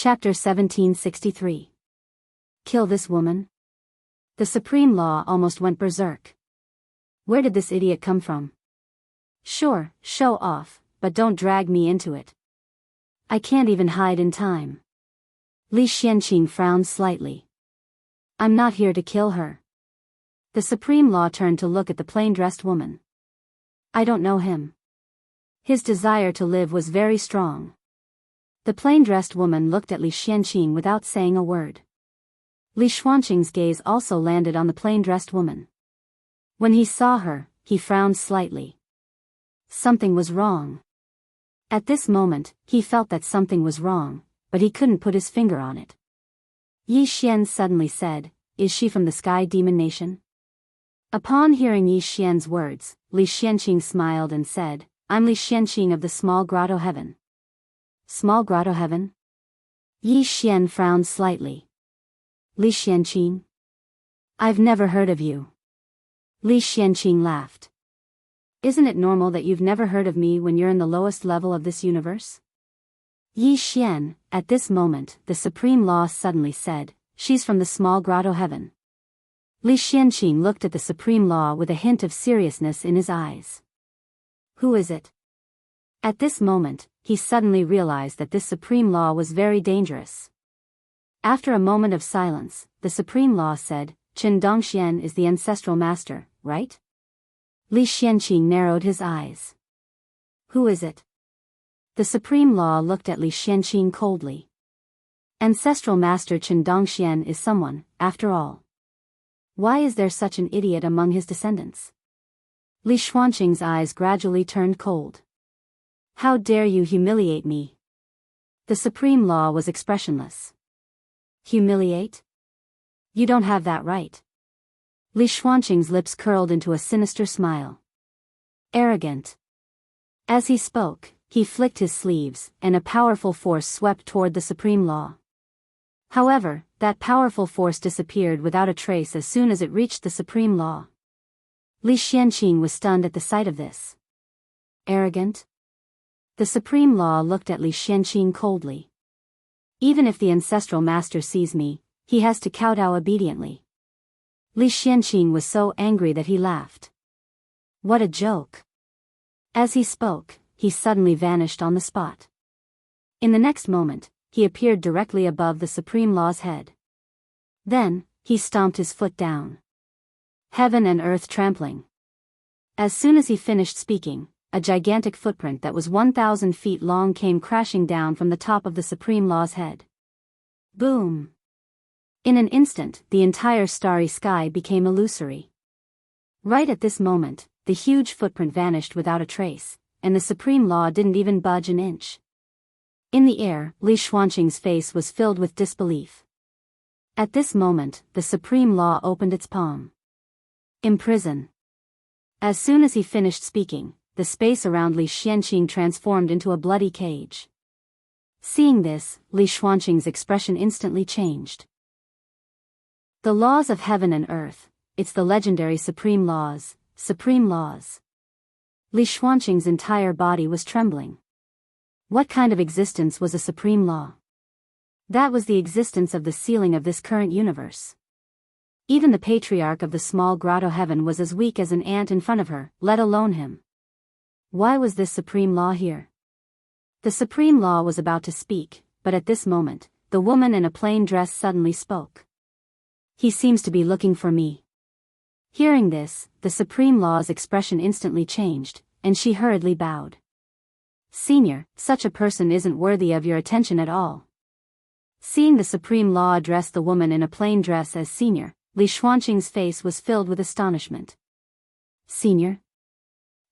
Chapter 1763. Kill this woman? The Supreme Law almost went berserk. Where did this idiot come from? Sure, show off, but don't drag me into it. I can't even hide in time. Li Xianqing frowned slightly. I'm not here to kill her. The Supreme Law turned to look at the plain-dressed woman. I don't know him. His desire to live was very strong. The plain-dressed woman looked at Li Xianqing without saying a word. Li Xuanqing's gaze also landed on the plain-dressed woman. When he saw her, he frowned slightly. Something was wrong. At this moment, he felt that something was wrong, but he couldn't put his finger on it. Yi Xian suddenly said, "Is she from the Sky Demon Nation?" Upon hearing Yi Xian's words, Li Xianqing smiled and said, "I'm Li Xianqing of the Small Grotto Heaven." Small Grotto Heaven? Yi Xian frowned slightly. Li Xianqing? I've never heard of you. Li Xianqing laughed. Isn't it normal that you've never heard of me when you're in the lowest level of this universe? Yi Xian, at this moment, the Supreme Law suddenly said, "She's from the Small Grotto Heaven." Li Xianqing looked at the Supreme Law with a hint of seriousness in his eyes. Who is it? At this moment, he suddenly realized that this Supreme Law was very dangerous. After a moment of silence, the Supreme Law said, "Qin Dongxian is the ancestral master, right?" Li Xianqing narrowed his eyes. Who is it? The Supreme Law looked at Li Xianqing coldly. Ancestral Master Qin Dongxian is someone, after all. Why is there such an idiot among his descendants? Li Xuanqing's eyes gradually turned cold. How dare you humiliate me? The Supreme Law was expressionless. Humiliate? You don't have that right. Li Xuanqing's lips curled into a sinister smile. Arrogant. As he spoke, he flicked his sleeves, and a powerful force swept toward the Supreme Law. However, that powerful force disappeared without a trace as soon as it reached the Supreme Law. Li Xianqing was stunned at the sight of this. Arrogant? The Supreme Law looked at Li Xianqing coldly. Even if the Ancestral Master sees me, he has to kowtow obediently. Li Xianqing was so angry that he laughed. What a joke. As he spoke, he suddenly vanished on the spot. In the next moment, he appeared directly above the Supreme Law's head. Then, he stomped his foot down. Heaven and earth trampling. As soon as he finished speaking, a gigantic footprint that was 1,000 feet long came crashing down from the top of the Supreme Law's head. Boom! In an instant, the entire starry sky became illusory. Right at this moment, the huge footprint vanished without a trace, and the Supreme Law didn't even budge an inch. In the air, Li Xuanqing's face was filled with disbelief. At this moment, the Supreme Law opened its palm. Imprison. As soon as he finished speaking, the space around Li Xianqing transformed into a bloody cage. Seeing this, Li Xuanqing's expression instantly changed. The laws of heaven and earth, it's the legendary Supreme Laws, Supreme Laws. Li Xuanqing's entire body was trembling. What kind of existence was a Supreme Law? That was the existence of the ceiling of this current universe. Even the Patriarch of the Small Grotto Heaven was as weak as an ant in front of her, let alone him. Why was this Supreme Law here? The Supreme Law was about to speak, but at this moment, the woman in a plain dress suddenly spoke. He seems to be looking for me. Hearing this, the Supreme Law's expression instantly changed, and she hurriedly bowed. Senior, such a person isn't worthy of your attention at all. Seeing the Supreme Law address the woman in a plain dress as senior, Li Xuanqing's face was filled with astonishment. Senior?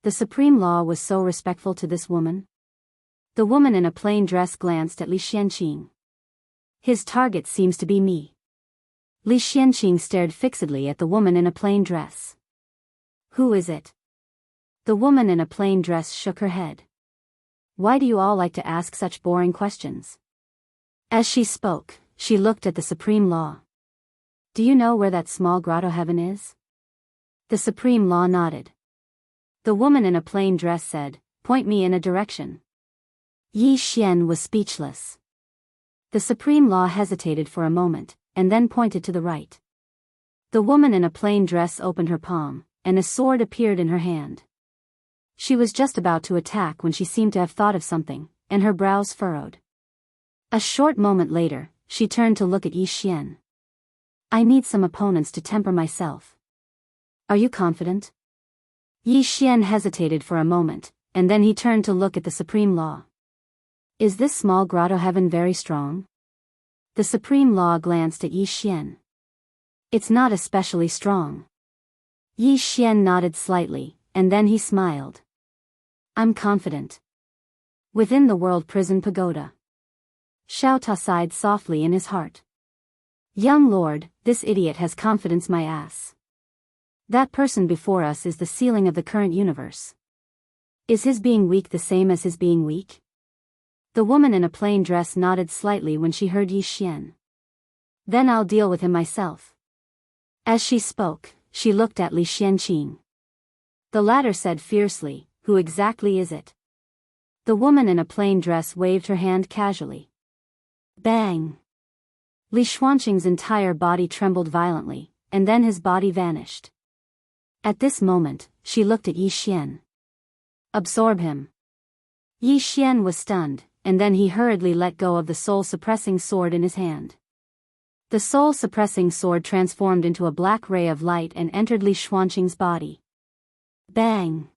The Supreme Law was so respectful to this woman? The woman in a plain dress glanced at Li Xianqing. His target seems to be me. Li Xianqing stared fixedly at the woman in a plain dress. Who is it? The woman in a plain dress shook her head. Why do you all like to ask such boring questions? As she spoke, she looked at the Supreme Law. Do you know where that Small Grotto Heaven is? The Supreme Law nodded. The woman in a plain dress said, "Point me in a direction." Yi Xian was speechless. The supreme law hesitated for a moment, and then pointed to the right. The woman in a plain dress opened her palm, and a sword appeared in her hand. She was just about to attack when she seemed to have thought of something, and her brows furrowed. A short moment later, she turned to look at Yi Xian. I need some opponents to temper myself. Are you confident? Yi Xian hesitated for a moment, and then he turned to look at the supreme law. Is this small grotto heaven very strong? The supreme law glanced at Yi Xian. It's not especially strong. Yi Xian nodded slightly, and then he smiled. I'm confident. Within the world prison pagoda. Xiao Ta sighed softly in his heart. Young lord, this idiot has confidence my ass. That person before us is the ceiling of the current universe. Is his being weak the same as his being weak? The woman in a plain dress nodded slightly when she heard Yi Xian. Then I'll deal with him myself. As she spoke, she looked at Li Xianqing. The latter said fiercely, who exactly is it? The woman in a plain dress waved her hand casually. Bang! Li Xuanqing's entire body trembled violently, and then his body vanished. At this moment, she looked at Yi Xian. Absorb him. Yi Xian was stunned, and then he hurriedly let go of the soul-suppressing sword in his hand. The soul-suppressing sword transformed into a black ray of light and entered Li Xuanqing's body. Bang!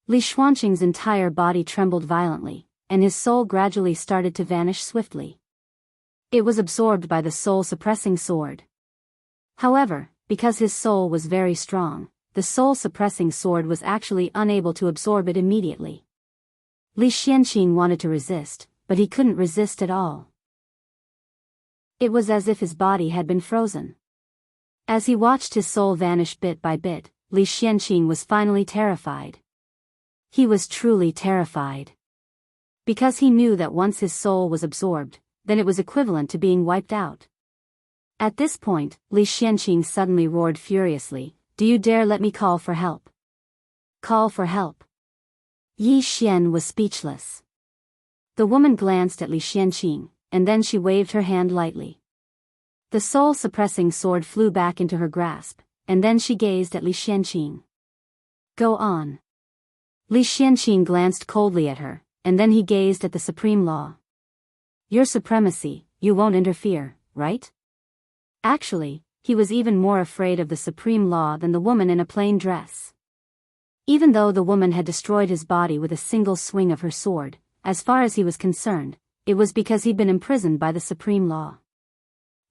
Li Xuanqing's entire body trembled violently, and his soul gradually started to vanish swiftly. It was absorbed by the soul-suppressing sword. However, because his soul was very strong, the soul-suppressing sword was actually unable to absorb it immediately. Li Xianqing wanted to resist, but he couldn't resist at all. It was as if his body had been frozen. As he watched his soul vanish bit by bit, Li Xianqing was finally terrified. He was truly terrified. Because he knew that once his soul was absorbed, then it was equivalent to being wiped out. At this point, Li Xianqing suddenly roared furiously, "Do you dare let me call for help? Call for help." Yi Xian was speechless. The woman glanced at Li Xianqing, and then she waved her hand lightly. The soul-suppressing sword flew back into her grasp, and then she gazed at Li Xianqing. Go on. Li Xianqing glanced coldly at her, and then he gazed at the supreme law. Your supremacy, you won't interfere, right? Actually, he was even more afraid of the supreme law than the woman in a plain dress. Even though the woman had destroyed his body with a single swing of her sword, as far as he was concerned, it was because he'd been imprisoned by the supreme law.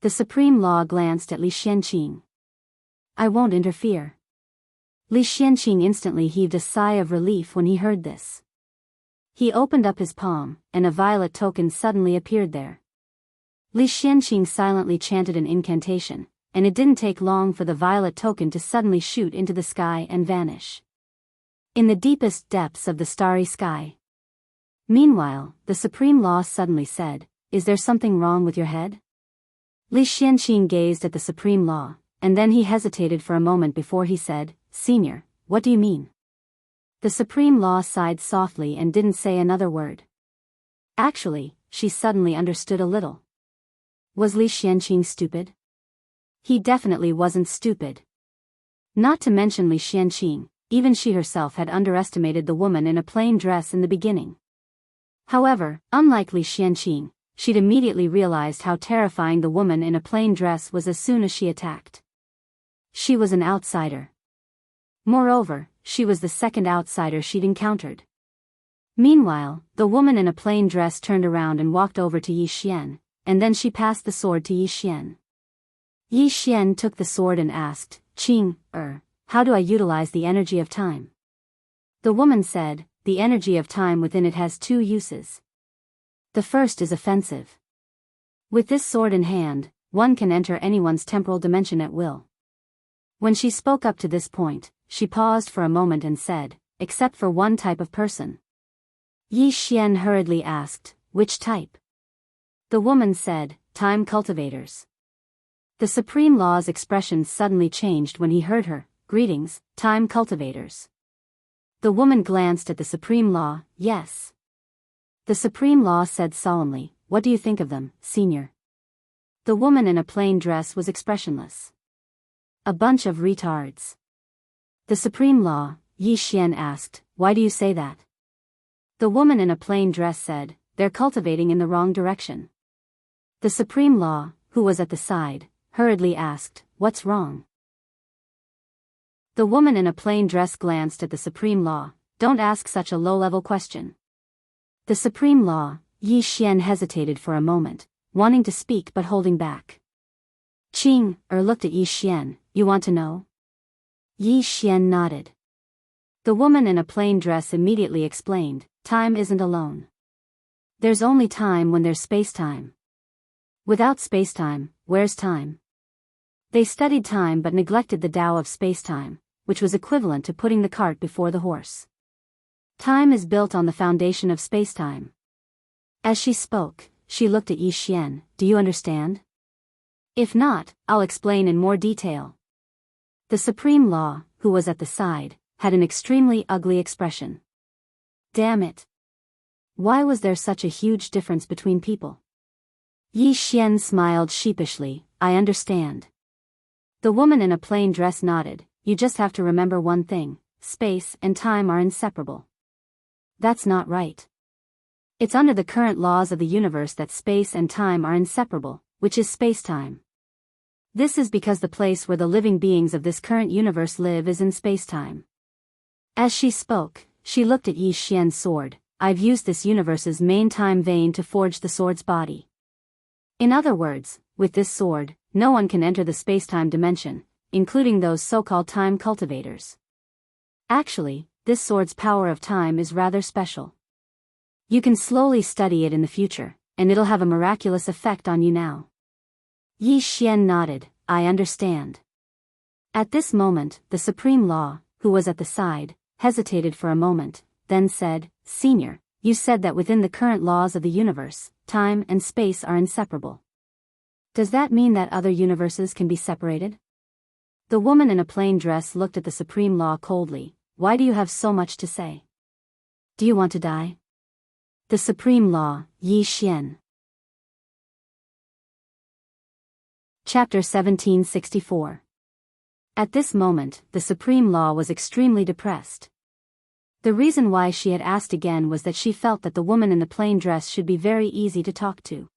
The supreme law glanced at Li Xianqing. I won't interfere. Li Xianqing instantly heaved a sigh of relief when he heard this. He opened up his palm, and a violet token suddenly appeared there. Li Xianqing silently chanted an incantation, and it didn't take long for the violet token to suddenly shoot into the sky and vanish. In the deepest depths of the starry sky. Meanwhile, the supreme law suddenly said, Is there something wrong with your head? Li Xianqing gazed at the supreme law, and then he hesitated for a moment before he said, Senior, what do you mean? The supreme law sighed softly and didn't say another word. Actually, she suddenly understood a little. Was Li Xianqing stupid? He definitely wasn't stupid. Not to mention Li Xianqing, even she herself had underestimated the woman in a plain dress in the beginning. However, unlike Li Xianqing, she'd immediately realized how terrifying the woman in a plain dress was as soon as she attacked. She was an outsider. Moreover, she was the second outsider she'd encountered. Meanwhile, the woman in a plain dress turned around and walked over to Yi Xian, and then she passed the sword to Yi Xian. Yi Xian took the sword and asked, how do I utilize the energy of time? The woman said, the energy of time within it has two uses. The first is offensive. With this sword in hand, one can enter anyone's temporal dimension at will. When she spoke up to this point, she paused for a moment and said, except for one type of person. Yi Xian hurriedly asked, which type? The woman said, time cultivators. The Supreme Law's expression suddenly changed when he heard her, greetings, time cultivators. The woman glanced at the Supreme Law, yes. The Supreme Law said solemnly, what do you think of them, senior? The woman in a plain dress was expressionless. A bunch of retards. The supreme law, Yi Xian asked, why do you say that? The woman in a plain dress said, they're cultivating in the wrong direction. The supreme law, who was at the side, hurriedly asked, what's wrong? The woman in a plain dress glanced at the supreme law, don't ask such a low-level question. The supreme law, Yi Xian hesitated for a moment, wanting to speak but holding back. Qing looked at Yi Xian, you want to know? Yi Xian nodded. The woman in a plain dress immediately explained, time isn't alone. There's only time when there's space-time. Without space-time, where's time? They studied time but neglected the Tao of space-time, which was equivalent to putting the cart before the horse. Time is built on the foundation of space-time. As she spoke, she looked at Yi Xian, do you understand? If not, I'll explain in more detail. The supreme law, who was at the side, had an extremely ugly expression. Damn it. Why was there such a huge difference between people? Yi Xian smiled sheepishly, I understand. The woman in a plain dress nodded, you just have to remember one thing, space and time are inseparable. That's not right. It's under the current laws of the universe that space and time are inseparable, which is space-time. This is because the place where the living beings of this current universe live is in space-time. As she spoke, she looked at Yi Xian's sword, I've used this universe's main time vein to forge the sword's body. In other words, with this sword, no one can enter the space-time dimension, including those so-called time cultivators. Actually, this sword's power of time is rather special. You can slowly study it in the future, and it'll have a miraculous effect on you now. Yi Xian nodded, I understand. At this moment, the supreme law, who was at the side, hesitated for a moment, then said, Senior, you said that within the current laws of the universe, time and space are inseparable. Does that mean that other universes can be separated? The woman in a plain dress looked at the supreme law coldly, why do you have so much to say? Do you want to die? The supreme law, Yi Xian. Chapter 1764. At this moment, the supreme law was extremely depressed. The reason why she had asked again was that she felt that the woman in the plain dress should be very easy to talk to.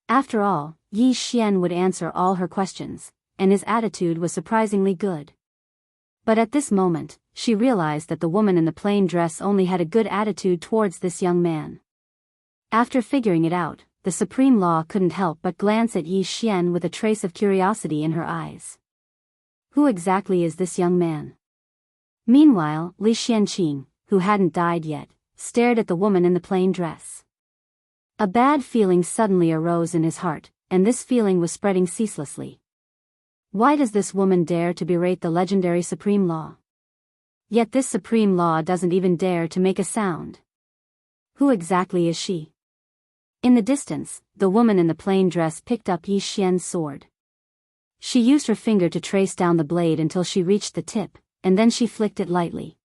After all, Yi Xian would answer all her questions, and his attitude was surprisingly good. But at this moment, she realized that the woman in the plain dress only had a good attitude towards this young man. After figuring it out, the supreme law couldn't help but glance at Yi Xian with a trace of curiosity in her eyes. Who exactly is this young man? Meanwhile, Li Xianqing, who hadn't died yet, stared at the woman in the plain dress. A bad feeling suddenly arose in his heart, and this feeling was spreading ceaselessly. Why does this woman dare to berate the legendary supreme law? Yet this supreme law doesn't even dare to make a sound. Who exactly is she? In the distance, the woman in the plain dress picked up Yi Xian's sword. She used her finger to trace down the blade until she reached the tip, and then she flicked it lightly.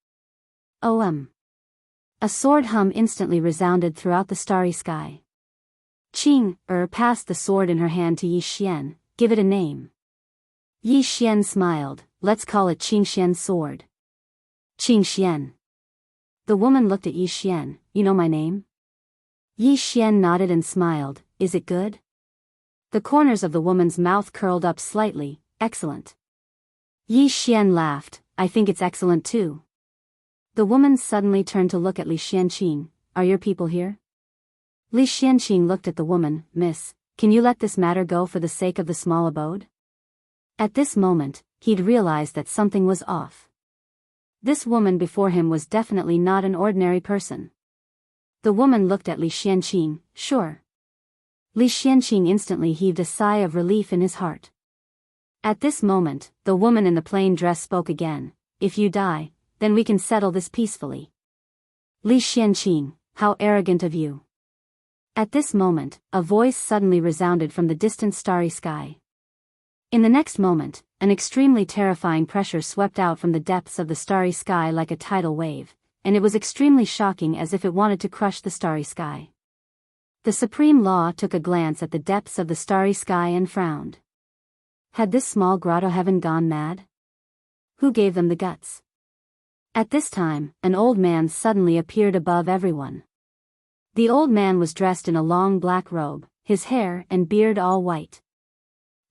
A sword hum instantly resounded throughout the starry sky. Qing passed the sword in her hand to Yi Xian, give it a name. Yi Xian smiled, let's call it Qing Xian's sword. Qing Xian. The woman looked at Yi Xian, you know my name? Yi Xian nodded and smiled, is it good? The corners of the woman's mouth curled up slightly, excellent. Yi Xian laughed, I think it's excellent too. The woman suddenly turned to look at Li Xianqing, are your people here? Li Xianqing looked at the woman, Miss, can you let this matter go for the sake of the small abode? At this moment, he'd realized that something was off. This woman before him was definitely not an ordinary person. The woman looked at Li Xianqing, sure. Li Xianqing instantly heaved a sigh of relief in his heart. At this moment, the woman in the plain dress spoke again, if you die, then we can settle this peacefully. Li Xianqing, how arrogant of you. At this moment, a voice suddenly resounded from the distant starry sky. In the next moment, an extremely terrifying pressure swept out from the depths of the starry sky like a tidal wave, and it was extremely shocking as if it wanted to crush the starry sky. The supreme law took a glance at the depths of the starry sky and frowned. Had this small grotto heaven gone mad? Who gave them the guts? At this time, an old man suddenly appeared above everyone. The old man was dressed in a long black robe, his hair and beard all white.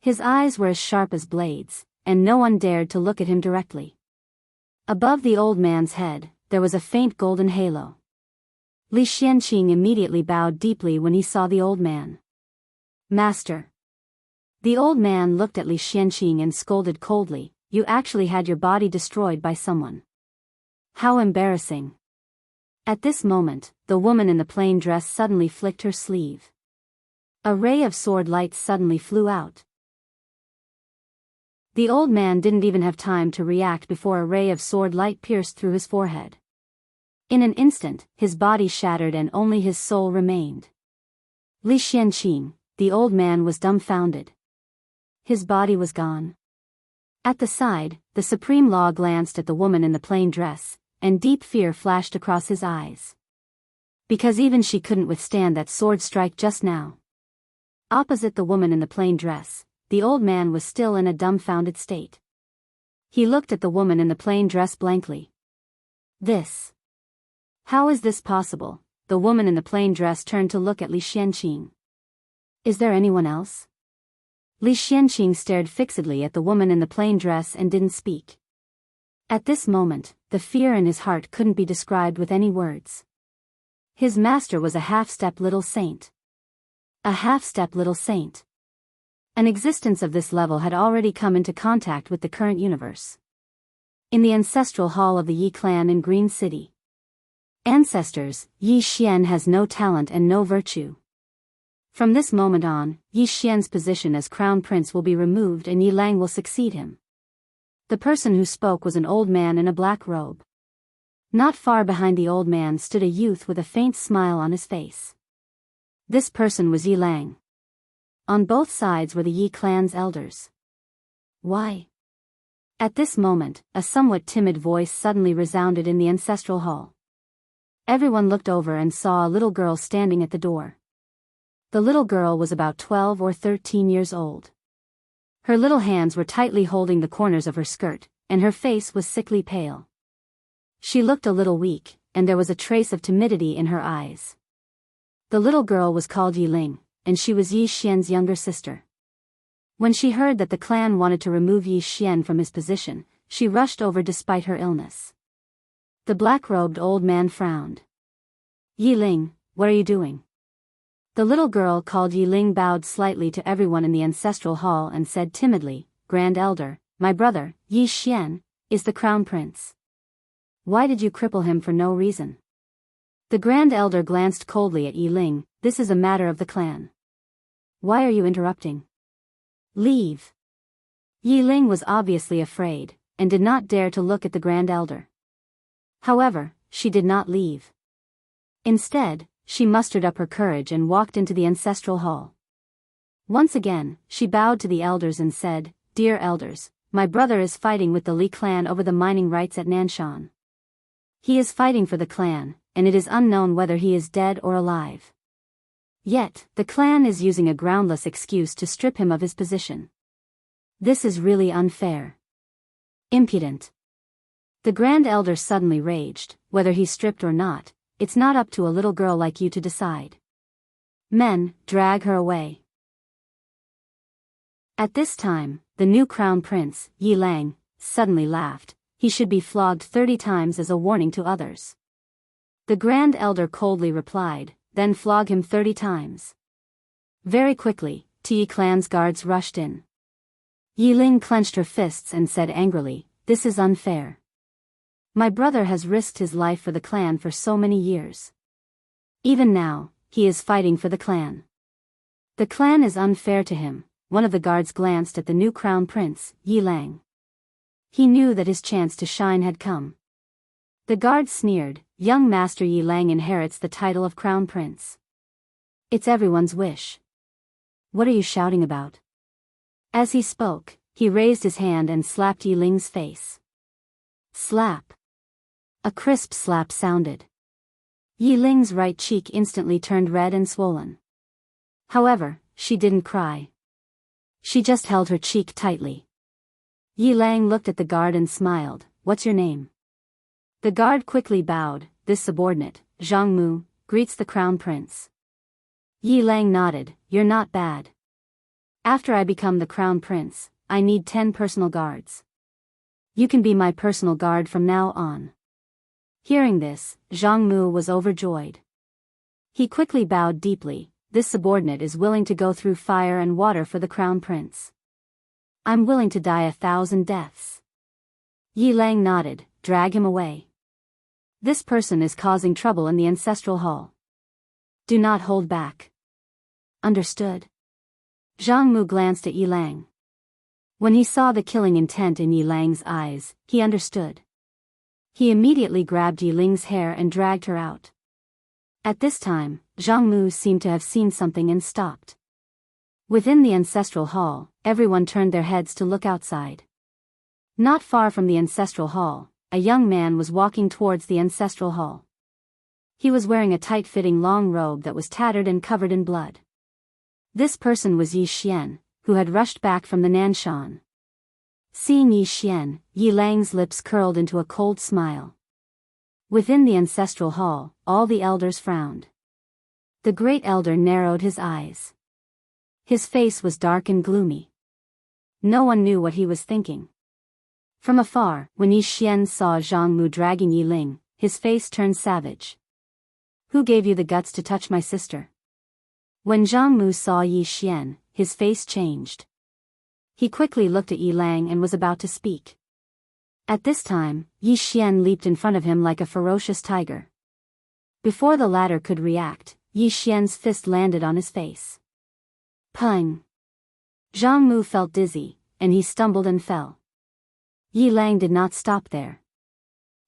His eyes were as sharp as blades, and no one dared to look at him directly. Above the old man's head, there was a faint golden halo. Li Xianqing immediately bowed deeply when he saw the old man. Master. The old man looked at Li Xianqing and scolded coldly, "You actually had your body destroyed by someone. How embarrassing." At this moment, the woman in the plain dress suddenly flicked her sleeve. A ray of sword light suddenly flew out. The old man didn't even have time to react before a ray of sword light pierced through his forehead. In an instant, his body shattered and only his soul remained. Li Xianqing, the old man, was dumbfounded. His body was gone. At the side, the supreme law glanced at the woman in the plain dress, and deep fear flashed across his eyes. Because even she couldn't withstand that sword strike just now. Opposite the woman in the plain dress, the old man was still in a dumbfounded state. He looked at the woman in the plain dress blankly. This. How is this possible? The woman in the plain dress turned to look at Li Xianqing. Is there anyone else? Li Xianqing stared fixedly at the woman in the plain dress and didn't speak. At this moment, the fear in his heart couldn't be described with any words. His master was a half-step little saint. A half-step little saint. An existence of this level had already come into contact with the current universe. In the ancestral hall of the Yi clan in Green City. Ancestors, Yi Xian has no talent and no virtue. From this moment on, Yi Xian's position as crown prince will be removed and Yi Lang will succeed him. The person who spoke was an old man in a black robe. Not far behind the old man stood a youth with a faint smile on his face. This person was Yi Lang. On both sides were the Yi clan's elders. Why? At this moment, a somewhat timid voice suddenly resounded in the ancestral hall. Everyone looked over and saw a little girl standing at the door. The little girl was about 12 or 13 years old. Her little hands were tightly holding the corners of her skirt, and her face was sickly pale. She looked a little weak, and there was a trace of timidity in her eyes. The little girl was called Yi Ling, and she was Yi Xian's younger sister. When she heard that the clan wanted to remove Yi Xian from his position, she rushed over despite her illness. The black-robed old man frowned. "Yi Ling, what are you doing?" The little girl called Yi Ling bowed slightly to everyone in the ancestral hall and said timidly, "Grand Elder, my brother, Yi Xian, is the crown prince. Why did you cripple him for no reason?" The Grand Elder glanced coldly at Yi Ling. "This is a matter of the clan. Why are you interrupting? Leave." Yi Ling was obviously afraid, and did not dare to look at the Grand Elder. However, she did not leave. Instead, she mustered up her courage and walked into the ancestral hall. Once again, she bowed to the elders and said, "Dear elders, my brother is fighting with the Li clan over the mining rights at Nanshan. He is fighting for the clan, and it is unknown whether he is dead or alive. Yet, the clan is using a groundless excuse to strip him of his position. This is really unfair. Impudent." The Grand Elder suddenly raged, "Whether he's stripped or not, it's not up to a little girl like you to decide. Men, drag her away." At this time, the new crown prince, Yi Lang, suddenly laughed. He should be flogged 30 times as a warning to others. The Grand Elder coldly replied, "Then flog him 30 times. Very quickly, Yi clan's guards rushed in. Yi Ling clenched her fists and said angrily, "This is unfair. My brother has risked his life for the clan for so many years. Even now, he is fighting for the clan. The clan is unfair to him." One of the guards glanced at the new crown prince, Yi Lang. He knew that his chance to shine had come. The guard sneered, "Young Master Yi Lang inherits the title of crown prince. It's everyone's wish. What are you shouting about?" As he spoke, he raised his hand and slapped Yi Ling's face. Slap. A crisp slap sounded. Yi Ling's right cheek instantly turned red and swollen. However, she didn't cry. She just held her cheek tightly. Yi Lang looked at the guard and smiled. What's your name? The guard quickly bowed. This subordinate, Jianghu, greets the crown prince. Yi Lang nodded. You're not bad. After I become the crown prince, I need 10 personal guards. You can be my personal guard from now on. Hearing this, Jianghu was overjoyed. He quickly bowed deeply. This subordinate is willing to go through fire and water for the crown prince. I'm willing to die 1,000 deaths. Yi Lang nodded. Drag him away. This person is causing trouble in the ancestral hall. Do not hold back. Understood. Jianghu glanced at Yi Lang. When he saw the killing intent in Yi Lang's eyes, he understood. He immediately grabbed Yi Ling's hair and dragged her out. At this time, Jianghu seemed to have seen something and stopped. Within the ancestral hall, everyone turned their heads to look outside. Not far from the ancestral hall, a young man was walking towards the ancestral hall. He was wearing a tight-fitting long robe that was tattered and covered in blood. This person was Yi Xian, who had rushed back from the Nanshan. Seeing Yi Xian, Yi Lang's lips curled into a cold smile. Within the ancestral hall, all the elders frowned. The great elder narrowed his eyes. His face was dark and gloomy. No one knew what he was thinking. From afar, when Yi Xian saw Jianghu dragging Yi Ling, his face turned savage. Who gave you the guts to touch my sister? When Jianghu saw Yi Xian, his face changed. He quickly looked at Yi Lang and was about to speak. At this time, Yi Xian leaped in front of him like a ferocious tiger. Before the latter could react, Yi Xian's fist landed on his face. Pung! Jianghu felt dizzy, and he stumbled and fell. Yi Lang did not stop there.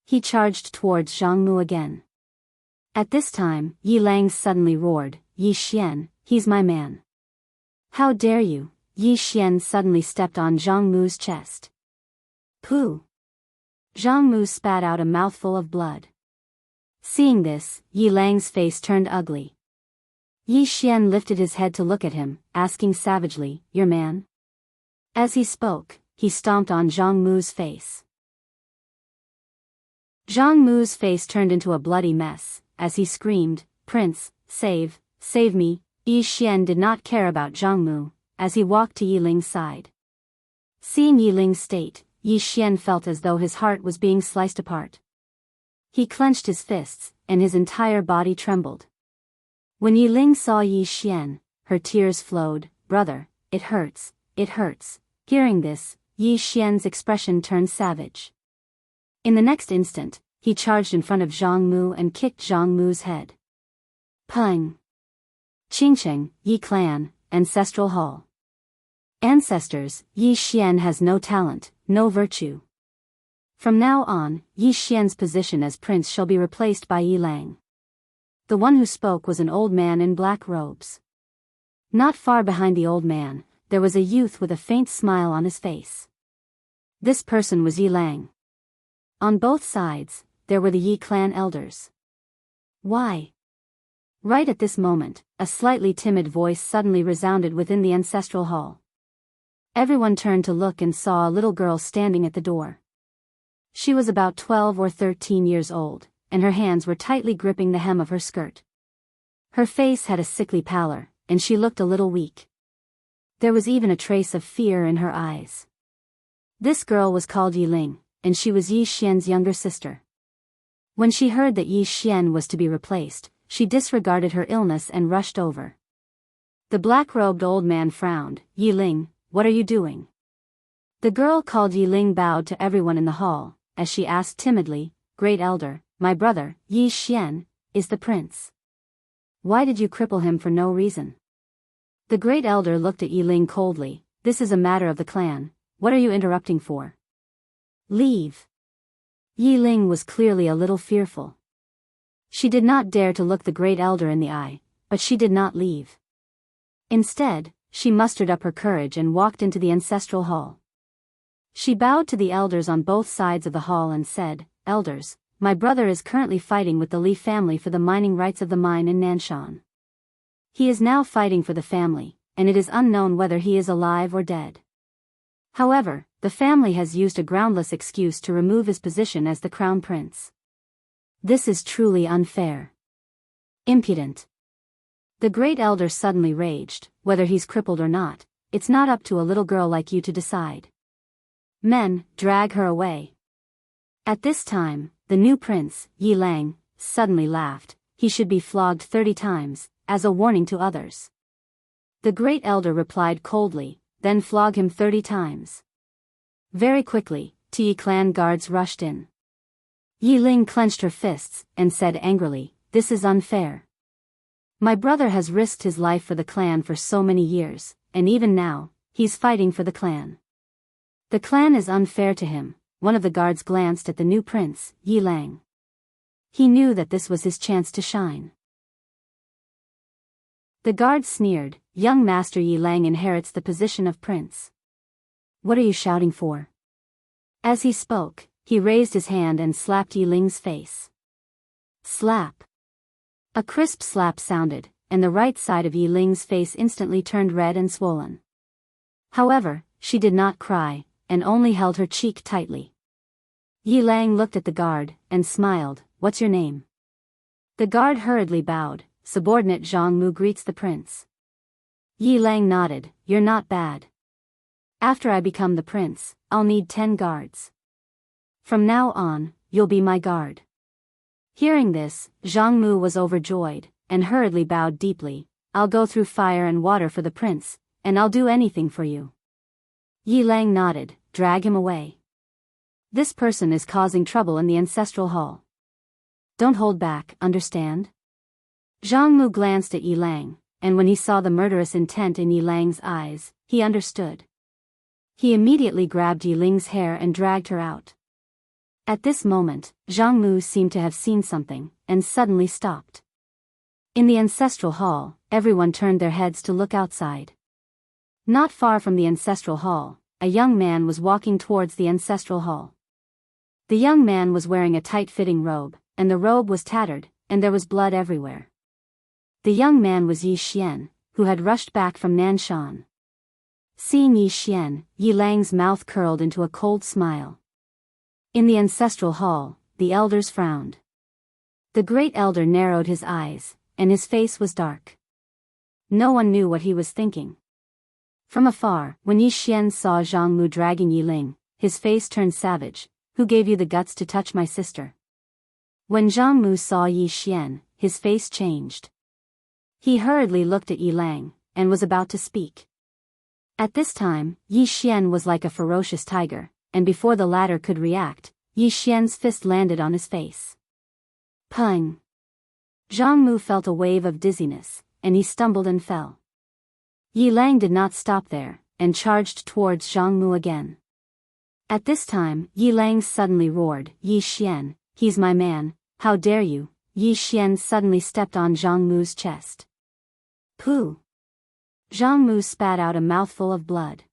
He charged towards Jianghu again. At this time, Yi Lang suddenly roared, Yi Xian, he's my man. How dare you? Yi Xian suddenly stepped on Jianghu's chest. Pooh! Jianghu spat out a mouthful of blood. Seeing this, Yi Lang's face turned ugly. Yi Xian lifted his head to look at him, asking savagely, your man? As he spoke, he stomped on Jianghu's face. Jianghu's face turned into a bloody mess, as he screamed, Prince, save me. Yi Xian did not care about Jianghu, as he walked to Yi Ling's side. Seeing Yi Ling's state, Yi Xian felt as though his heart was being sliced apart. He clenched his fists, and his entire body trembled. When Yi Ling saw Yi Xian, her tears flowed, brother, it hurts, it hurts. Hearing this, Yi Xian's expression turned savage. In the next instant, he charged in front of Jianghu and kicked Jianghu's head. Pung! Qingcheng, Yi Clan, Ancestral Hall. Ancestors, Yi Xian has no talent, no virtue. From now on, Yi Xian's position as prince shall be replaced by Yi Lang. The one who spoke was an old man in black robes. Not far behind the old man, there was a youth with a faint smile on his face. This person was Yi Lang. On both sides, there were the Yi clan elders. Why? Right at this moment, a slightly timid voice suddenly resounded within the ancestral hall. Everyone turned to look and saw a little girl standing at the door. She was about 12 or 13 years old, and her hands were tightly gripping the hem of her skirt. Her face had a sickly pallor, and she looked a little weak. There was even a trace of fear in her eyes. This girl was called Yi Ling, and she was Yi Xian's younger sister. When she heard that Yi Xian was to be replaced, she disregarded her illness and rushed over. The black-robed old man frowned. Yi Ling, what are you doing? The girl called Yi Ling bowed to everyone in the hall, as she asked timidly, Great Elder, my brother, Yi Xian, is the prince. Why did you cripple him for no reason? The Great Elder looked at Yi Ling coldly. This is a matter of the clan. What are you interrupting for? Leave. Yi Ling was clearly a little fearful. She did not dare to look the Great Elder in the eye, but she did not leave. Instead, she mustered up her courage and walked into the ancestral hall. She bowed to the elders on both sides of the hall and said, Elders, my brother is currently fighting with the Li family for the mining rights of the mine in Nanshan. He is now fighting for the family, and it is unknown whether he is alive or dead. However, the family has used a groundless excuse to remove his position as the crown prince. This is truly unfair. Impudent. The great elder suddenly raged, whether he's crippled or not, it's not up to a little girl like you to decide. Men, drag her away. At this time, the new prince, Yi Lang, suddenly laughed. He should be flogged 30 times, as a warning to others. The great elder replied coldly, then flog him 30 times. Very quickly, Yi clan guards rushed in. Yi Ling clenched her fists, and said angrily, "This is unfair. My brother has risked his life for the clan for so many years, and even now, he's fighting for the clan. The clan is unfair to him." One of the guards glanced at the new prince, Yi Lang. He knew that this was his chance to shine. The guard sneered, "Young Master Yi Lang inherits the position of prince. What are you shouting for?" As he spoke, he raised his hand and slapped Yi Ling's face. Slap. A crisp slap sounded, and the right side of Yi Ling's face instantly turned red and swollen. However, she did not cry, and only held her cheek tightly. Yi Lang looked at the guard, and smiled, "What's your name?" The guard hurriedly bowed. "Subordinate Jianghu greets the prince." Yi Lang nodded, "You're not bad. After I become the prince, I'll need 10 guards. From now on, you'll be my guard." Hearing this, Jianghu was overjoyed, and hurriedly bowed deeply. "I'll go through fire and water for the prince, and I'll do anything for you." Yi Lang nodded, "Drag him away. This person is causing trouble in the ancestral hall. Don't hold back, understand?" Jianghu glanced at Yi Lang, and when he saw the murderous intent in Yi Lang's eyes, he understood. He immediately grabbed Yi Ling's hair and dragged her out. At this moment, Jianghu seemed to have seen something, and suddenly stopped. In the ancestral hall, everyone turned their heads to look outside. Not far from the ancestral hall, a young man was walking towards the ancestral hall. The young man was wearing a tight-fitting robe, and the robe was tattered, and there was blood everywhere. The young man was Yi Xian, who had rushed back from Nanshan. Seeing Yi Xian, Yi Lang's mouth curled into a cold smile. In the ancestral hall, the elders frowned. The great elder narrowed his eyes, and his face was dark. No one knew what he was thinking. From afar, when Yi Xian saw Jianghu dragging Yi Ling, his face turned savage. "Who gave you the guts to touch my sister?" When Jianghu saw Yi Xian, his face changed. He hurriedly looked at Yi Lang, and was about to speak. At this time, Yi Xian was like a ferocious tiger, and before the latter could react, Yi Xian's fist landed on his face. Pung! Jianghu felt a wave of dizziness, and he stumbled and fell. Yi Lang did not stop there, and charged towards Jianghu again. At this time, Yi Lang suddenly roared, "Yi Xian, he's my man, how dare you!" Yi Xian suddenly stepped on Jianghu's chest. Pooh! Jianghu spat out a mouthful of blood.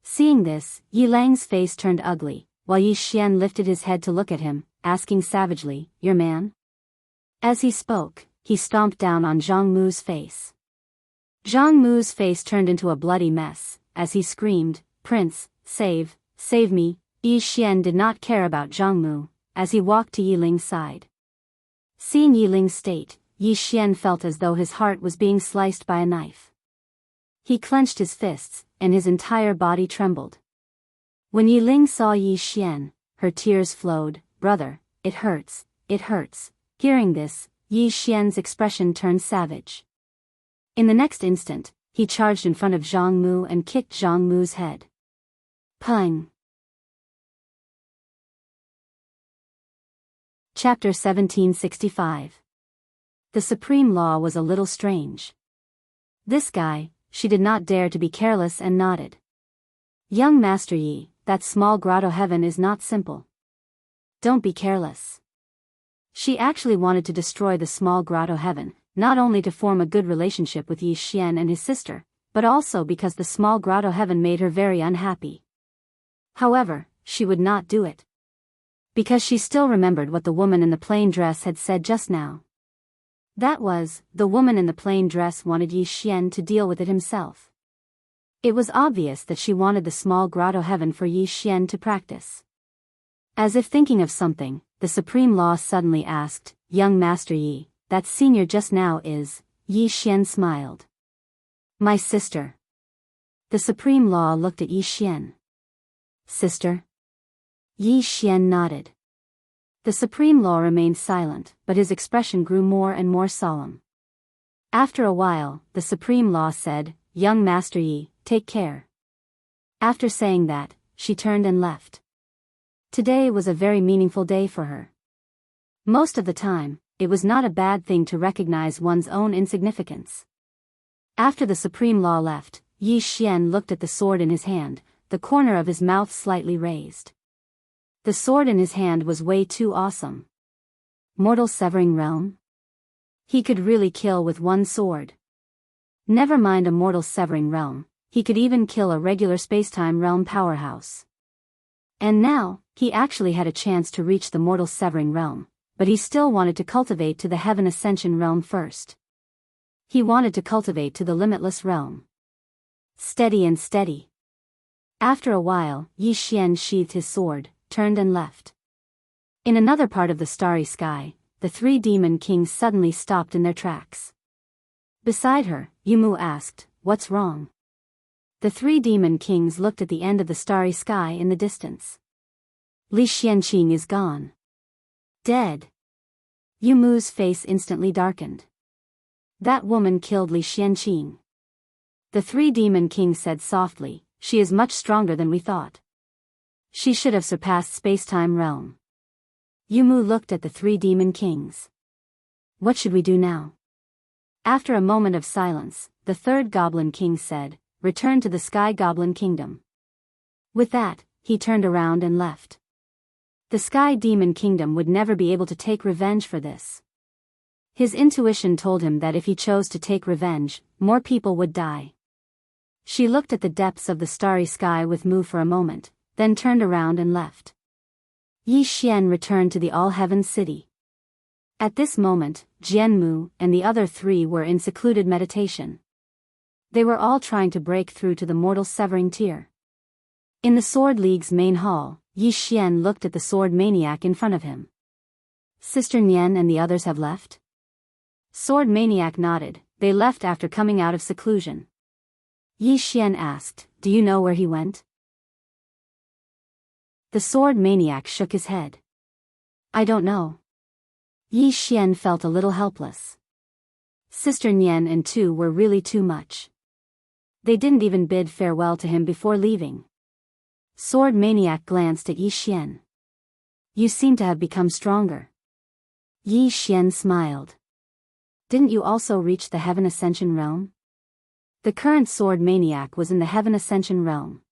Seeing this, Yi Lang's face turned ugly, while Yi Xian lifted his head to look at him, asking savagely, "Your man?" As he spoke, he stomped down on Jianghu's face. Jianghu's face turned into a bloody mess, as he screamed, "Prince, save me!" Yi Xian did not care about Jianghu, as he walked to Yi Ling's side. Seeing Yi Ling's state, Yi Xian felt as though his heart was being sliced by a knife. He clenched his fists, and his entire body trembled. When Yi Ling saw Yi Xian, her tears flowed. "Brother, it hurts, it hurts." Hearing this, Yi Xian's expression turned savage. In the next instant, he charged in front of Jianghu and kicked Jianghu's head. Pung! Chapter 1765. The supreme law was a little strange. This guy, she did not dare to be careless and nodded. "Young Master Yi, that small grotto heaven is not simple. Don't be careless." She actually wanted to destroy the small grotto heaven, not only to form a good relationship with Yi Xian and his sister, but also because the small grotto heaven made her very unhappy. However, she would not do it. Because she still remembered what the woman in the plain dress had said just now. That was, the woman in the plain dress wanted Yi Xian to deal with it himself. It was obvious that she wanted the small grotto heaven for Yi Xian to practice. As if thinking of something, the Supreme Law suddenly asked, "Young Master Yi, that senior just now is..." Yi Xian smiled. "My sister." The Supreme Law looked at Yi Xian. "Sister?" Yi Xian nodded. The Supreme Law remained silent, but his expression grew more and more solemn. After a while, the Supreme Law said, "Young Master Yi, take care." After saying that, she turned and left. Today was a very meaningful day for her. Most of the time, it was not a bad thing to recognize one's own insignificance. After the Supreme Law left, Yi Xian looked at the sword in his hand, the corner of his mouth slightly raised. The sword in his hand was way too awesome. Mortal severing realm? He could really kill with one sword. Never mind a mortal severing realm, he could even kill a regular spacetime realm powerhouse. And now, he actually had a chance to reach the mortal severing realm, but he still wanted to cultivate to the heaven ascension realm first. He wanted to cultivate to the limitless realm. Steady and steady. After a while, Yi Xian sheathed his sword, turned and left. In another part of the starry sky, the three demon kings suddenly stopped in their tracks. Beside her, Yumu asked, "What's wrong?" The three demon kings looked at the end of the starry sky in the distance. "Li Xianqing is gone. Dead." Yumu's face instantly darkened. "That woman killed Li Xianqing." The three demon kings said softly, "She is much stronger than we thought. She should have surpassed space-time realm." Yumu looked at the three demon kings. "What should we do now?" After a moment of silence, the third goblin king said, "Return to the Sky Goblin Kingdom." With that, he turned around and left. The Sky Demon Kingdom would never be able to take revenge for this. His intuition told him that if he chose to take revenge, more people would die. She looked at the depths of the starry sky with Mu for a moment, then turned around and left. Yi Xian returned to the All-Heaven City. At this moment, Jianmu and the other three were in secluded meditation. They were all trying to break through to the mortal severing tier. In the Sword League's main hall, Yi Xian looked at the sword maniac in front of him. "Sister Nian and the others have left?" Sword maniac nodded. "They left after coming out of seclusion." Yi Xian asked, "Do you know where he went?" The sword maniac shook his head. "I don't know." Yi Xian felt a little helpless. Sister Nian and Tu were really too much. They didn't even bid farewell to him before leaving. Sword maniac glanced at Yi Xian. "You seem to have become stronger." Yi Xian smiled. "Didn't you also reach the Heaven Ascension realm?" The current sword maniac was in the Heaven Ascension realm.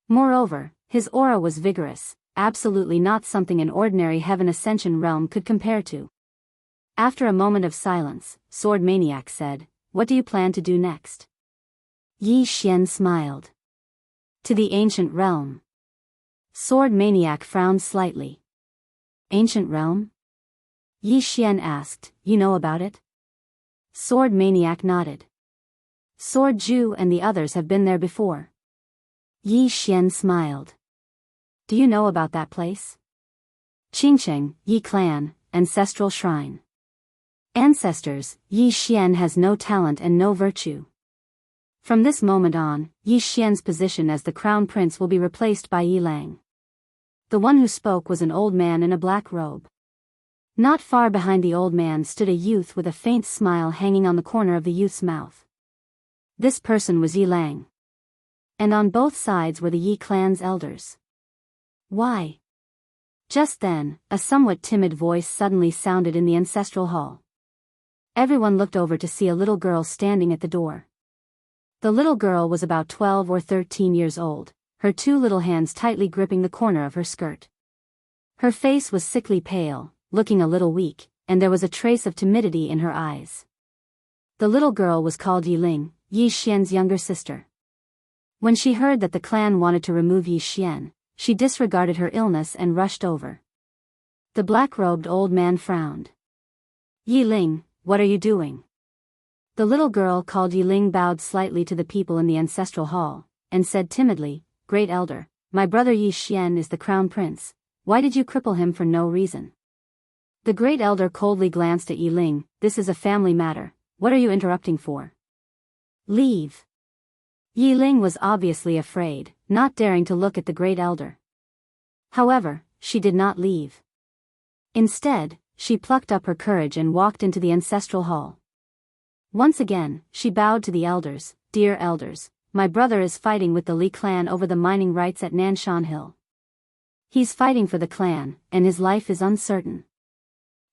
Moreover, his aura was vigorous, absolutely not something an ordinary Heaven Ascension realm could compare to. After a moment of silence, Sword Maniac said, "What do you plan to do next?" Yi Xian smiled. "To the Ancient Realm." Sword Maniac frowned slightly. "Ancient Realm?" Yi Xian asked, "You know about it?" Sword Maniac nodded. "Sword Ju and the others have been there before." Yi Xian smiled. "Do you know about that place?" "Qingcheng, Yi Clan, Ancestral Shrine." Ancestors, Yi Xian has no talent and no virtue. From this moment on, Yi Xian's position as the crown prince will be replaced by Yi Lang. The one who spoke was an old man in a black robe. Not far behind the old man stood a youth with a faint smile hanging on the corner of the youth's mouth. This person was Yi Lang. And on both sides were the Yi clan's elders. "Why?" Just then, a somewhat timid voice suddenly sounded in the ancestral hall. Everyone looked over to see a little girl standing at the door. The little girl was about 12 or 13 years old, her two little hands tightly gripping the corner of her skirt. Her face was sickly pale, looking a little weak, and there was a trace of timidity in her eyes. The little girl was called Yi Ling, Yi Xian's younger sister. When she heard that the clan wanted to remove Yi Xian, she disregarded her illness and rushed over. The black-robed old man frowned. "Yi Ling, what are you doing? The little girl called Yiling bowed slightly to the people in the ancestral hall, and said timidly, Great Elder, my brother Yi Xian is the crown prince. Why did you cripple him for no reason? The Great Elder coldly glanced at Yiling. This is a family matter. What are you interrupting for? Leave. Yiling was obviously afraid, not daring to look at the Great Elder. However, she did not leave. Instead, she plucked up her courage and walked into the ancestral hall. Once again, she bowed to the elders. Dear elders, my brother is fighting with the Li clan over the mining rights at Nanshan Hill. He's fighting for the clan, and his life is uncertain.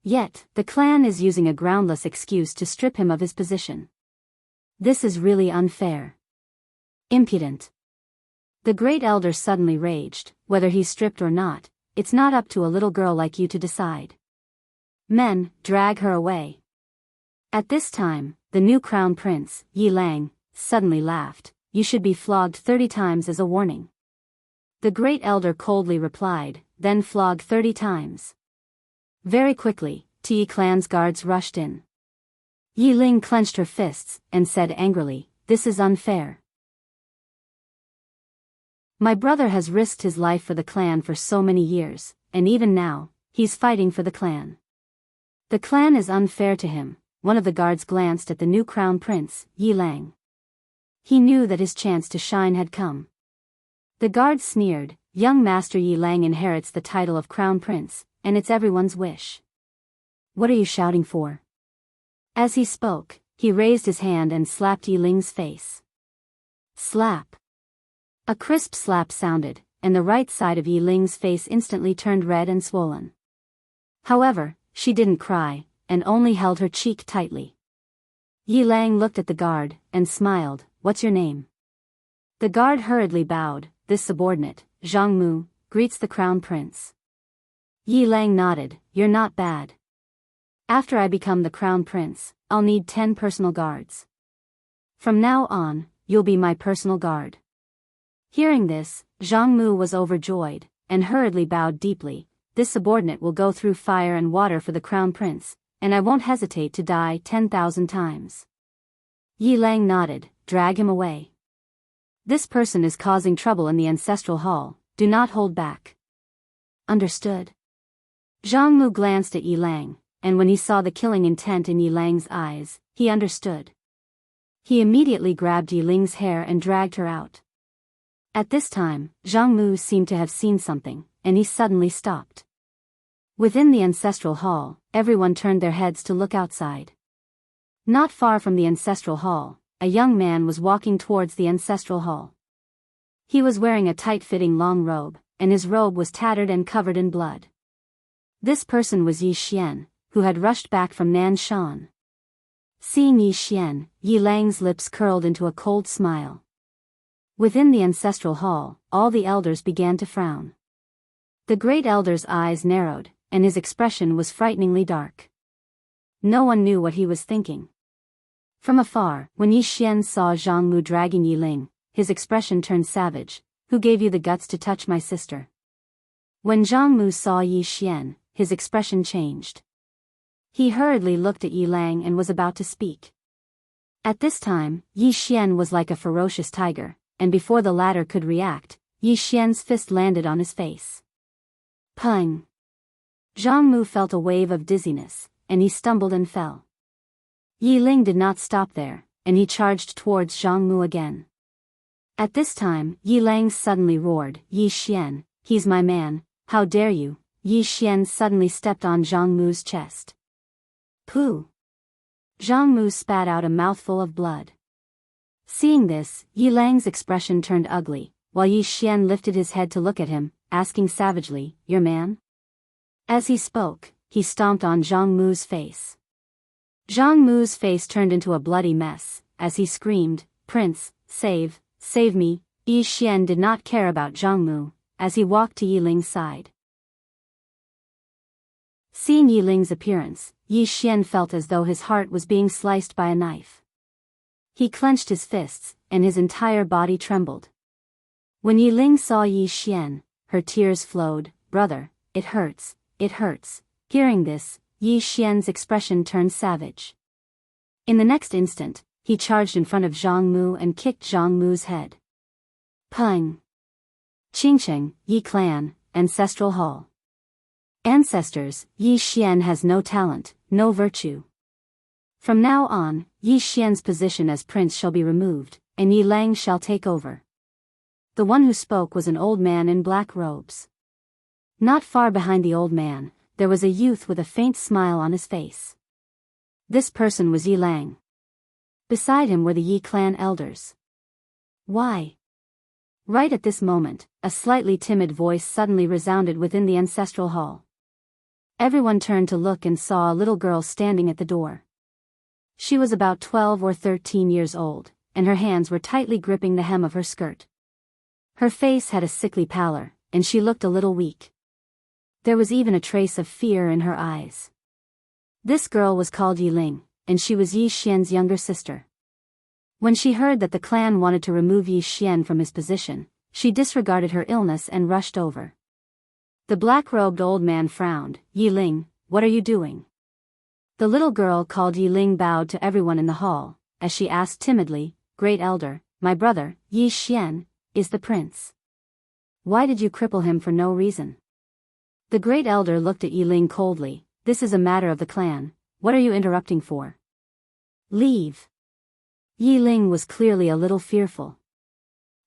Yet, the clan is using a groundless excuse to strip him of his position. This is really unfair. Impudent. The Great Elder suddenly raged. Whether he's stripped or not, it's not up to a little girl like you to decide. Men, drag her away. At this time, the new crown prince, Yi Lang, suddenly laughed. You should be flogged 30 times as a warning. The Great Elder coldly replied, then flog 30 times. Very quickly, Yi clan's guards rushed in. Yiling clenched her fists, and said angrily, this is unfair. My brother has risked his life for the clan for so many years, and even now, he's fighting for the clan. The clan is unfair to him. One of the guards glanced at the new crown prince, Yi Lang. He knew that his chance to shine had come. The guard sneered, young Master Yi Lang inherits the title of crown prince, and it's everyone's wish. What are you shouting for? As he spoke, he raised his hand and slapped Yi Ling's face. Slap. A crisp slap sounded, and the right side of Yi Ling's face instantly turned red and swollen. However, she didn't cry, and only held her cheek tightly. Yi Lang looked at the guard, and smiled. What's your name? The guard hurriedly bowed. This subordinate, Jianghu, greets the crown prince. Yi Lang nodded. You're not bad. After I become the crown prince, I'll need 10 personal guards. From now on, you'll be my personal guard. Hearing this, Jianghu was overjoyed, and hurriedly bowed deeply. This subordinate will go through fire and water for the crown prince, and I won't hesitate to die 10,000 times. Yi Lang nodded. Drag him away. This person is causing trouble in the ancestral hall. Do not hold back. Understood. Jianghu glanced at Yi Lang, and when he saw the killing intent in Yi Lang's eyes, he understood. He immediately grabbed Yi Ling's hair and dragged her out. At this time, Jianghu seemed to have seen something, and he suddenly stopped. Within the ancestral hall, everyone turned their heads to look outside. Not far from the ancestral hall, a young man was walking towards the ancestral hall. He was wearing a tight-fitting long robe, and his robe was tattered and covered in blood. This person was Yi Xian, who had rushed back from Nanshan. Seeing Yi Xian, Yi Lang's lips curled into a cold smile. Within the ancestral hall, all the elders began to frown. The Great Elder's eyes narrowed, and his expression was frighteningly dark. No one knew what he was thinking. From afar, when Yi Xian saw Jianghu dragging Yi Ling, his expression turned savage. Who gave you the guts to touch my sister? When Jianghu saw Yi Xian, his expression changed. He hurriedly looked at Yi Lang and was about to speak. At this time, Yi Xian was like a ferocious tiger, and before the latter could react, Yi Xian's fist landed on his face. Pung! Jianghu felt a wave of dizziness, and he stumbled and fell. Yi Ling did not stop there, and he charged towards Jianghu again. At this time, Yi Lang suddenly roared, Yi Xian, he's my man, how dare you? Yi Xian suddenly stepped on Jianghu's chest. Pooh! Jianghu spat out a mouthful of blood. Seeing this, Yi Lang's expression turned ugly, while Yi Xian lifted his head to look at him, asking savagely, your man? As he spoke, he stomped on Jianghu's face. Jianghu's face turned into a bloody mess, as he screamed, Prince, save me. Yi Xian did not care about Jianghu, as he walked to Yi Ling's side. Seeing Yi Ling's appearance, Yi Xian felt as though his heart was being sliced by a knife. He clenched his fists, and his entire body trembled. When Yi Ling saw Yi Xian, her tears flowed. Brother, it hurts, it hurts. Hearing this, Yi Xian's expression turned savage. In the next instant, he charged in front of Jianghu and kicked Jianghu's head. Peng. Qingsheng, Yi Clan, Ancestral Hall. Ancestors, Yi Xian has no talent, no virtue. From now on, Yi Xian's position as prince shall be removed, and Yi Lang shall take over. The one who spoke was an old man in black robes. Not far behind the old man, there was a youth with a faint smile on his face. This person was Yi Lang. Beside him were the Yi clan elders. Why? Right at this moment, a slightly timid voice suddenly resounded within the ancestral hall. Everyone turned to look and saw a little girl standing at the door. She was about 12 or 13 years old, and her hands were tightly gripping the hem of her skirt. Her face had a sickly pallor, and she looked a little weak. There was even a trace of fear in her eyes. This girl was called Yi Ling, and she was Yi Xian's younger sister. When she heard that the clan wanted to remove Yi Xian from his position, she disregarded her illness and rushed over. The black-robed old man frowned. Yi Ling, what are you doing? The little girl called Yi Ling bowed to everyone in the hall, as she asked timidly, Great Elder, my brother, Yi Xian, is the prince. Why did you cripple him for no reason? The Great Elder looked at Yi Ling coldly. This is a matter of the clan, what are you interrupting for? Leave. Yi Ling was clearly a little fearful.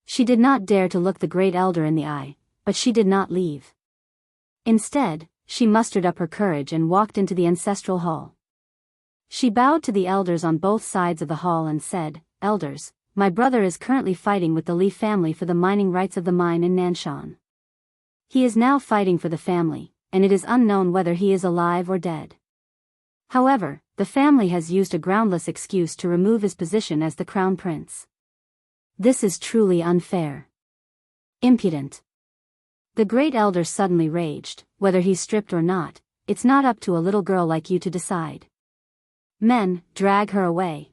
She did not dare to look the Great Elder in the eye, but she did not leave. Instead, she mustered up her courage and walked into the ancestral hall. She bowed to the elders on both sides of the hall and said, Elders, my brother is currently fighting with the Li family for the mining rights of the mine in Nanshan. He is now fighting for the family, and it is unknown whether he is alive or dead. However, the family has used a groundless excuse to remove his position as the crown prince. This is truly unfair. Impudent. The Great Elder suddenly raged, whether he's stripped or not, it's not up to a little girl like you to decide. Men, drag her away.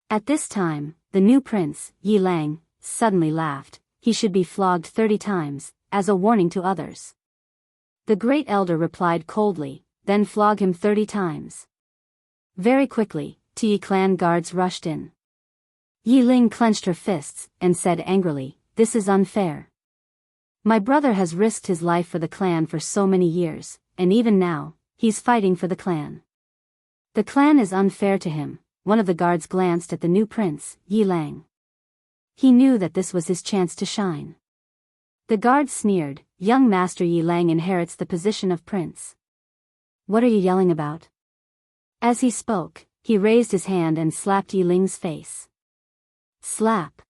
At this time, the new prince, Yi Lang, suddenly laughed. He should be flogged 30 times, as a warning to others. The Great Elder replied coldly, then flog him 30 times. Very quickly, Yi clan guards rushed in. Yi Ling clenched her fists, and said angrily, This is unfair. My brother has risked his life for the clan for so many years, and even now, he's fighting for the clan. The clan is unfair to him. One of the guards glanced at the new prince, Yi Lang. He knew that this was his chance to shine. The guard sneered, Young Master Yi Lang inherits the position of prince. What are you yelling about? As he spoke, he raised his hand and slapped Yi Ling's face. Slap.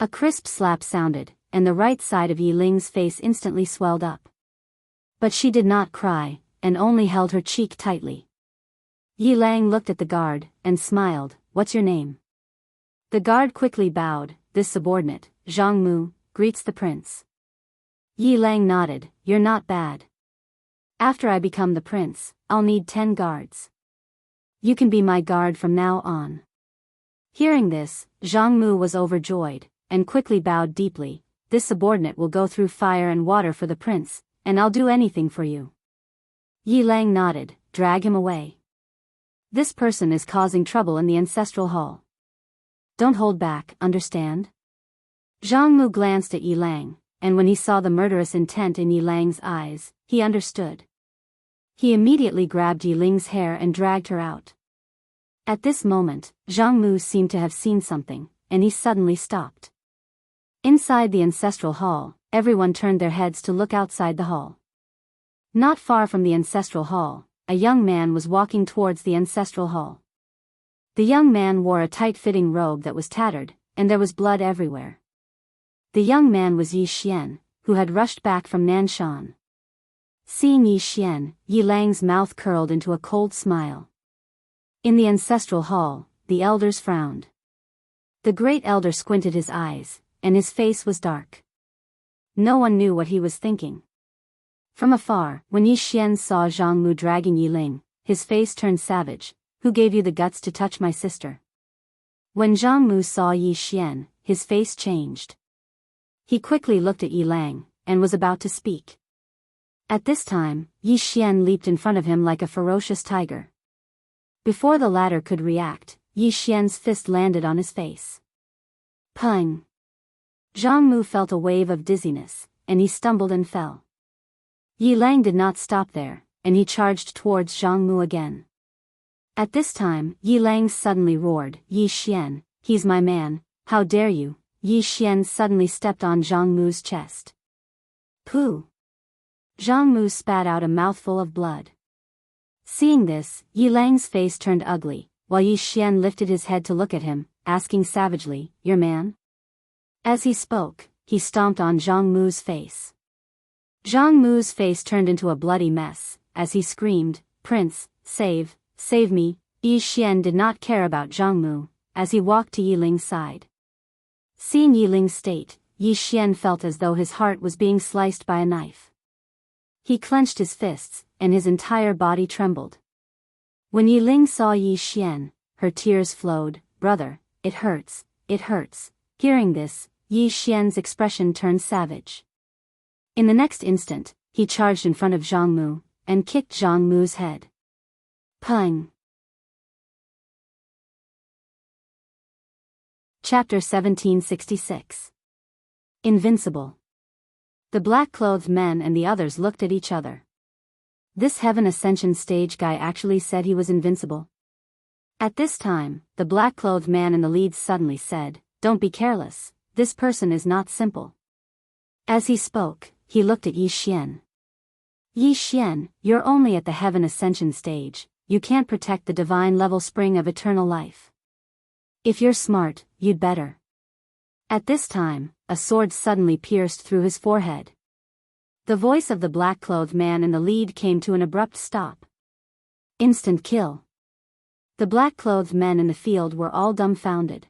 A crisp slap sounded, and the right side of Yi Ling's face instantly swelled up. But she did not cry, and only held her cheek tightly. Yi Lang looked at the guard, and smiled, What's your name? The guard quickly bowed. This subordinate, Jianghu, greets the prince. Yi Lang nodded, You're not bad. After I become the prince, I'll need 10 guards. You can be my guard from now on. Hearing this, Jianghu was overjoyed, and quickly bowed deeply. This subordinate will go through fire and water for the prince, and I'll do anything for you. Yi Lang nodded, Drag him away. This person is causing trouble in the ancestral hall. Don't hold back, understand? Jianghu glanced at Yi Lang, and when he saw the murderous intent in Yi Lang's eyes, he understood. He immediately grabbed Yi Ling's hair and dragged her out. At this moment, Jianghu seemed to have seen something, and he suddenly stopped. Inside the ancestral hall, everyone turned their heads to look outside the hall. Not far from the ancestral hall, a young man was walking towards the ancestral hall. The young man wore a tight-fitting robe that was tattered, and there was blood everywhere. The young man was Yi Xian, who had rushed back from Nanshan. Seeing Yi Xian, Yi Lang's mouth curled into a cold smile. In the ancestral hall, the elders frowned. The Great Elder squinted his eyes, and his face was dark. No one knew what he was thinking. From afar, when Yi Xian saw Jianghu dragging Yi Ling, his face turned savage. Who gave you the guts to touch my sister? When Jianghu saw Yi Xian, his face changed. He quickly looked at Yi Lang, and was about to speak. At this time, Yi Xian leaped in front of him like a ferocious tiger. Before the latter could react, Yi Xian's fist landed on his face. Pung! Jianghu felt a wave of dizziness, and he stumbled and fell. Yi Lang did not stop there, and he charged towards Jianghu again. At this time, Yi Lang suddenly roared, "Yi Xian, he's my man, how dare you!" Yi Xian suddenly stepped on Jianghu's chest. Pooh! Jianghu spat out a mouthful of blood. Seeing this, Yi Lang's face turned ugly, while Yi Xian lifted his head to look at him, asking savagely, "Your man?" As he spoke, he stomped on Jianghu's face. Jianghu's face turned into a bloody mess, as he screamed, "Prince, save me!" Yi Xian did not care about Jianghu, as he walked to Yi Ling's side. Seeing Yi Ling's state, Yi Xian felt as though his heart was being sliced by a knife. He clenched his fists, and his entire body trembled. When Yi Ling saw Yi Xian, her tears flowed. "Brother, it hurts, it hurts." Hearing this, Yi Xian's expression turned savage. In the next instant, he charged in front of Jianghu, and kicked Jianghu's head. Pung! Chapter 1766. Invincible. The black-clothed men and the others looked at each other. This Heaven Ascension stage guy actually said he was invincible. At this time, the black-clothed man in the lead suddenly said, "Don't be careless, this person is not simple." As he spoke, he looked at Yi Xian. "Yi Xian, you're only at the Heaven Ascension stage, you can't protect the divine level spring of eternal life. If you're smart, you'd better." At this time, a sword suddenly pierced through his forehead. The voice of the black-clothed man in the lead came to an abrupt stop. Instant kill. The black-clothed men in the field were all dumbfounded.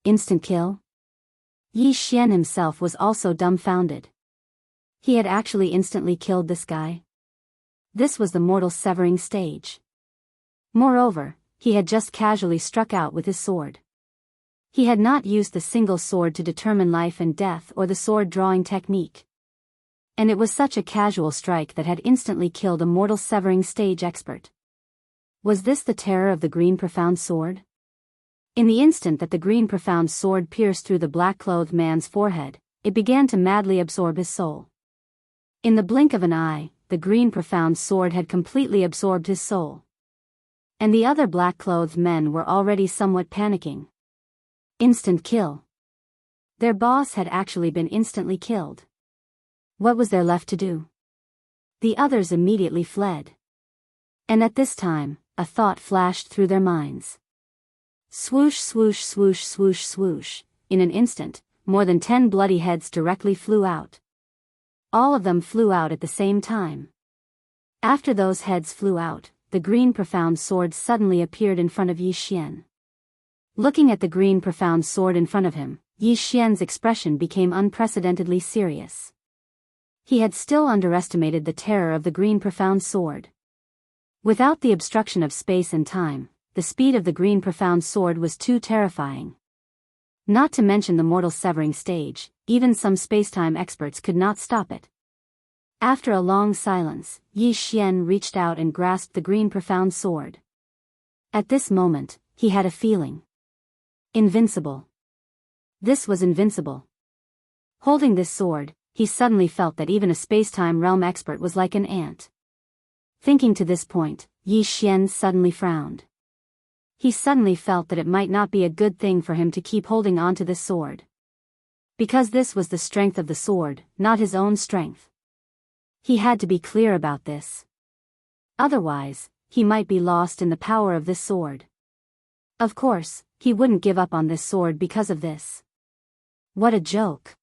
Instant kill? Yi Xian himself was also dumbfounded. He had actually instantly killed this guy. This was the mortal severing stage. Moreover, he had just casually struck out with his sword. He had not used the single sword to determine life and death or the sword drawing technique. And it was such a casual strike that had instantly killed a mortal severing stage expert. Was this the terror of the green profound sword? In the instant that the green profound sword pierced through the black-clothed man's forehead, it began to madly absorb his soul. In the blink of an eye, the green profound sword had completely absorbed his soul. And the other black-clothed men were already somewhat panicking. Instant kill. Their boss had actually been instantly killed. What was there left to do? The others immediately fled. And at this time, a thought flashed through their minds. Swoosh, swoosh, swoosh, swoosh, swoosh. In an instant, more than 10 bloody heads directly flew out. All of them flew out at the same time. After those heads flew out, the green profound sword suddenly appeared in front of Yi Xian. Looking at the green profound sword in front of him, Yi Xian's expression became unprecedentedly serious. He had still underestimated the terror of the green profound sword. Without the obstruction of space and time, the speed of the green profound sword was too terrifying. Not to mention the mortal severing stage, even some spacetime experts could not stop it. After a long silence, Yi Xian reached out and grasped the green profound sword. At this moment, he had a feeling. Invincible. This was invincible. Holding this sword, he suddenly felt that even a spacetime realm expert was like an ant. Thinking to this point, Yi Xian suddenly frowned. He suddenly felt that it might not be a good thing for him to keep holding on to this sword. Because this was the strength of the sword, not his own strength. He had to be clear about this. Otherwise, he might be lost in the power of this sword. Of course, he wouldn't give up on this sword because of this. What a joke.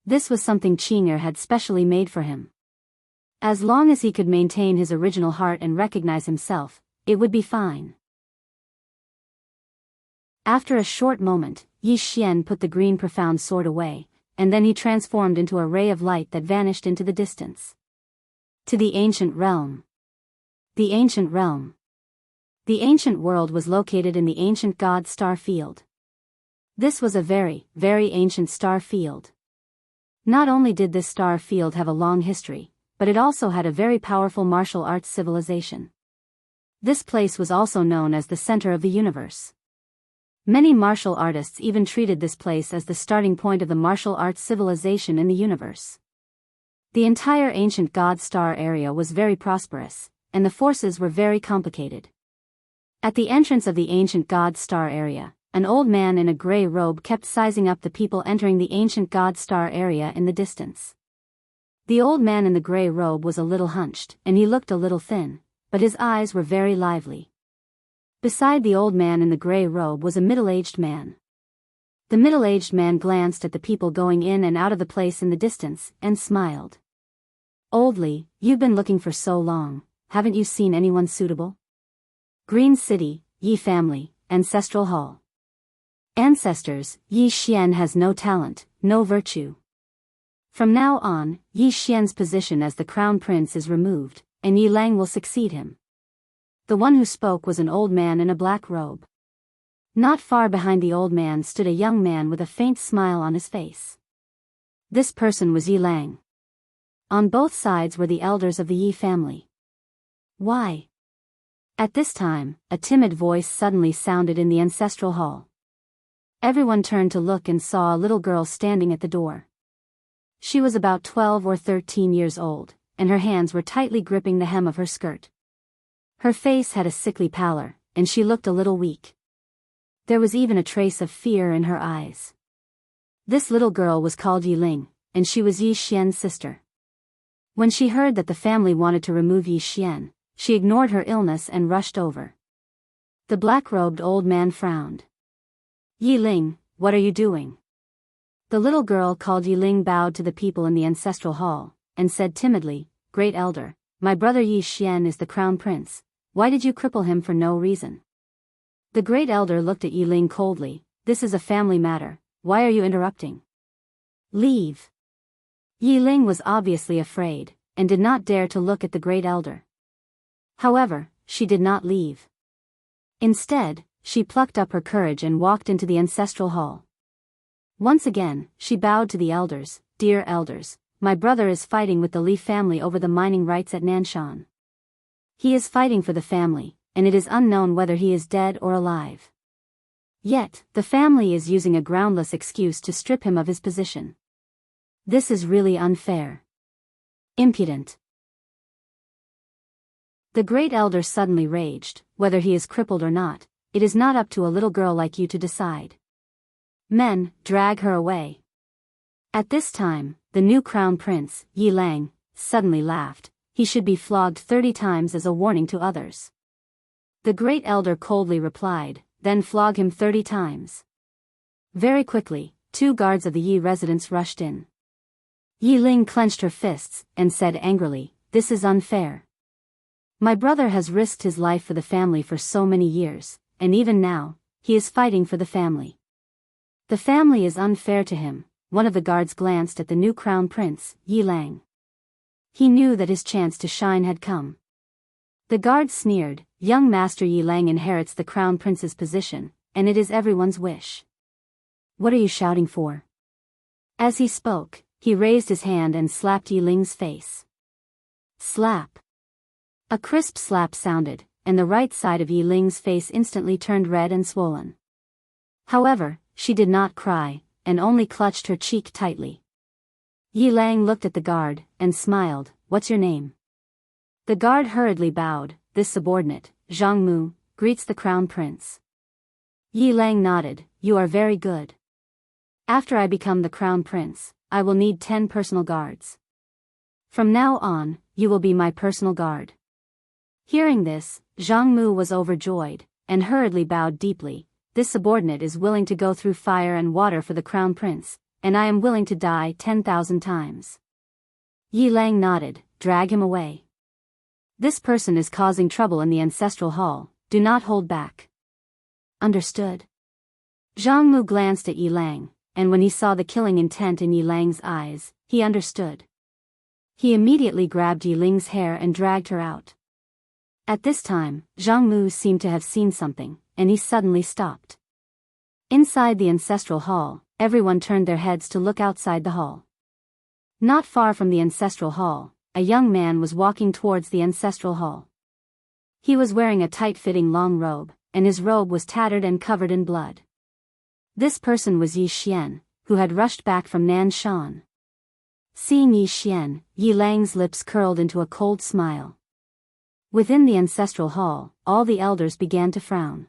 This was something Qing'er had specially made for him. As long as he could maintain his original heart and recognize himself, it would be fine. After a short moment, Yi Xian put the green profound sword away, and then he transformed into a ray of light that vanished into the distance. To the ancient realm. The ancient realm. The ancient world was located in the ancient god star field. This was a very, very ancient star field. Not only did this star field have a long history, but it also had a very powerful martial arts civilization. This place was also known as the center of the universe. Many martial artists even treated this place as the starting point of the martial arts civilization in the universe. The entire ancient God Star area was very prosperous, and the forces were very complicated. At the entrance of the ancient God Star area, an old man in a gray robe kept sizing up the people entering the ancient God Star area in the distance. The old man in the gray robe was a little hunched, and he looked a little thin, but his eyes were very lively. Beside the old man in the gray robe was a middle-aged man. The middle-aged man glanced at the people going in and out of the place in the distance, and smiled. "Oldly, you've been looking for so long, haven't you seen anyone suitable? Green City, Yi family, Ancestral Hall. Ancestors, Yi Xian has no talent, no virtue. From now on, Yi Xian's position as the crown prince is removed, and Yi Lang will succeed him." The one who spoke was an old man in a black robe. Not far behind the old man stood a young man with a faint smile on his face. This person was Yi Lang. On both sides were the elders of the Yi family. "Why?" At this time, a timid voice suddenly sounded in the ancestral hall. Everyone turned to look and saw a little girl standing at the door. She was about 12 or 13 years old, and her hands were tightly gripping the hem of her skirt. Her face had a sickly pallor, and she looked a little weak. There was even a trace of fear in her eyes. This little girl was called Yi Ling, and she was Yi Xian's sister. When she heard that the family wanted to remove Yi Xian, she ignored her illness and rushed over. The black-robed old man frowned. "Yi Ling, what are you doing?" The little girl called Yi Ling bowed to the people in the ancestral hall, and said timidly, "Great elder, my brother Yi Xian is the crown prince. Why did you cripple him for no reason?" The great elder looked at Yi Ling coldly. "This is a family matter, why are you interrupting? Leave." Yi Ling was obviously afraid, and did not dare to look at the great elder. However, she did not leave. Instead, she plucked up her courage and walked into the ancestral hall. Once again, she bowed to the elders. "Dear elders, my brother is fighting with the Li family over the mining rights at Nanshan. He is fighting for the family, and it is unknown whether he is dead or alive. Yet, the family is using a groundless excuse to strip him of his position. This is really unfair. Impudent." The great elder suddenly raged. "Whether he is crippled or not, it is not up to a little girl like you to decide. Men, drag her away." At this time, the new crown prince, Yi Lang, suddenly laughed. He should be flogged 30 times as a warning to others. The great elder coldly replied, "Then flog him 30 times. Very quickly, 2 guards of the Yi residence rushed in. Yi Ling clenched her fists, and said angrily, "This is unfair. My brother has risked his life for the family for so many years, and even now, he is fighting for the family. The family is unfair to him." One of the guards glanced at the new crown prince, Yi Lang. He knew that his chance to shine had come. The guard sneered, "Young Master Yi Lang inherits the crown prince's position, and it is everyone's wish. What are you shouting for?" As he spoke, he raised his hand and slapped Yi Ling's face. Slap. A crisp slap sounded, and the right side of Yi Ling's face instantly turned red and swollen. However, she did not cry, and only clutched her cheek tightly. Yi Lang looked at the guard, and smiled. "What's your name?" The guard hurriedly bowed. "This subordinate, Jianghu, greets the crown prince." Yi Lang nodded. "You are very good. After I become the crown prince, I will need 10 personal guards. From now on, you will be my personal guard." Hearing this, Jianghu was overjoyed, and hurriedly bowed deeply. "This subordinate is willing to go through fire and water for the crown prince, and I am willing to die 10,000 times. Yi Lang nodded. "Drag him away. This person is causing trouble in the ancestral hall, do not hold back." "Understood." Jianghu glanced at Yi Lang, and when he saw the killing intent in Yi Lang's eyes, he understood. He immediately grabbed Yi Ling's hair and dragged her out. At this time, Jianghu seemed to have seen something, and he suddenly stopped. Inside the ancestral hall, everyone turned their heads to look outside the hall. Not far from the ancestral hall, a young man was walking towards the ancestral hall. He was wearing a tight-fitting long robe, and his robe was tattered and covered in blood. This person was Yi Xian, who had rushed back from Nanshan. Seeing Yi Xian, Yi Lang's lips curled into a cold smile. Within the ancestral hall, all the elders began to frown.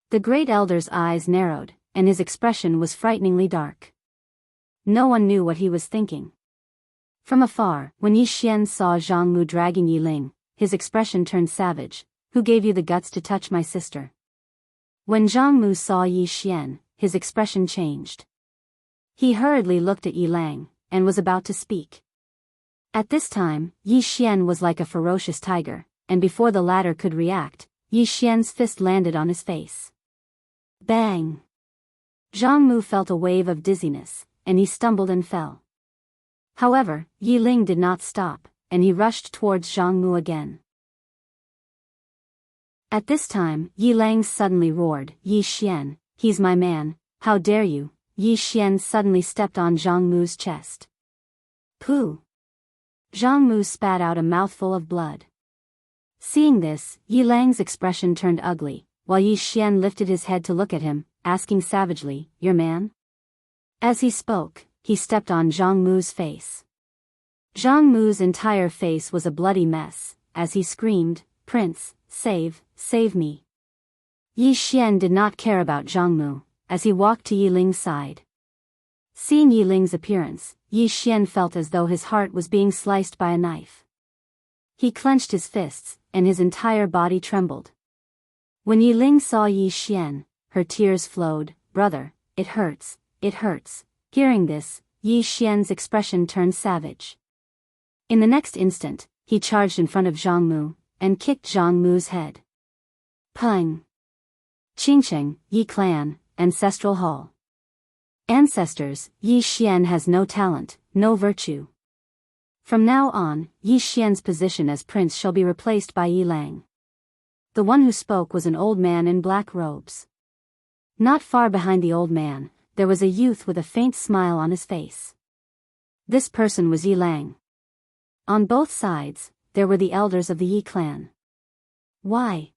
The great elder's eyes narrowed, and his expression was frighteningly dark. No one knew what he was thinking. From afar, when Yi Xian saw Jianghu dragging Yi Ling, his expression turned savage. Who gave you the guts to touch my sister? When Jianghu saw Yi Xian, his expression changed. He hurriedly looked at Yi Lang, and was about to speak. At this time, Yi Xian was like a ferocious tiger, and before the latter could react, Yi Xian's fist landed on his face. Bang! Jianghu felt a wave of dizziness, and he stumbled and fell. However, Yi Ling did not stop, and he rushed towards Jianghu again. At this time, Yi Lang suddenly roared, Yi Xian, he's my man, how dare you? Yi Xian suddenly stepped on Jianghu's chest. Pooh! Jianghu spat out a mouthful of blood. Seeing this, Yi Lang's expression turned ugly, while Yi Xian lifted his head to look at him, asking savagely, your man? As he spoke, he stepped on Jianghu's face. Jianghu's entire face was a bloody mess, as he screamed, Prince, save me. Yi Xian did not care about Jianghu, as he walked to Yi Ling's side. Seeing Yi Ling's appearance, Yi Xian felt as though his heart was being sliced by a knife. He clenched his fists, and his entire body trembled. When Yi Ling saw Yi Xian, her tears flowed, brother, it hurts. Hearing this, Yi Xian's expression turned savage. In the next instant, he charged in front of Jianghu, and kicked Jianghu's head. Pung! Qingcheng, Yi Clan, Ancestral Hall. Ancestors, Yi Xian has no talent, no virtue. From now on, Yi Xian's position as prince shall be replaced by Yi Lang. The one who spoke was an old man in black robes. Not far behind the old man, there was a youth with a faint smile on his face. This person was Yi Lang. On both sides, there were the elders of the Yi clan. Why?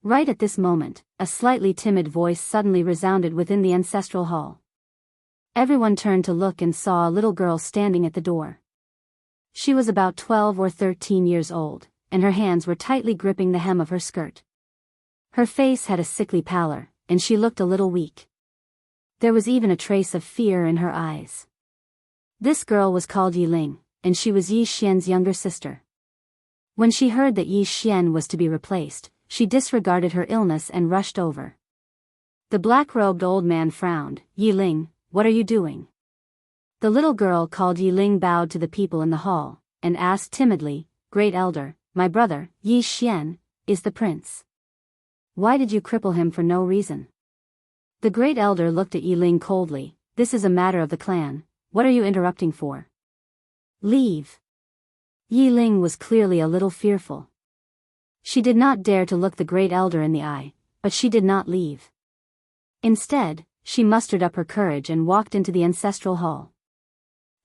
Right at this moment, a slightly timid voice suddenly resounded within the ancestral hall. Everyone turned to look and saw a little girl standing at the door. She was about 12 or 13 years old, and her hands were tightly gripping the hem of her skirt. Her face had a sickly pallor, and she looked a little weak. There was even a trace of fear in her eyes. This girl was called Yi Ling, and she was Yi Xian's younger sister. When she heard that Yi Xian was to be replaced, she disregarded her illness and rushed over. The black-robed old man frowned. Yi Ling, what are you doing? The little girl called Yi Ling bowed to the people in the hall, and asked timidly, Great Elder, my brother, Yi Xian, is the prince. Why did you cripple him for no reason? The Great Elder looked at Yi Ling coldly. This is a matter of the clan, what are you interrupting for? Leave. Yi Ling was clearly a little fearful. She did not dare to look the Great Elder in the eye, but she did not leave. Instead, she mustered up her courage and walked into the ancestral hall.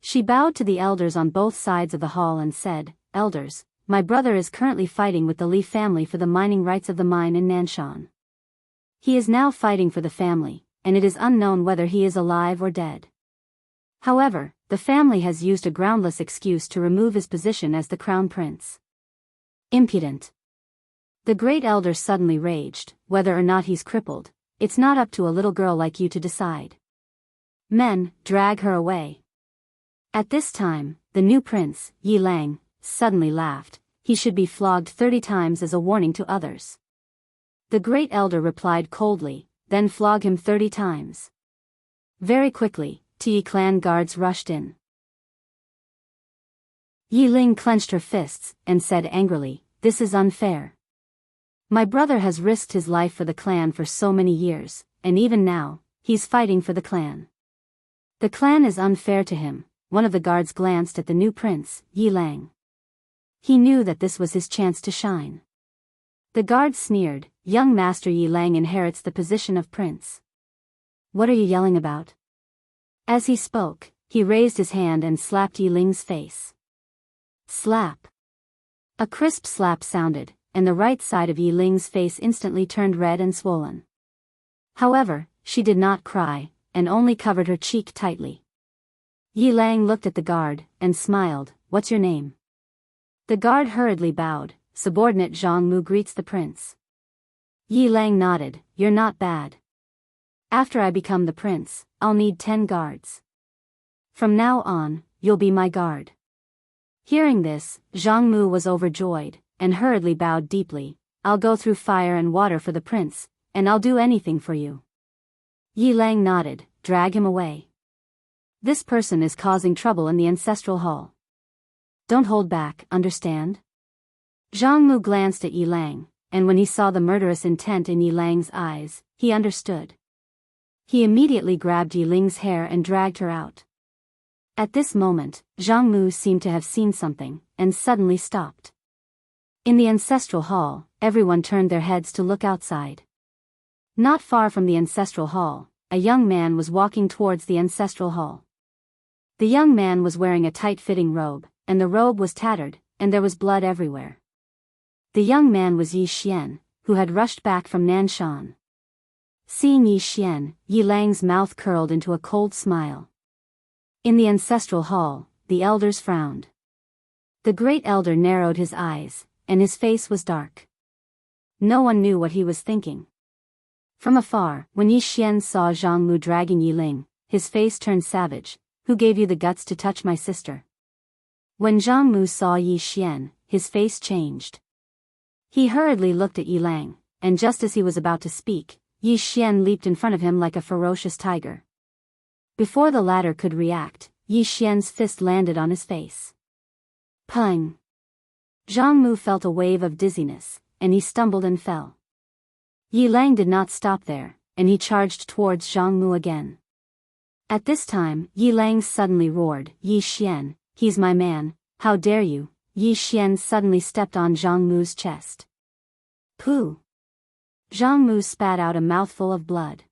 She bowed to the elders on both sides of the hall and said, Elders, my brother is currently fighting with the Li family for the mining rights of the mine in Nanshan. He is now fighting for the family, and it is unknown whether he is alive or dead. However, the family has used a groundless excuse to remove his position as the crown prince. Impudent. The Great Elder suddenly raged, whether or not he's crippled, it's not up to a little girl like you to decide. Men, drag her away. At this time, the new prince, Yi Lang, suddenly laughed. He should be flogged 30 times as a warning to others. The Great Elder replied coldly, then flog him 30 times. Very quickly, Yi clan guards rushed in. Yi Ling clenched her fists, and said angrily, This is unfair. My brother has risked his life for the clan for so many years, and even now, he's fighting for the clan. The clan is unfair to him. One of the guards glanced at the new prince, Yi Lang. He knew that this was his chance to shine. The guard sneered, Young Master Yi Lang inherits the position of prince. What are you yelling about? As he spoke, he raised his hand and slapped Yi Ling's face. Slap. A crisp slap sounded, and the right side of Yi Ling's face instantly turned red and swollen. However, she did not cry, and only covered her cheek tightly. Yi Lang looked at the guard, and smiled. "What's your name?" The guard hurriedly bowed. "Subordinate Jianghu greets the prince." Yi Lang nodded. "You're not bad. After I become the prince, I'll need 10 guards. From now on, you'll be my guard." Hearing this, Jianghu was overjoyed, and hurriedly bowed deeply. "I'll go through fire and water for the prince, and I'll do anything for you." Yi Lang nodded. "Drag him away. This person is causing trouble in the ancestral hall. Don't hold back, understand?" Jianghu glanced at Yi Lang, and when he saw the murderous intent in Yi Lang's eyes, he understood. He immediately grabbed Yi Ling's hair and dragged her out. At this moment, Jianghu seemed to have seen something, and suddenly stopped. In the ancestral hall, everyone turned their heads to look outside. Not far from the ancestral hall, a young man was walking towards the ancestral hall. The young man was wearing a tight-fitting robe, and the robe was tattered, and there was blood everywhere. The young man was Yi Xian, who had rushed back from Nanshan. Seeing Yi Xian, Yi Lang's mouth curled into a cold smile. In the ancestral hall, the elders frowned. The great elder narrowed his eyes, and his face was dark. No one knew what he was thinking. From afar, when Yi Xian saw Jianghu dragging Yi Ling, his face turned savage. "Who gave you the guts to touch my sister?" When Jianghu saw Yi Xian, his face changed. He hurriedly looked at Yi Lang, and just as he was about to speak, Yi Xian leaped in front of him like a ferocious tiger. Before the latter could react, Yi Xian's fist landed on his face. Pung! Jianghu felt a wave of dizziness, and he stumbled and fell. Yi Lang did not stop there, and he charged towards Jianghu again. At this time, Yi Lang suddenly roared, "Yi Xian, he's my man, how dare you!" Yi Xian suddenly stepped on Jianghu's chest. Pooh! Jianghu spat out a mouthful of blood.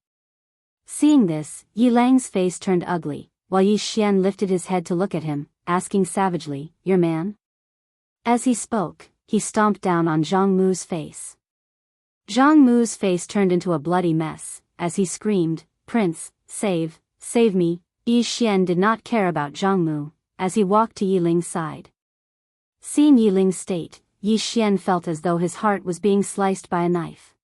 Seeing this, Yi Lang's face turned ugly, while Yi Xian lifted his head to look at him, asking savagely, "Your man?" As he spoke, he stomped down on Jianghu's face. Jianghu's face turned into a bloody mess, as he screamed, "Prince, save me!" Yi Xian did not care about Jianghu, as he walked to Yi Ling's side. Seeing Yi Ling's state, Yi Xian felt as though his heart was being sliced by a knife.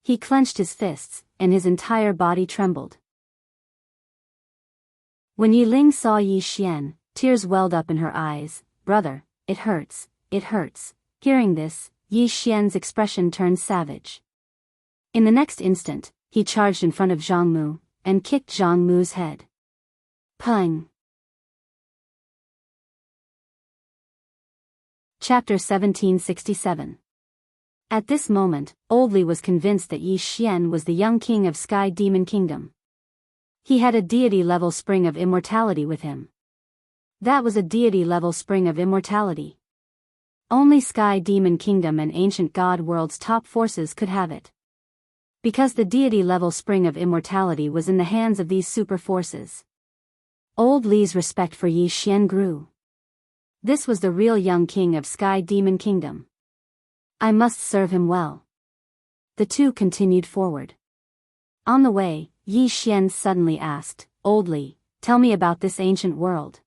He clenched his fists, and his entire body trembled. When Yi Ling saw Yi Xian, tears welled up in her eyes. "Brother, it hurts, it hurts." Hearing this, Yi Xian's expression turned savage. In the next instant, he charged in front of Jianghu, and kicked Jianghu's head. Pung! Chapter 1767. At this moment, Old Li was convinced that Yi Xian was the young king of Sky Demon Kingdom. He had a deity-level spring of immortality with him. That was a deity-level spring of immortality. Only Sky Demon Kingdom and Ancient God World's top forces could have it. Because the deity-level spring of immortality was in the hands of these super forces. Old Li's respect for Yi Xian grew. This was the real young king of Sky Demon Kingdom. I must serve him well. The two continued forward. On the way, Yi Xian suddenly asked, "Old Li, tell me about this ancient world.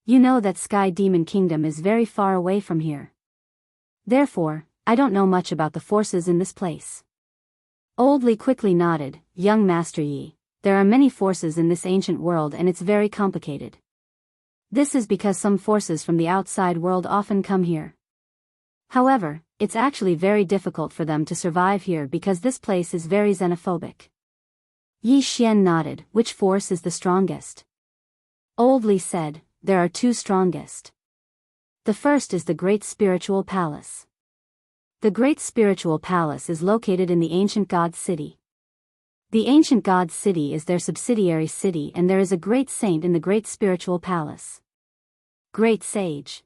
You know that Sky Demon Kingdom is very far away from here. Therefore, I don't know much about the forces in this place." Old Li quickly nodded, "Young Master Yi, there are many forces in this ancient world and it's very complicated. This is because some forces from the outside world often come here. However, it's actually very difficult for them to survive here because this place is very xenophobic." Yi Xian nodded. "Which force is the strongest?" Old Li said, "There are two strongest. The first is the Great Spiritual Palace. The Great Spiritual Palace is located in the Ancient God City. The Ancient God City is their subsidiary city and there is a great saint in the Great Spiritual Palace. Great Sage."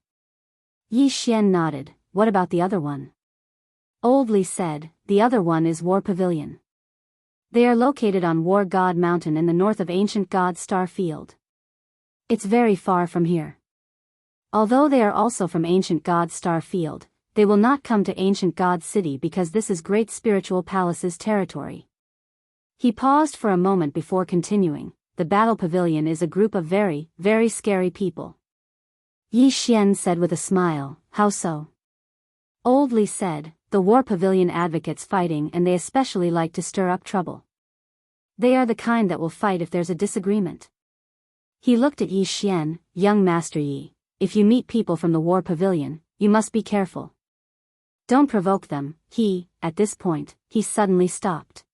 Yi Xian nodded. "What about the other one?" Old Li said, "The other one is War Pavilion. They are located on War God Mountain in the north of Ancient God Star Field. It's very far from here. Although they are also from Ancient God Star Field, They will not come to ancient God City because this is Great Spiritual Palace's territory. He paused for a moment before continuing. The battle pavilion is a group of very, very scary people. Yi Xian said with a smile. How so? Old Li said, the war pavilion advocates fighting, and they especially like to stir up trouble. They are the kind that will fight if there's a disagreement. He looked at Yi Xian. Young Master Yi, if you meet people from the war pavilion, you must be careful. Don't provoke them. At this point, he suddenly stopped.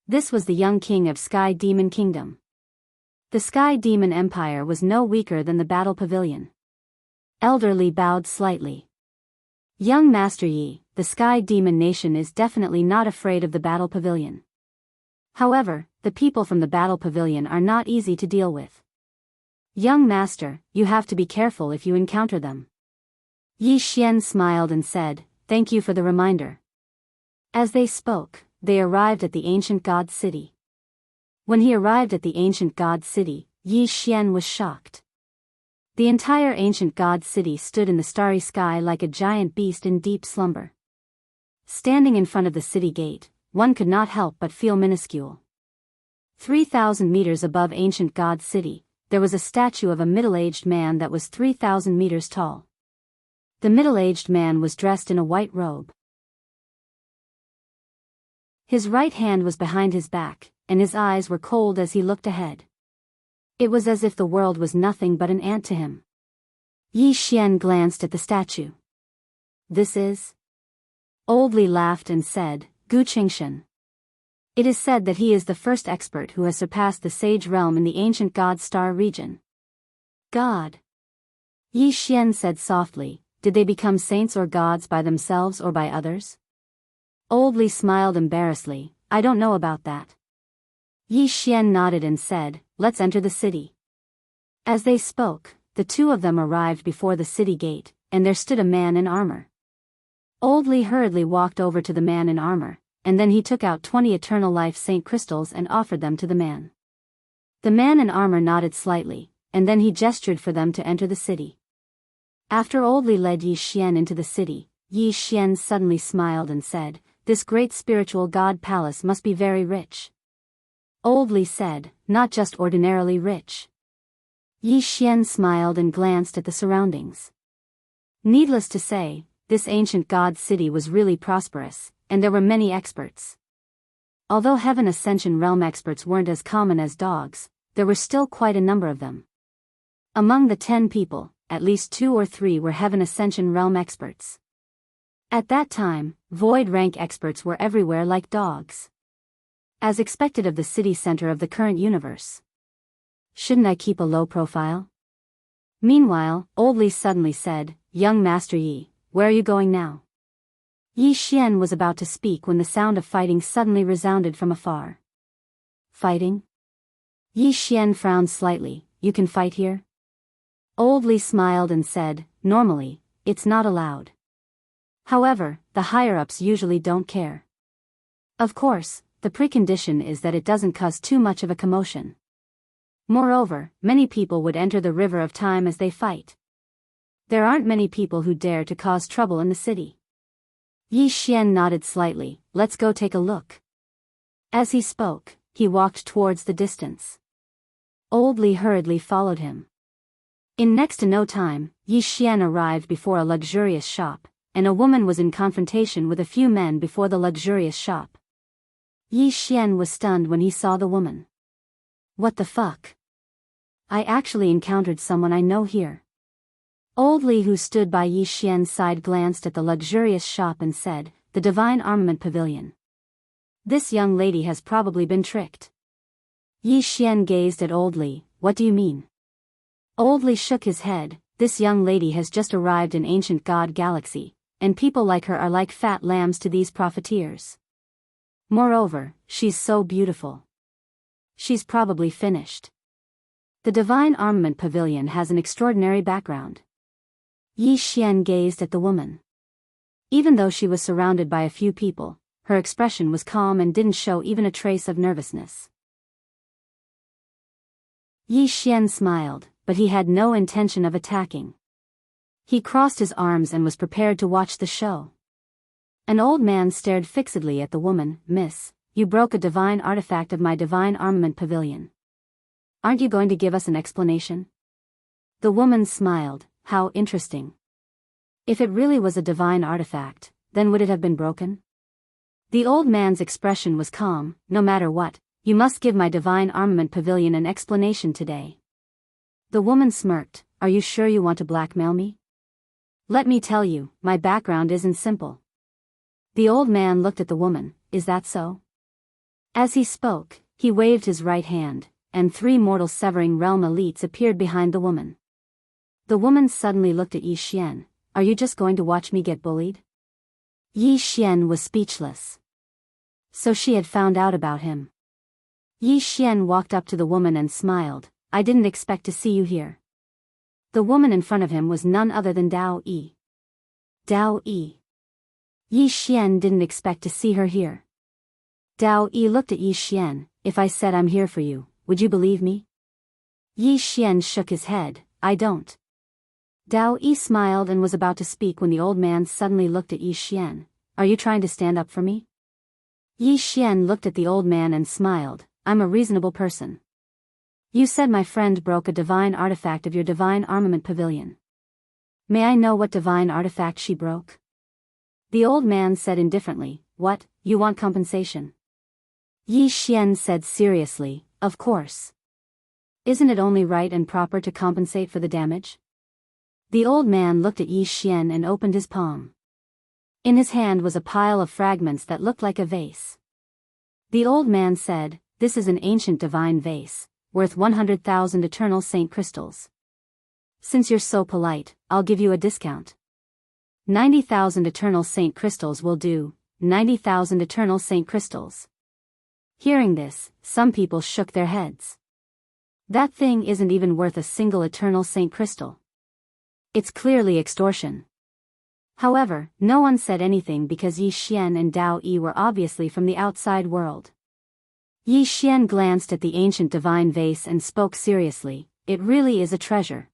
This was the young king of Sky Demon Kingdom. The Sky Demon Empire was no weaker than the battle pavilion. Elder Li bowed slightly. Young Master Yi, the Sky Demon Nation is definitely not afraid of the battle pavilion. However, the people from the battle pavilion are not easy to deal with. Young Master, you have to be careful if you encounter them. Yi Xian smiled and said, thank you for the reminder. As they spoke, they arrived at the ancient God City. When he arrived at the ancient God City, Yi Xian was shocked. The entire ancient God City stood in the starry sky like a giant beast in deep slumber. Standing in front of the city gate, one could not help but feel minuscule. 3,000 meters above ancient God City, there was a statue of a middle-aged man that was 3,000 meters tall. The middle-aged man was dressed in a white robe. His right hand was behind his back, and his eyes were cold as he looked ahead. It was as if the world was nothing but an ant to him. Yi Xian glanced at the statue. This is? Old Li laughed and said, Gu Qingshan. It is said that he is the first expert who has surpassed the sage realm in the ancient God Star region. God. Yi Xian said softly, did they become saints or gods by themselves or by others? Old Li smiled embarrassedly, I don't know about that. Yi Xian nodded and said, let's enter the city. As they spoke, the two of them arrived before the city gate, and there stood a man in armor. Old Li hurriedly walked over to the man in armor, and then he took out 20 Eternal Life Saint crystals and offered them to the man. The man in armor nodded slightly, and then he gestured for them to enter the city. After Old Li led Yi Xian into the city, Yi Xian suddenly smiled and said, this great spiritual god palace must be very rich. Old Li said, not just ordinarily rich. Yi Xian smiled and glanced at the surroundings. Needless to say, this ancient god city was really prosperous, and there were many experts. Although Heaven Ascension Realm experts weren't as common as dogs, there were still quite a number of them. Among the 10 people, at least 2 or 3 were Heaven Ascension Realm experts. At that time, Void rank experts were everywhere like dogs. As expected of the city center of the current universe. Shouldn't I keep a low profile? Meanwhile, Old Li suddenly said, Young Master Yi, where are you going now? Yi Xian was about to speak when the sound of fighting suddenly resounded from afar. Fighting? Yi Xian frowned slightly, you can fight here? Old Li smiled and said, normally, it's not allowed. However, the higher-ups usually don't care. Of course, the precondition is that it doesn't cause too much of a commotion. Moreover, many people would enter the river of time as they fight. There aren't many people who dare to cause trouble in the city. Yi Xian nodded slightly, let's go take a look. As he spoke, he walked towards the distance. Old Li hurriedly followed him. In next to no time, Yi Xian arrived before a luxurious shop, and a woman was in confrontation with a few men before the luxurious shop. Yi Xian was stunned when he saw the woman. What the fuck? I actually encountered someone I know here. Old Li, who stood by Yi Xian's side, glanced at the luxurious shop and said, the Divine Armament Pavilion. This young lady has probably been tricked. Yi Xian gazed at Old Li, what do you mean? Old Li shook his head, this young lady has just arrived in ancient God Galaxy, and people like her are like fat lambs to these profiteers. Moreover, she's so beautiful. She's probably finished. The Divine Armament Pavilion has an extraordinary background. Yi Xian gazed at the woman. Even though she was surrounded by a few people, her expression was calm and didn't show even a trace of nervousness. Yi Xian smiled, but he had no intention of attacking. He crossed his arms and was prepared to watch the show. An old man stared fixedly at the woman. Miss, you broke a divine artifact of my divine armament pavilion. Aren't you going to give us an explanation? The woman smiled. How interesting. If it really was a divine artifact, then would it have been broken? The old man's expression was calm. No matter what, you must give my divine armament pavilion an explanation today. The woman smirked. Are you sure you want to blackmail me? Let me tell you, my background isn't simple. The old man looked at the woman. Is that so? As he spoke, he waved his right hand, and 3 mortal severing realm elites appeared behind the woman. The woman suddenly looked at Yi Xian. Are you just going to watch me get bullied? Yi Xian was speechless. So she had found out about him. Yi Xian walked up to the woman and smiled. I didn't expect to see you here. The woman in front of him was none other than Dao Yi. Dao Yi. Yi Xian didn't expect to see her here. Dao Yi looked at Yi Xian. If I said I'm here for you, would you believe me? Yi Xian shook his head. I don't. Dao Yi smiled and was about to speak when the old man suddenly looked at Yi Xian. Are you trying to stand up for me? Yi Xian looked at the old man and smiled. I'm a reasonable person. You said my friend broke a divine artifact of your divine armament pavilion. May I know what divine artifact she broke? The old man said indifferently. What, you want compensation? Yi Xian said seriously, of course. Isn't it only right and proper to compensate for the damage? The old man looked at Yi Xian and opened his palm. In his hand was a pile of fragments that looked like a vase. The old man said, this is an ancient divine vase, worth 100,000 eternal saint crystals. Since you're so polite, I'll give you a discount. 90,000 eternal saint crystals will do. 90,000 eternal saint crystals. Hearing this, some people shook their heads. That thing isn't even worth a single eternal saint crystal. It's clearly extortion. However, no one said anything because Yi Xian and Dao Yi were obviously from the outside world. Yi Xian glanced at the ancient divine vase and spoke seriously. It really is a treasure.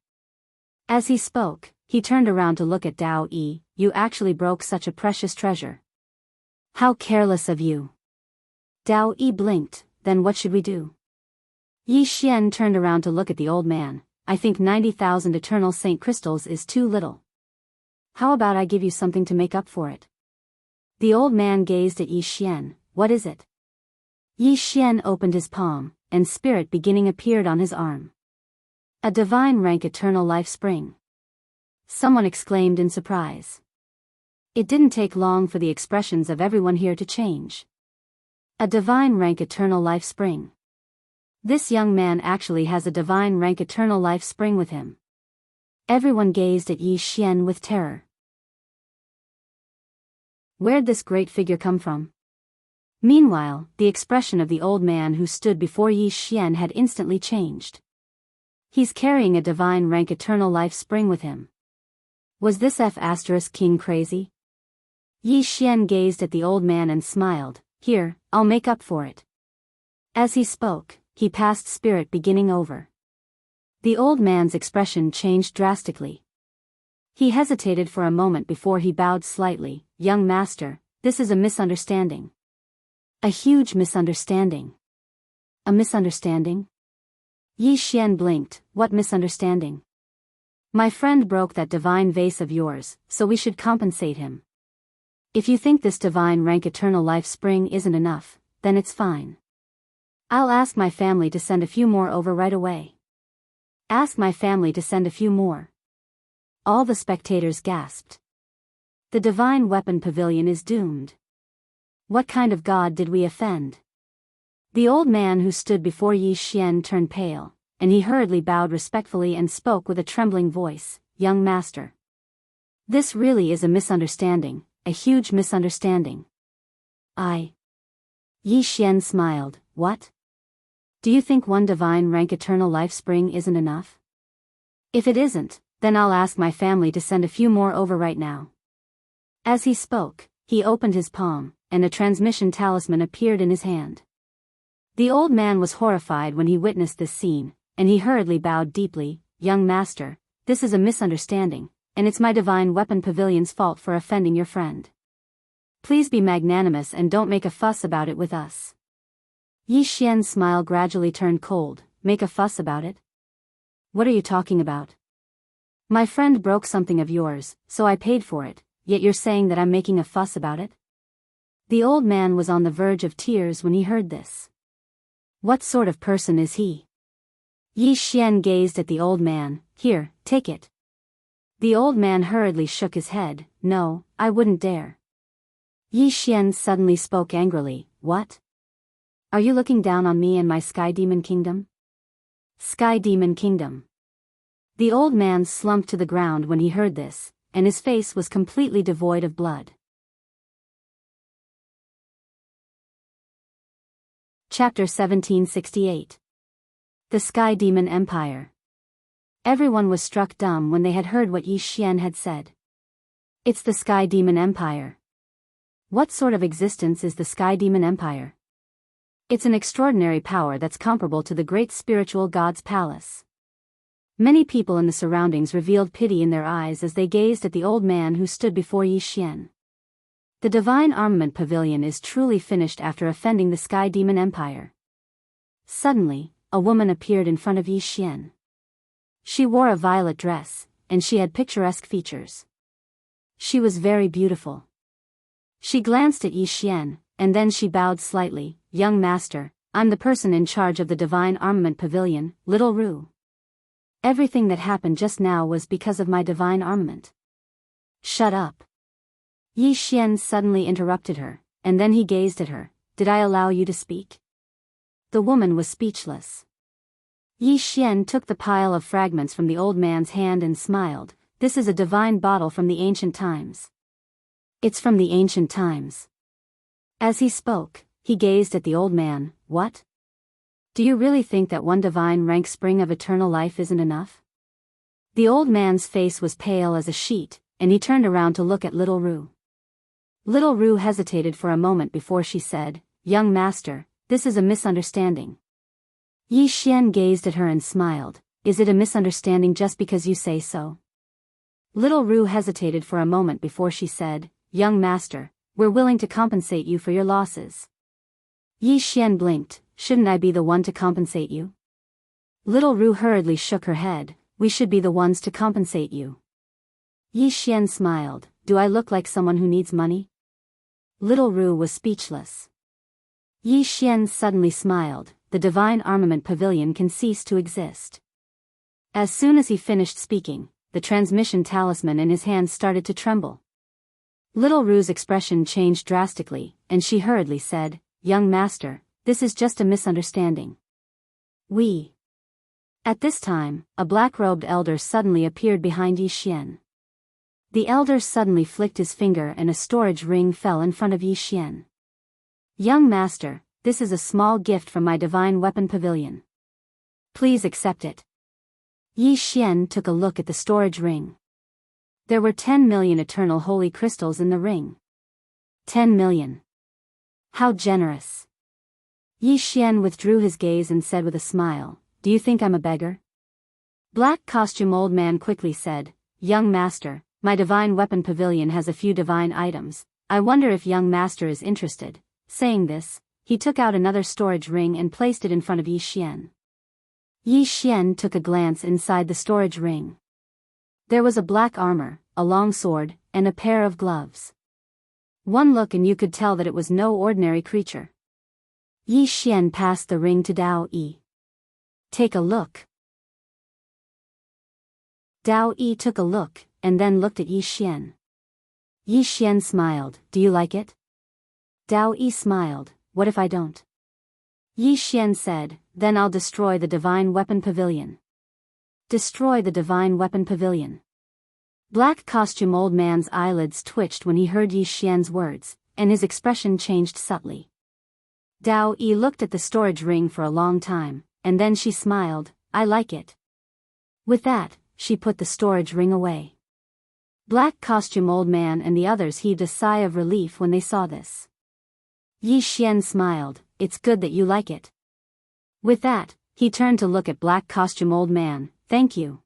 As he spoke, he turned around to look at Dao Yi. You actually broke such a precious treasure. How careless of you. Dao Yi blinked. Then what should we do? Yi Xian turned around to look at the old man. I think 90,000 eternal saint crystals is too little. How about I give you something to make up for it? The old man gazed at Yi Xian. What is it? Yi Xian opened his palm, and spirit beginning appeared on his arm. A divine rank eternal life spring. Someone exclaimed in surprise. It didn't take long for the expressions of everyone here to change. A divine rank eternal life spring. This young man actually has a divine rank eternal life spring with him. Everyone gazed at Yi Xian with terror. Where'd this great figure come from? Meanwhile, the expression of the old man who stood before Yi Xian had instantly changed. He's carrying a divine rank eternal life spring with him. Was this King crazy? Yi Xian gazed at the old man and smiled. Here, I'll make up for it. As he spoke, he passed spirit beginning over. The old man's expression changed drastically. He hesitated for a moment before he bowed slightly. Young master, this is a misunderstanding. A huge misunderstanding. A misunderstanding? Yi Xian blinked. What misunderstanding? My friend broke that divine vase of yours, so we should compensate him. If you think this divine rank eternal life spring isn't enough, then it's fine. I'll ask my family to send a few more over right away. Ask my family to send a few more. All the spectators gasped. The divine weapon pavilion is doomed. What kind of god did we offend? The old man who stood before Yi Xian turned pale, and he hurriedly bowed respectfully and spoke with a trembling voice. Young master. This really is a misunderstanding, a huge misunderstanding. Yi Xian smiled. What? Do you think one divine rank eternal life spring isn't enough? If it isn't, then I'll ask my family to send a few more over right now. As he spoke, he opened his palm, and a transmission talisman appeared in his hand. The old man was horrified when he witnessed this scene, and he hurriedly bowed deeply. Young master, this is a misunderstanding. and it's my divine weapon pavilion's fault for offending your friend. Please be magnanimous and don't make a fuss about it with us. Yi Xian's smile gradually turned cold. Make a fuss about it? What are you talking about? My friend broke something of yours, so I paid for it, yet you're saying that I'm making a fuss about it? The old man was on the verge of tears when he heard this. What sort of person is he? Yi Xian gazed at the old man. Here, take it. The old man hurriedly shook his head. No, I wouldn't dare. Yi Xian suddenly spoke angrily. What? Are you looking down on me and my Sky Demon Kingdom? Sky Demon Kingdom. The old man slumped to the ground when he heard this, and his face was completely devoid of blood. Chapter 1768. The Sky Demon Empire. Everyone was struck dumb when they had heard what Yi Xian had said. It's the Sky Demon Empire. What sort of existence is the Sky Demon Empire? It's an extraordinary power that's comparable to the great spiritual god's palace. Many people in the surroundings revealed pity in their eyes as they gazed at the old man who stood before Yi Xian. The Divine Armament Pavilion is truly finished after offending the Sky Demon Empire. Suddenly, a woman appeared in front of Yi Xian. She wore a violet dress, and she had picturesque features. She was very beautiful. She glanced at Yi Xian, and then she bowed slightly. Young master, I'm the person in charge of the Divine Armament Pavilion, Little Ru. Everything that happened just now was because of my divine armament. Shut up. Yi Xian suddenly interrupted her, and then he gazed at her. Did I allow you to speak? The woman was speechless. Yi Xian took the pile of fragments from the old man's hand and smiled. This is a divine bottle from the ancient times. It's from the ancient times. As he spoke, he gazed at the old man. What? Do you really think that one divine rank spring of eternal life isn't enough? The old man's face was pale as a sheet, and he turned around to look at Little Ru. Little Ru hesitated for a moment before she said, Young master, this is a misunderstanding. Yi Xian gazed at her and smiled. Is it a misunderstanding just because you say so? Little Ru hesitated for a moment before she said, Young master, we're willing to compensate you for your losses. Yi Xian blinked. Shouldn't I be the one to compensate you? Little Ru hurriedly shook her head. We should be the ones to compensate you. Yi Xian smiled. Do I look like someone who needs money? Little Ru was speechless. Yi Xian suddenly smiled. The Divine Armament Pavilion can cease to exist. As soon as he finished speaking, the transmission talisman in his hand started to tremble. Little Ru's expression changed drastically, and she hurriedly said, Young master, this is just a misunderstanding. At this time, a black-robed elder suddenly appeared behind Yi Xian. The elder suddenly flicked his finger and a storage ring fell in front of Yi Xian. Young master, this is a small gift from my divine weapon pavilion. Please accept it. Yi Xian took a look at the storage ring. There were 10 million eternal holy crystals in the ring. 10 million. How generous. Yi Xian withdrew his gaze and said with a smile, Do you think I'm a beggar? Black costume old man quickly said, Young master, my divine weapon pavilion has a few divine items. I wonder if young master is interested. Saying this, he took out another storage ring and placed it in front of Yi Xian. Yi Xian took a glance inside the storage ring. There was a black armor, a long sword, and a pair of gloves. One look and you could tell that it was no ordinary creature. Yi Xian passed the ring to Dao Yi. Take a look. Dao Yi took a look, and then looked at Yi Xian. Yi Xian smiled. Do you like it? Dao Yi smiled. What if I don't? Yi Xian said, Then I'll destroy the divine weapon pavilion. Destroy the divine weapon pavilion. Black costume old man's eyelids twitched when he heard Yi Xian's words, and his expression changed subtly. Dao Yi looked at the storage ring for a long time, and then she smiled. I like it. With that, she put the storage ring away. Black costume old man and the others heaved a sigh of relief when they saw this. Yi Xian smiled. It's good that you like it. With that, he turned to look at black costume old man. Thank you.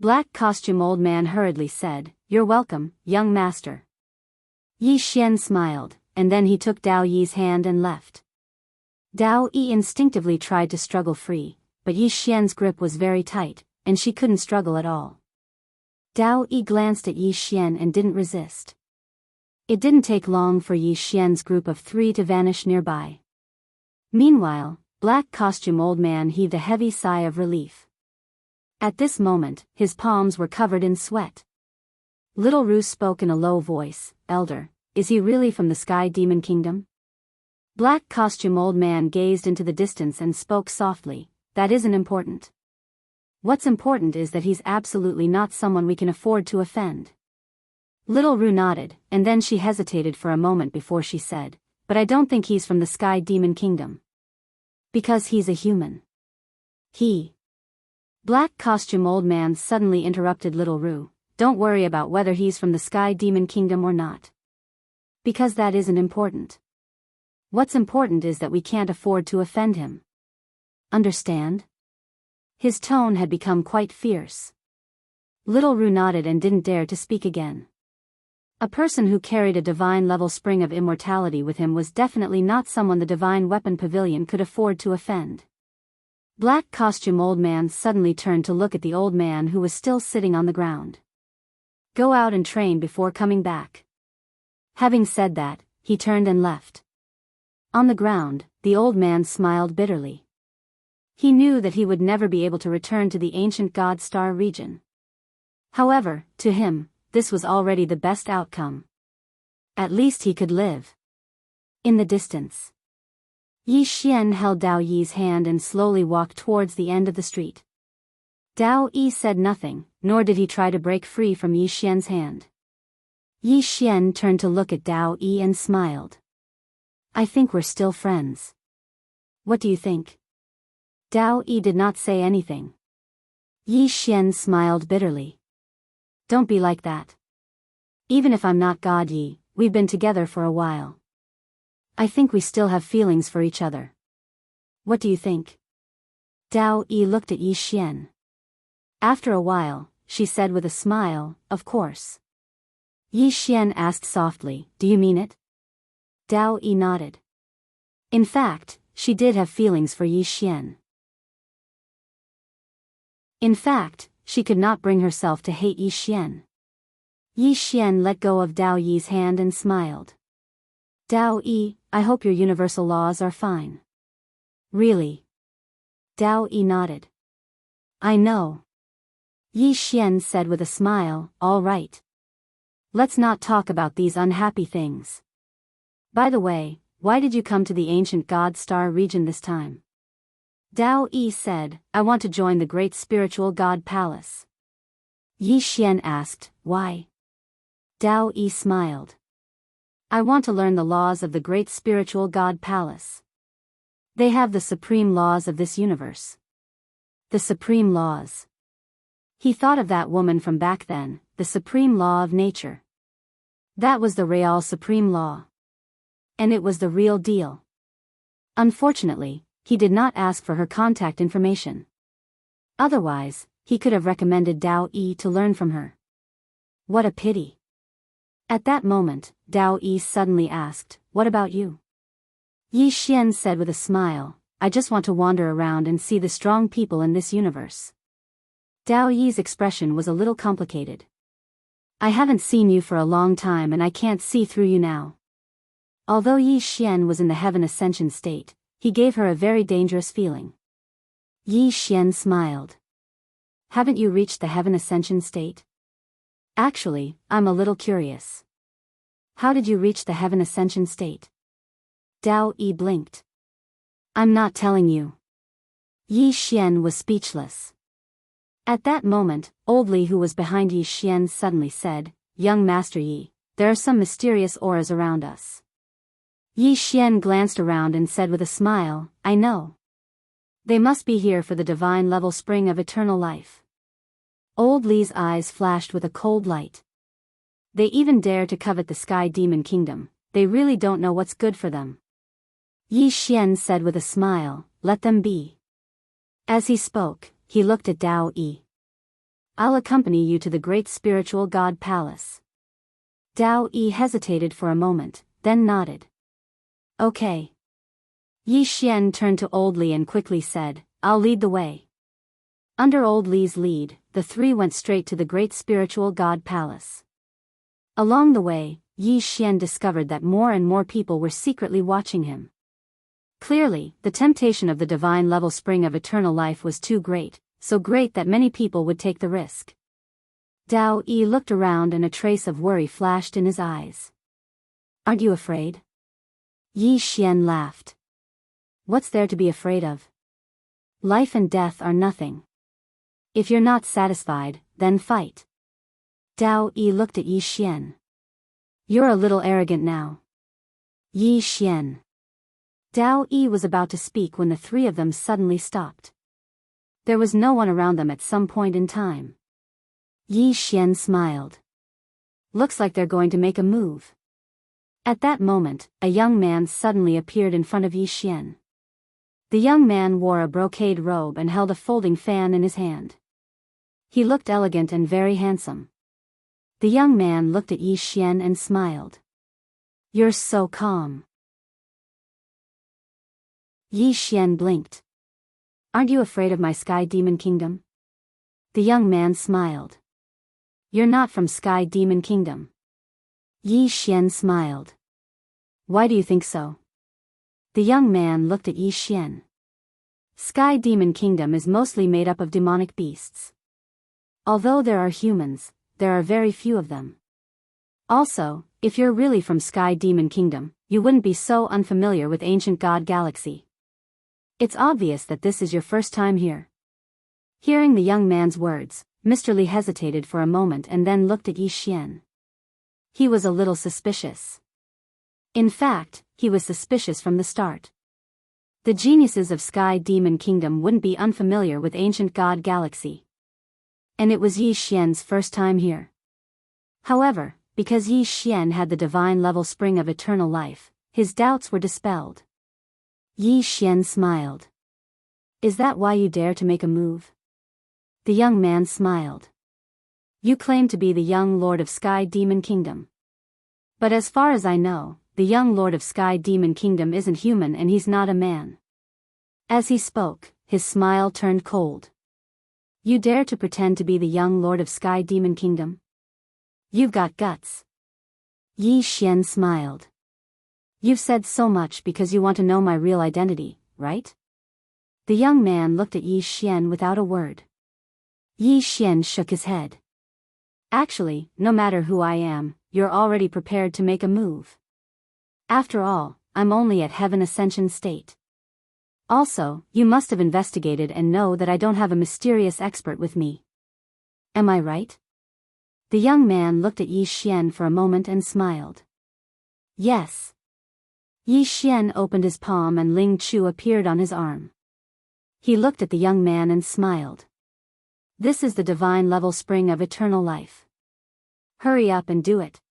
Black costume old man hurriedly said, "You're welcome, young master." Yi Xian smiled, and then he took Dao Yi's hand and left. Dao Yi instinctively tried to struggle free, but Yi Xian's grip was very tight, and she couldn't struggle at all. Dao Yi glanced at Yi Xian and didn't resist. It didn't take long for Yi Xian's group of 3 to vanish nearby. Meanwhile, Black costume old man heaved a heavy sigh of relief. At this moment, his palms were covered in sweat. Little Ru spoke in a low voice, "Elder, is he really from the Sky Demon Kingdom?" Black costume old man gazed into the distance and spoke softly, "That isn't important. What's important is that he's absolutely not someone we can afford to offend." Little Ru nodded, and then she hesitated for a moment before she said, "But I don't think he's from the Sky Demon Kingdom. Because he's a human." He. Black costume old man suddenly interrupted Little Ru, "Don't worry about whether he's from the Sky Demon Kingdom or not. Because that isn't important. What's important is that we can't afford to offend him. Understand?" His tone had become quite fierce. Little Ru nodded and didn't dare to speak again. A person who carried a divine-level spring of immortality with him was definitely not someone the Divine Weapon Pavilion could afford to offend. Black costume old man suddenly turned to look at the old man who was still sitting on the ground. "Go out and train before coming back." Having said that, he turned and left. On the ground, the old man smiled bitterly. He knew that he would never be able to return to the ancient God Star region. However, to him, this was already the best outcome. At least he could live. In the distance, Yi Xian held Dao Yi's hand and slowly walked towards the end of the street. Dao Yi said nothing, nor did he try to break free from Yi Xian's hand. Yi Xian turned to look at Dao Yi and smiled. "I think we're still friends. What do you think?" Dao Yi did not say anything. Yi Xian smiled bitterly. "Don't be like that. Even if I'm not God Yi, we've been together for a while. I think we still have feelings for each other. What do you think?" Dao Yi looked at Yi Xian. After a while, she said with a smile, "Of course." Yi Xian asked softly, "Do you mean it?" Dao Yi nodded. In fact, she did have feelings for Yi Xian. In fact, she could not bring herself to hate Yi Xian. Yi Xian let go of Dao Yi's hand and smiled. "Dao Yi, I hope your universal laws are fine." "Really?" Dao Yi nodded. "I know." Yi Xian said with a smile, "All right. Let's not talk about these unhappy things. By the way, why did you come to the ancient God Star region this time?" Dao Yi said, "I want to join the great spiritual God palace." Yi Xian asked, "Why?" Dao Yi smiled. "I want to learn the laws of the great spiritual God palace. They have the supreme laws of this universe." The supreme laws. He thought of that woman from back then, the supreme law of nature. That was the real supreme law. And it was the real deal. Unfortunately, he did not ask for her contact information. Otherwise, he could have recommended Dao Yi to learn from her. What a pity. At that moment, Dao Yi suddenly asked, "What about you?" Yi Xian said with a smile, "I just want to wander around and see the strong people in this universe." Dao Yi's expression was a little complicated. "I haven't seen you for a long time and I can't see through you now." Although Yi Xian was in the heaven ascension state, he gave her a very dangerous feeling. Yi Xian smiled. "Haven't you reached the heaven ascension state?" "Actually, I'm a little curious." "How did you reach the heaven ascension state?" Dao Yi blinked. "I'm not telling you." Yi Xian was speechless. At that moment, Old Li, who was behind Yi Xian, suddenly said, "Young Master Yi, there are some mysterious auras around us." Yi Xian glanced around and said with a smile, "I know. They must be here for the divine level spring of eternal life." Old Li's eyes flashed with a cold light. "They even dare to covet the Sky Demon Kingdom. They really don't know what's good for them." Yi Xian said with a smile, "Let them be." As he spoke, he looked at Dao Yi. I'll accompany you to the great spiritual god palace. Dao Yi hesitated for a moment, then nodded. Okay. Yi Xian turned to Old Li and quickly said, I'll lead the way. Under Old Li's lead, the three went straight to the great spiritual god palace. Along the way, Yi Xian discovered that more and more people were secretly watching him. Clearly, the temptation of the divine level spring of eternal life was too great, so great that many people would take the risk. Dao Yi looked around and a trace of worry flashed in his eyes. Aren't you afraid? Yi Xian laughed. What's there to be afraid of? Life and death are nothing. If you're not satisfied, then fight. Dao Yi looked at Yi Xian. You're a little arrogant now. Yi Xian. Dao Yi was about to speak when the three of them suddenly stopped. There was no one around them at some point in time. Yi Xian smiled. Looks like they're going to make a move. At that moment, a young man suddenly appeared in front of Yi Xian. The young man wore a brocade robe and held a folding fan in his hand. He looked elegant and very handsome. The young man looked at Yi Xian and smiled. You're so calm. Yi Xian blinked. Aren't you afraid of my Sky Demon Kingdom? The young man smiled. You're not from Sky Demon Kingdom. Yi Xian smiled. Why do you think so? The young man looked at Yi Xian. Sky Demon Kingdom is mostly made up of demonic beasts. Although there are humans, there are very few of them. Also, if you're really from Sky Demon Kingdom, you wouldn't be so unfamiliar with ancient God Galaxy. It's obvious that this is your first time here. Hearing the young man's words, Mr. Li hesitated for a moment and then looked at Yi Xian. He was a little suspicious. In fact, he was suspicious from the start. The geniuses of Sky Demon Kingdom wouldn't be unfamiliar with ancient God Galaxy. And it was Yi Xian's first time here. However, because Yi Xian had the divine level spring of eternal life, his doubts were dispelled. Yi Xian smiled. Is that why you dare to make a move? The young man smiled. You claim to be the young lord of Sky Demon Kingdom. But as far as I know, the young lord of Sky Demon Kingdom isn't human and he's not a man. As he spoke, his smile turned cold. You dare to pretend to be the young lord of Sky Demon Kingdom? You've got guts. Yi Xian smiled. You've said so much because you want to know my real identity, right? The young man looked at Yi Xian without a word. Yi Xian shook his head. Actually, no matter who I am, you're already prepared to make a move. After all, I'm only at Heaven Ascension state. Also, you must have investigated and know that I don't have a mysterious expert with me. Am I right? The young man looked at Yi Xian for a moment and smiled. Yes. Yi Xian opened his palm and Ling Chu appeared on his arm. He looked at the young man and smiled. This is the divine level spring of eternal life. Hurry up and do it.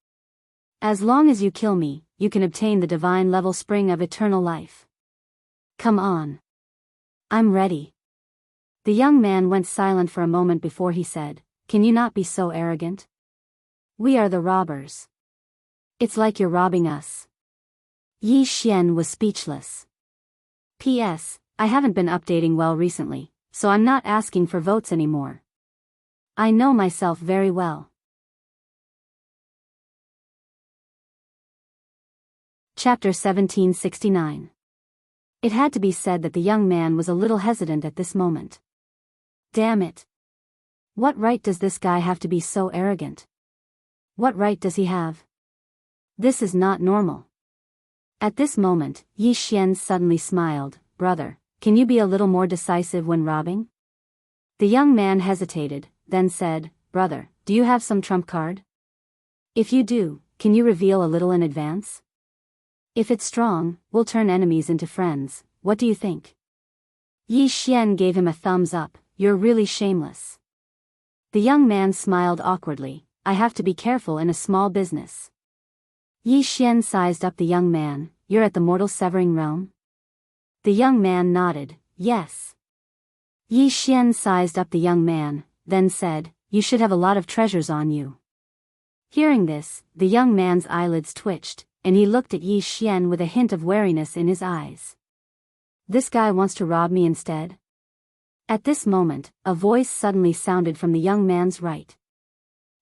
As long as you kill me, you can obtain the divine level spring of eternal life. Come on. I'm ready. The young man went silent for a moment before he said, Can you not be so arrogant? We are the robbers. It's like you're robbing us. Yi Xian was speechless. P.S. I haven't been updating well recently, so I'm not asking for votes anymore. I know myself very well. Chapter 1769. It had to be said that the young man was a little hesitant at this moment. Damn it. What right does this guy have to be so arrogant? What right does he have? This is not normal. At this moment, Yi Xian suddenly smiled. Brother, can you be a little more decisive when robbing? The young man hesitated, then said, Brother, do you have some trump card? If you do, can you reveal a little in advance? If it's strong, we'll turn enemies into friends. What do you think? Yi Xian gave him a thumbs up. You're really shameless. The young man smiled awkwardly. I have to be careful in a small business. Yi Xian sized up the young man. You're at the mortal severing realm? The young man nodded. Yes. Yi Xian sized up the young man, then said, you should have a lot of treasures on you. Hearing this, the young man's eyelids twitched, and he looked at Yi Xian with a hint of wariness in his eyes. This guy wants to rob me instead? At this moment, a voice suddenly sounded from the young man's right.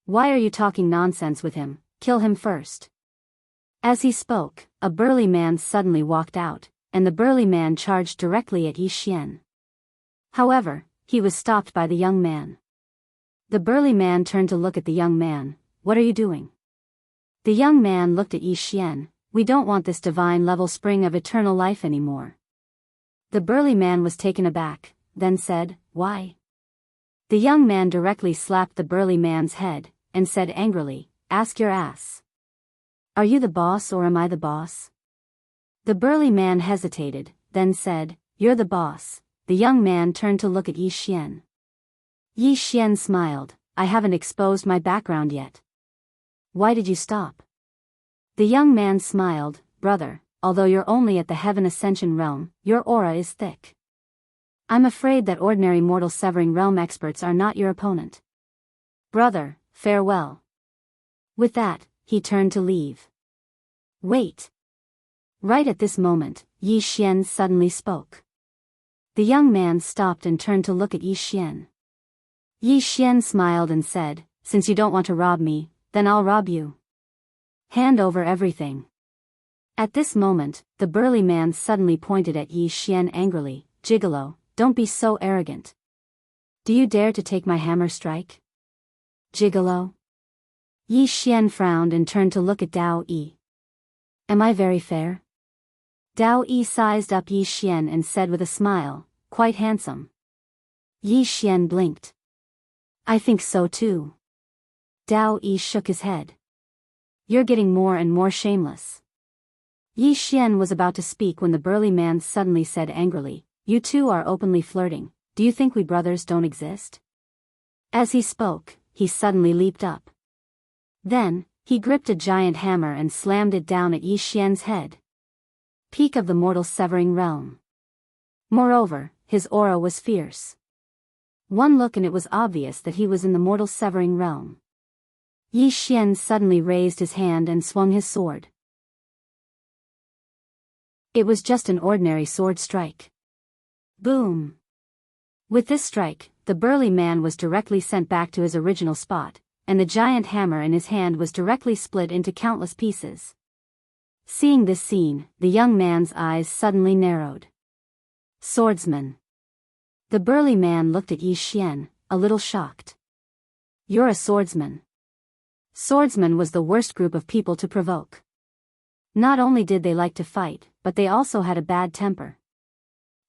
Why are you talking nonsense with him? Kill him first. As he spoke, a burly man suddenly walked out, and the burly man charged directly at Yi Xian. However, he was stopped by the young man. The burly man turned to look at the young man. What are you doing? The young man looked at Yi Xian. We don't want this divine level spring of eternal life anymore. The burly man was taken aback, then said, Why? The young man directly slapped the burly man's head, and said angrily, Ask your ass. Are you the boss or am I the boss? The burly man hesitated, then said, You're the boss. The young man turned to look at Yi Xian. Yi Xian smiled, I haven't exposed my background yet. Why did you stop? The young man smiled, Brother, although you're only at the Heaven Ascension realm, your aura is thick. I'm afraid that ordinary mortal severing realm experts are not your opponent. Brother, farewell. With that, he turned to leave. Wait. Right at this moment, Yi Xian suddenly spoke. The young man stopped and turned to look at Yi Xian. Yi Xian smiled and said, Since you don't want to rob me, then I'll rob you. Hand over everything. At this moment, the burly man suddenly pointed at Yi Xian angrily, Gigolo, don't be so arrogant. Do you dare to take my hammer strike? Gigolo? Yi Xian frowned and turned to look at Dao Yi. Am I very fair? Dao Yi sized up Yi Xian and said with a smile, Quite handsome. Yi Xian blinked. I think so too. Dao Yi shook his head. You're getting more and more shameless. Yi Xian was about to speak when the burly man suddenly said angrily, You two are openly flirting, do you think we brothers don't exist? As he spoke, he suddenly leaped up. Then, he gripped a giant hammer and slammed it down at Yi Xian's head. Peak of the mortal severing realm. Moreover, his aura was fierce. One look and it was obvious that he was in the mortal severing realm. Yi Xian suddenly raised his hand and swung his sword. It was just an ordinary sword strike. Boom! With this strike, the burly man was directly sent back to his original spot, and the giant hammer in his hand was directly split into countless pieces. Seeing this scene, the young man's eyes suddenly narrowed. Swordsman. The burly man looked at Yi Xian, a little shocked. You're a swordsman. Swordsman was the worst group of people to provoke. Not only did they like to fight, but they also had a bad temper.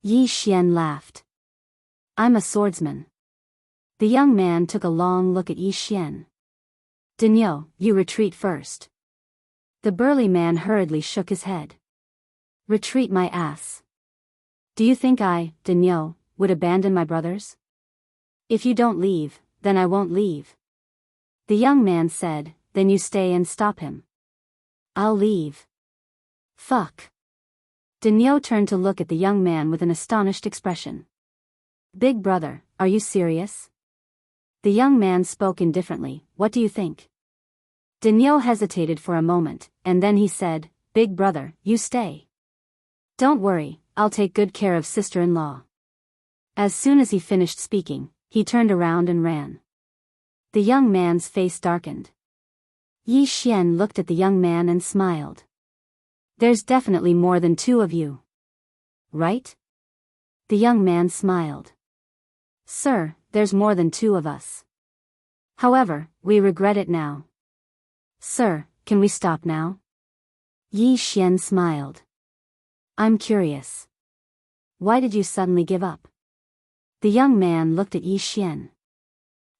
Yi Xian laughed. I'm a swordsman. The young man took a long look at Yi Xian. Dinyo, you retreat first. The burly man hurriedly shook his head. Retreat my ass. Do you think I, Dinyo, would abandon my brothers? If you don't leave, then I won't leave. The young man said, Then you stay and stop him. I'll leave. Fuck. Dinyo turned to look at the young man with an astonished expression. Big brother, are you serious? The young man spoke indifferently, What do you think? Dinyo hesitated for a moment, and then he said, Big brother, you stay. Don't worry, I'll take good care of sister-in-law. As soon as he finished speaking, he turned around and ran. The young man's face darkened. Yi Xian looked at the young man and smiled. There's definitely more than two of you. Right? The young man smiled. Sir, there's more than two of us. However, we regret it now. Sir, can we stop now? Yi Xian smiled. I'm curious. Why did you suddenly give up? The young man looked at Yi Xian.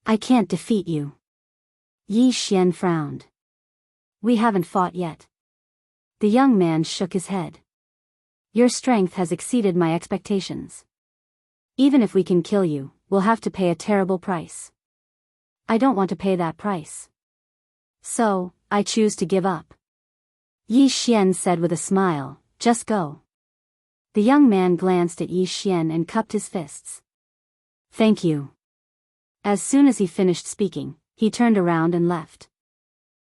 I can't defeat you. Yi Xian frowned. We haven't fought yet. The young man shook his head. Your strength has exceeded my expectations. Even if we can kill you, we'll have to pay a terrible price. I don't want to pay that price. So, I choose to give up. Yi Xian said with a smile, Just go. The young man glanced at Yi Xian and cupped his fists. Thank you. As soon as he finished speaking, he turned around and left.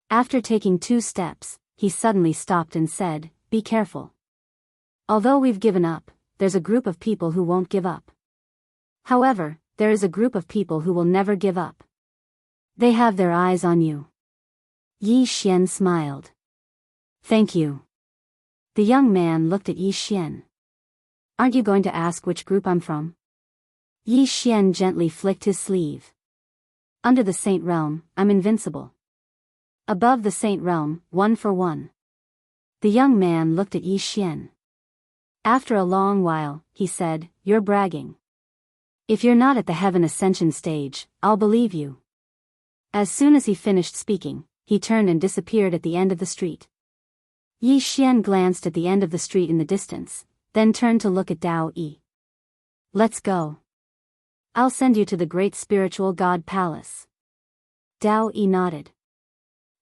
After taking 2 steps, he suddenly stopped and said, "Be careful. Although we've given up, there's a group of people who won't give up. However, there is a group of people who will never give up. They have their eyes on you." Yi Xian smiled. "Thank you." The young man looked at Yi Xian. "Aren't you going to ask which group I'm from?" Yi Xian gently flicked his sleeve. "Under the Saint Realm, I'm invincible. Above the Saint Realm, 1 for 1. The young man looked at Yi Xian. After a long while, he said, "You're bragging. If you're not at the Heaven Ascension stage, I'll believe you." As soon as he finished speaking, he turned and disappeared at the end of the street. Yi Xian glanced at the end of the street in the distance, then turned to look at Dao Yi. "Let's go. I'll send you to the great spiritual god palace." Dao Yi nodded.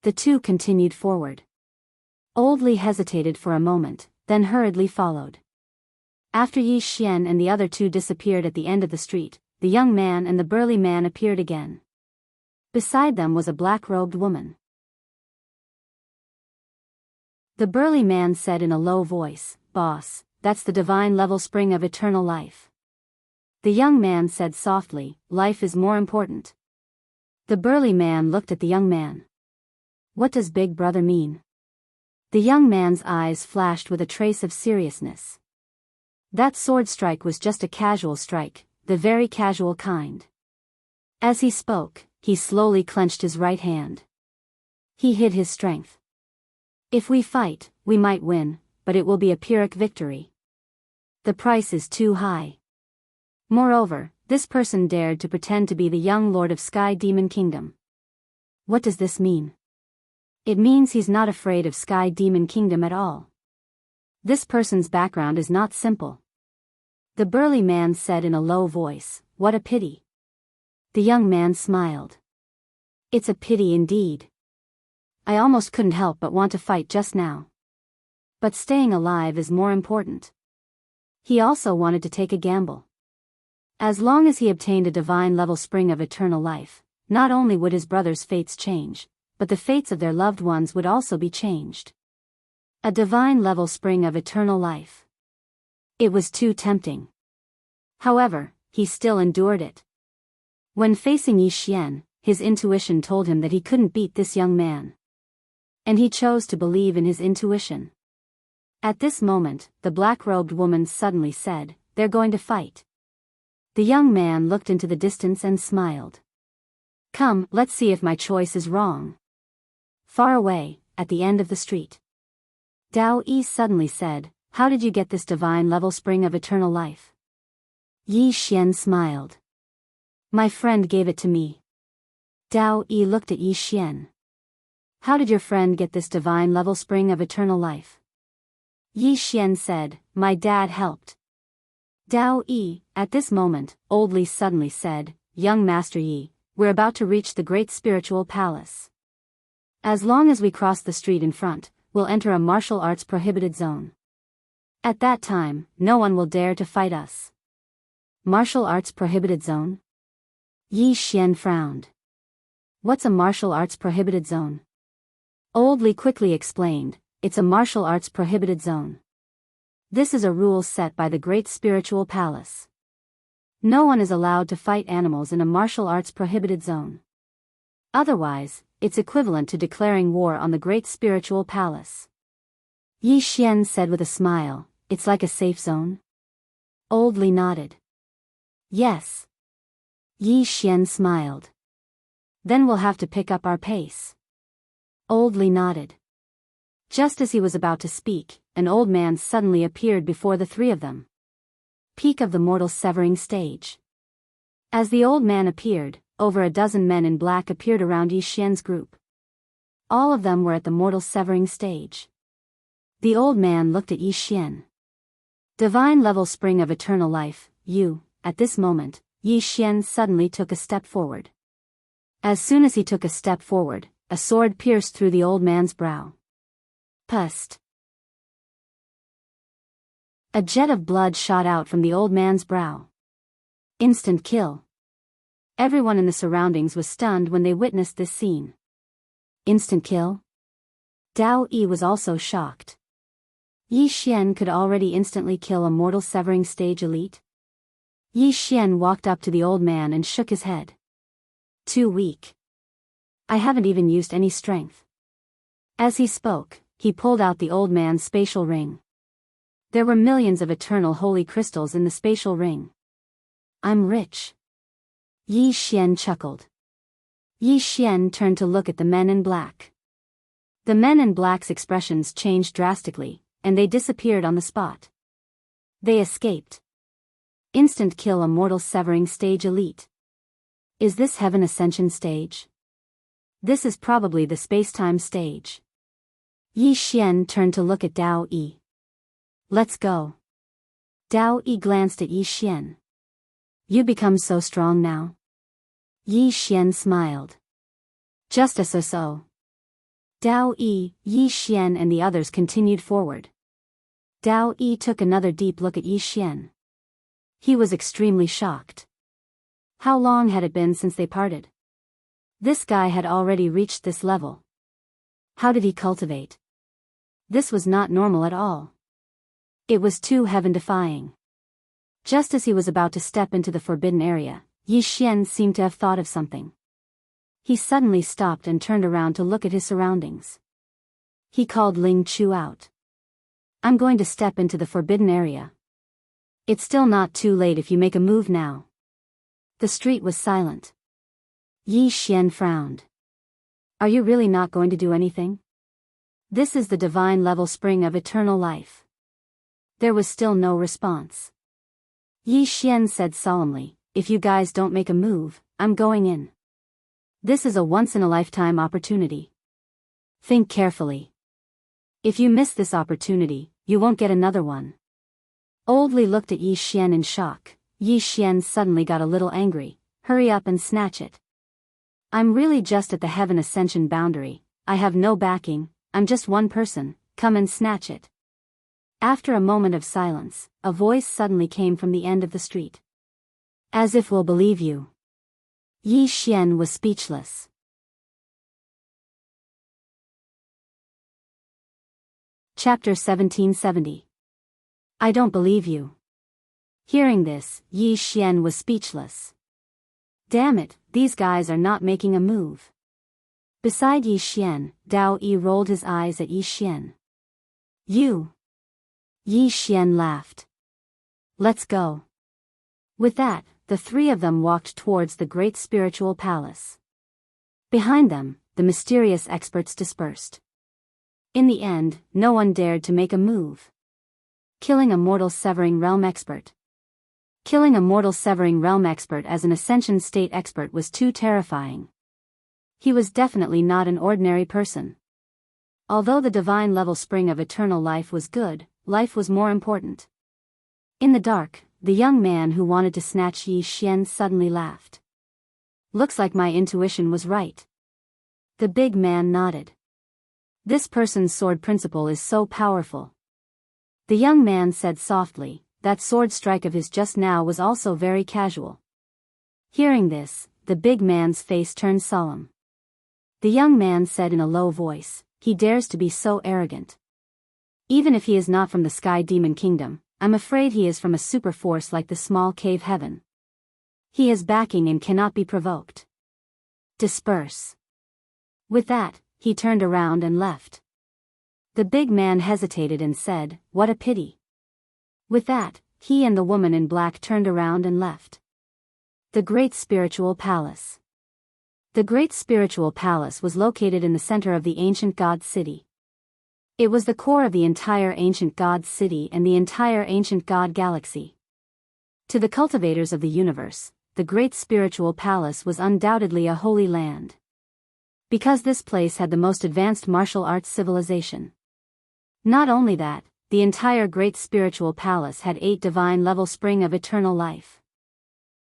The two continued forward. Old Li hesitated for a moment, then hurriedly followed. After Yi Xian and the other 2 disappeared at the end of the street, the young man and the burly man appeared again. Beside them was a black-robed woman. The burly man said in a low voice, "Boss, that's the divine level spring of eternal life." The young man said softly, "Life is more important." The burly man looked at the young man. "What does Big Brother mean?" The young man's eyes flashed with a trace of seriousness. That sword strike was just a casual strike, the very casual kind. As he spoke, he slowly clenched his right hand. He hid his strength. "If we fight, we might win, but it will be a Pyrrhic victory. The price is too high. Moreover, this person dared to pretend to be the young lord of Sky Demon Kingdom. What does this mean?" "It means he's not afraid of Sky Demon Kingdom at all. This person's background is not simple." The burly man said in a low voice, "What a pity." The young man smiled. "It's a pity indeed. I almost couldn't help but want to fight just now. But staying alive is more important." He also wanted to take a gamble. As long as he obtained a divine level spring of eternal life, not only would his brother's fates change, but the fates of their loved ones would also be changed. A divine level spring of eternal life. It was too tempting. However, he still endured it. When facing Yi Xian, his intuition told him that he couldn't beat this young man. And he chose to believe in his intuition. At this moment, the black-robed woman suddenly said, "They're going to fight." The young man looked into the distance and smiled. "Come, let's see if my choice is wrong." Far away, at the end of the street, Dao Yi suddenly said, "How did you get this divine level spring of eternal life?" Yi Xian smiled. "My friend gave it to me." Dao Yi looked at Yi Xian. "How did your friend get this divine level spring of eternal life?" Yi Xian said, "My dad helped." Dao Yi, at this moment, Old Li suddenly said, "Young Master Yi, we're about to reach the great spiritual palace. As long as we cross the street in front, we'll enter a martial arts prohibited zone. At that time, no one will dare to fight us." "Martial arts prohibited zone?" Yi Xian frowned. "What's a martial arts prohibited zone?" Old Li quickly explained, "It's a martial arts prohibited zone. This is a rule set by the Great Spiritual Palace. No one is allowed to fight animals in a martial arts prohibited zone. Otherwise, it's equivalent to declaring war on the Great Spiritual Palace." Yi Xian said with a smile, "It's like a safe zone?" Old Li nodded. "Yes." Yi Xian smiled. "Then we'll have to pick up our pace." Old Li nodded. Just as he was about to speak, an old man suddenly appeared before the 3 of them. Peak of the mortal severing stage. As the old man appeared, over a dozen men in black appeared around Yi Xian's group. All of them were at the mortal severing stage. The old man looked at Yi Xian. "Divine level spring of eternal life, you." At this moment, Yi Xian suddenly took a step forward. As soon as he took a step forward, a sword pierced through the old man's brow. Pust. A jet of blood shot out from the old man's brow. Instant kill. Everyone in the surroundings was stunned when they witnessed this scene. Instant kill? Dao Yi was also shocked. Yi Xian could already instantly kill a mortal severing stage elite? Yi Xian walked up to the old man and shook his head. Too weak. I haven't even used any strength. As he spoke, he pulled out the old man's spatial ring. There were millions of eternal holy crystals in the spatial ring. I'm rich. Yi Xian chuckled. Yi Xian turned to look at the men in black. The men in black's expressions changed drastically, and they disappeared on the spot. They escaped. Instant kill a mortal severing stage elite. Is this heaven ascension stage? This is probably the space-time stage. Yi Xian turned to look at Dao Yi. Let's go. Dao Yi glanced at Yi Xian. You become so strong now? Yi Xian smiled. Just as so. Dao Yi, Yi Xian and the others continued forward. Dao Yi took another deep look at Yi Xian. He was extremely shocked. How long had it been since they parted? This guy had already reached this level. How did he cultivate? This was not normal at all. It was too heaven-defying. Just as he was about to step into the forbidden area, Yi Xian seemed to have thought of something. He suddenly stopped and turned around to look at his surroundings. He called Ling Chu out. I'm going to step into the forbidden area. It's still not too late if you make a move now. The street was silent. Yi Xian frowned. Are you really not going to do anything? This is the divine level spring of eternal life. There was still no response. Yi Xian said solemnly, if you guys don't make a move, I'm going in. This is a once-in-a-lifetime opportunity. Think carefully. If you miss this opportunity, you won't get another one. Old Li looked at Yi Xian in shock. Yi Xian suddenly got a little angry. Hurry up and snatch it. I'm really just at the heaven ascension boundary. I have no backing, I'm just one person, come and snatch it. After a moment of silence, a voice suddenly came from the end of the street. As if we'll believe you. Yi Xian was speechless. Chapter 1770. I don't believe you. Hearing this, Yi Xian was speechless. Damn it, these guys are not making a move. Beside Yi Xian, Dao Yi rolled his eyes at Yi Xian. You. Yi Xian laughed. Let's go. With that, the three of them walked towards the great spiritual palace. Behind them, the mysterious experts dispersed. In the end, no one dared to make a move. Killing a mortal severing realm expert. Killing a mortal severing realm expert as an ascension state expert was too terrifying. He was definitely not an ordinary person. Although the divine level spring of eternal life was good, life was more important. In the dark, the young man who wanted to snatch Yi Xian suddenly laughed. Looks like my intuition was right. The big man nodded. This person's sword principle is so powerful. The young man said softly, that sword strike of his just now was also very casual. Hearing this, the big man's face turned solemn. The young man said in a low voice, he dares to be so arrogant. Even if he is not from the Sky Demon Kingdom, I'm afraid he is from a super force like the small cave heaven. He has backing and cannot be provoked. Disperse. With that, he turned around and left. The big man hesitated and said, what a pity. With that, he and the woman in black turned around and left. The Great Spiritual Palace. The Great Spiritual Palace was located in the center of the ancient God City. It was the core of the entire ancient God City and the entire ancient God Galaxy. To the cultivators of the universe, the Great Spiritual Palace was undoubtedly a holy land. Because this place had the most advanced martial arts civilization. Not only that, the entire Great Spiritual Palace had 8 divine level spring of eternal life.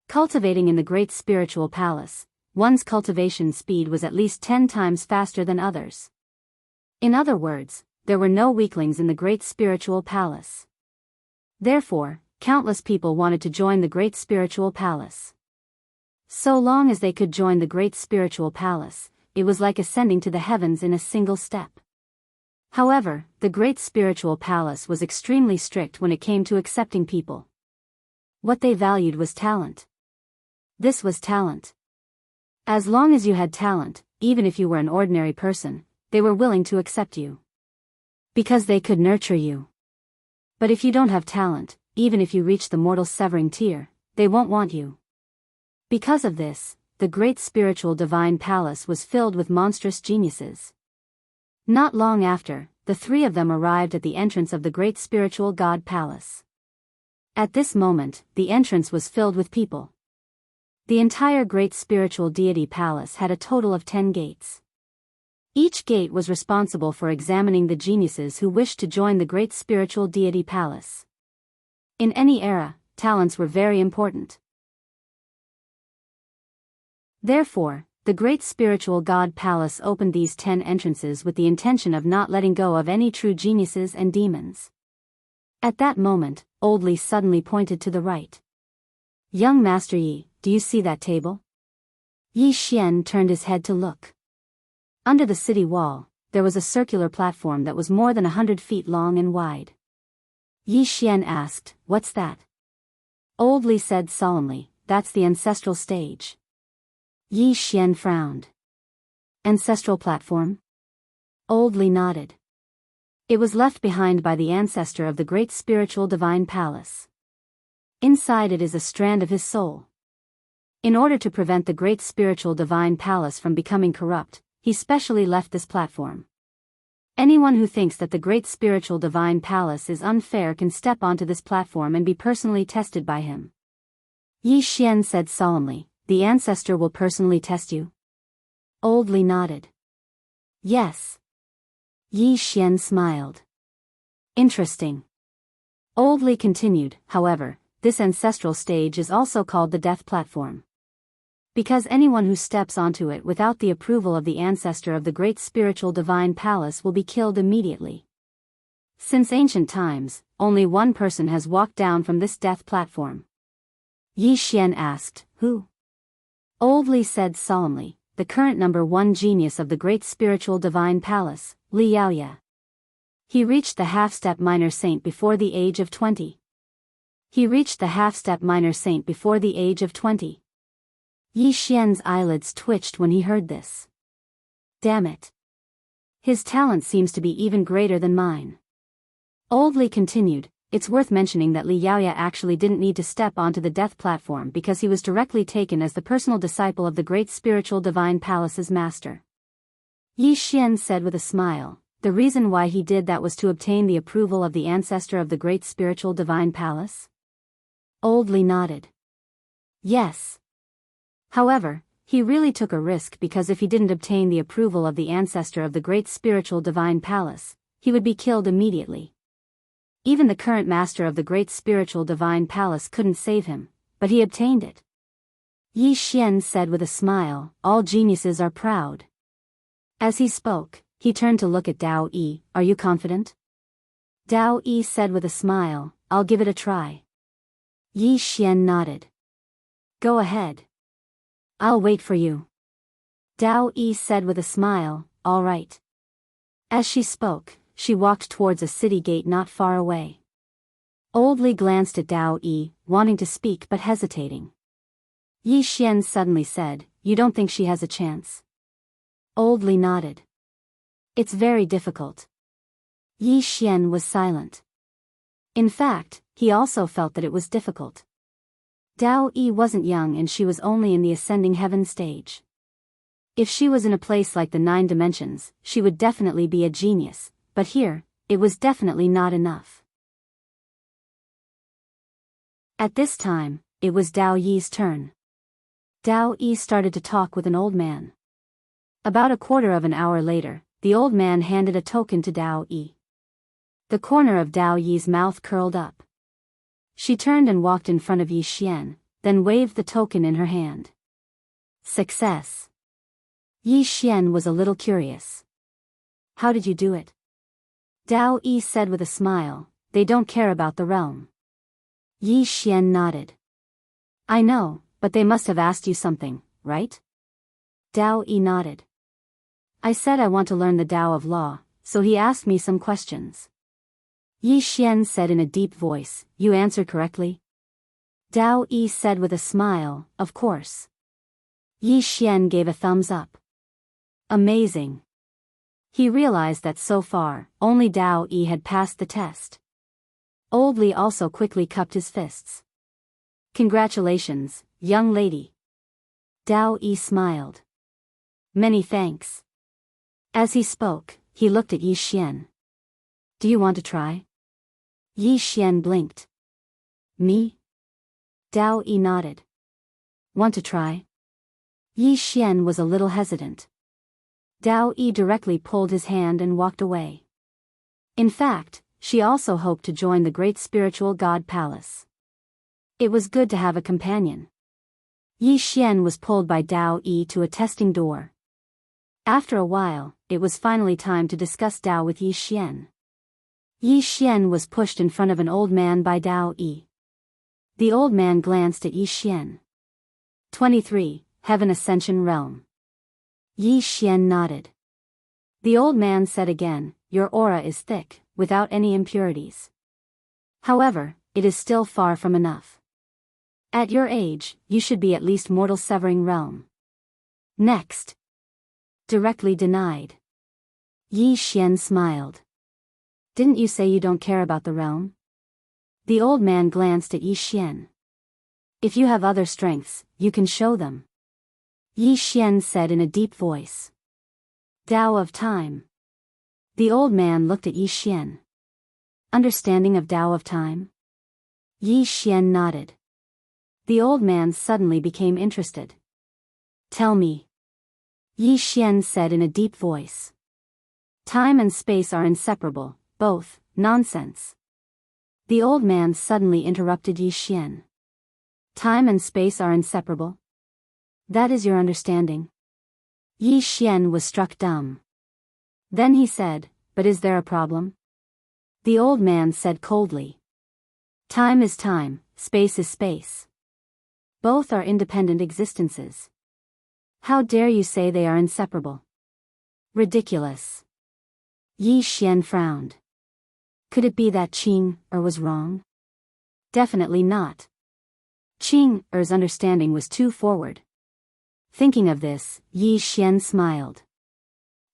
Cultivating in the Great Spiritual Palace, one's cultivation speed was at least 10 times faster than others. In other words, there were no weaklings in the Great Spiritual Palace. Therefore, countless people wanted to join the Great Spiritual Palace. So long as they could join the great spiritual palace, it was like ascending to the heavens in a single step. However, the great spiritual palace was extremely strict when it came to accepting people. What they valued was talent. This was talent. As long as you had talent, even if you were an ordinary person, they were willing to accept you. Because they could nurture you. But if you don't have talent, even if you reach the mortal severing tier, they won't want you. Because of this, the great spiritual divine palace was filled with monstrous geniuses. Not long after, the three of them arrived at the entrance of the great spiritual god palace. At this moment, the entrance was filled with people. The entire great spiritual deity palace had a total of 10 gates. Each gate was responsible for examining the geniuses who wished to join the great spiritual deity palace. In any era, talents were very important. Therefore, the great spiritual god palace opened these 10 entrances with the intention of not letting go of any true geniuses and demons. At that moment, Old Li suddenly pointed to the right. "Young Master Yi, do you see that table?" Yi Xian turned his head to look. Under the city wall, there was a circular platform that was more than 100 feet long and wide. Yi Xian asked, "What's that?" Old Li said solemnly, "That's the ancestral stage." Yi Xian frowned. "Ancestral platform?" Old Li nodded. It was left behind by the ancestor of the great spiritual divine palace. Inside it is a strand of his soul. In order to prevent the great spiritual divine palace from becoming corrupt, he specially left this platform. Anyone who thinks that the great spiritual divine palace is unfair can step onto this platform and be personally tested by him. Yi Xian said solemnly, "The ancestor will personally test you?" Old Li nodded. "Yes." Yi Xian smiled. "Interesting." Old Li continued, "However, this ancestral stage is also called the death platform. Because anyone who steps onto it without the approval of the ancestor of the great spiritual divine palace will be killed immediately. Since ancient times, only one person has walked down from this death platform." Yi Xian asked, "Who?" Old Li said solemnly, "The current number 1 genius of the great spiritual divine palace, Li Yaoya. He reached the half-step minor saint before the age of 20. He reached the half-step minor saint before the age of 20. Yi Xian's eyelids twitched when he heard this. Damn it. His talent seems to be even greater than mine. Old Li continued, "It's worth mentioning that Li Yaoya actually didn't need to step onto the death platform because he was directly taken as the personal disciple of the great spiritual divine palace's master." Yi Xian said with a smile, "The reason why he did that was to obtain the approval of the ancestor of the great spiritual divine palace?" Old Li nodded. "Yes. However, he really took a risk because if he didn't obtain the approval of the ancestor of the great spiritual divine palace, he would be killed immediately. Even the current master of the great spiritual divine palace couldn't save him, but he obtained it." Yi Xian said with a smile, "All geniuses are proud." As he spoke, he turned to look at Dao Yi, "Are you confident?" Dao Yi said with a smile, "I'll give it a try." Yi Xian nodded. "Go ahead. I'll wait for you." Dao Yi said with a smile, "All right." As she spoke, she walked towards a city gate not far away. Old Li glanced at Dao Yi, wanting to speak but hesitating. Yi Xian suddenly said, "You don't think she has a chance?" Old Li nodded. "It's very difficult." Yi Xian was silent. In fact, he also felt that it was difficult. Dao Yi wasn't young and she was only in the ascending heaven stage. If she was in a place like the 9 dimensions, she would definitely be a genius, but here, it was definitely not enough. At this time, it was Dao Yi's turn. Dao Yi started to talk with an old man. About a quarter of an hour later, the old man handed a token to Dao Yi. The corner of Dao Yi's mouth curled up. She turned and walked in front of Yi Xian, then waved the token in her hand. Success. Yi Xian was a little curious. "How did you do it?" Dao Yi said with a smile, "They don't care about the realm." Yi Xian nodded. "I know, but they must have asked you something, right? Dao Yi nodded. I said I want to learn the Tao of law, so he asked me some questions. Yi Xian said in a deep voice, you answered correctly? Dao Yi said with a smile, of course. Yi Xian gave a thumbs up. Amazing. He realized that so far, only Dao Yi had passed the test. Old Li also quickly cupped his fists. Congratulations, young lady. Dao Yi smiled. Many thanks. As he spoke, he looked at Yi Xian. Do you want to try? Yi Xian blinked. Me? Dao Yi nodded. Want to try? Yi Xian was a little hesitant. Dao Yi directly pulled his hand and walked away. In fact, she also hoped to join the great spiritual god palace. It was good to have a companion. Yi Xian was pulled by Dao Yi to a testing door. After a while, it was finally time to discuss Dao with Yi Xian. Yi Xian was pushed in front of an old man by Dao Yi. The old man glanced at Yi Xian. 23, Heaven Ascension Realm. Yi Xian nodded. The old man said again, your aura is thick, without any impurities. However, it is still far from enough. At your age, you should be at least mortal severing realm. Next. Directly denied. Yi Xian smiled. Didn't you say you don't care about the realm? The old man glanced at Yi Xian. If you have other strengths, you can show them. Yi Xian said in a deep voice. Tao of time. The old man looked at Yi Xian. Understanding of Tao of time? Yi Xian nodded. The old man suddenly became interested. Tell me. Yi Xian said in a deep voice. Time and space are inseparable, both, nonsense. The old man suddenly interrupted Yi Xian. Time and space are inseparable? That is your understanding? Yi Xian was struck dumb. Then he said, but is there a problem? The old man said coldly. Time is time, space is space. Both are independent existences. How dare you say they are inseparable? Ridiculous. Yi Xian frowned. Could it be that Qing-er was wrong? Definitely not. Qing-er's understanding was too forward. Thinking of this, Yi Xian smiled.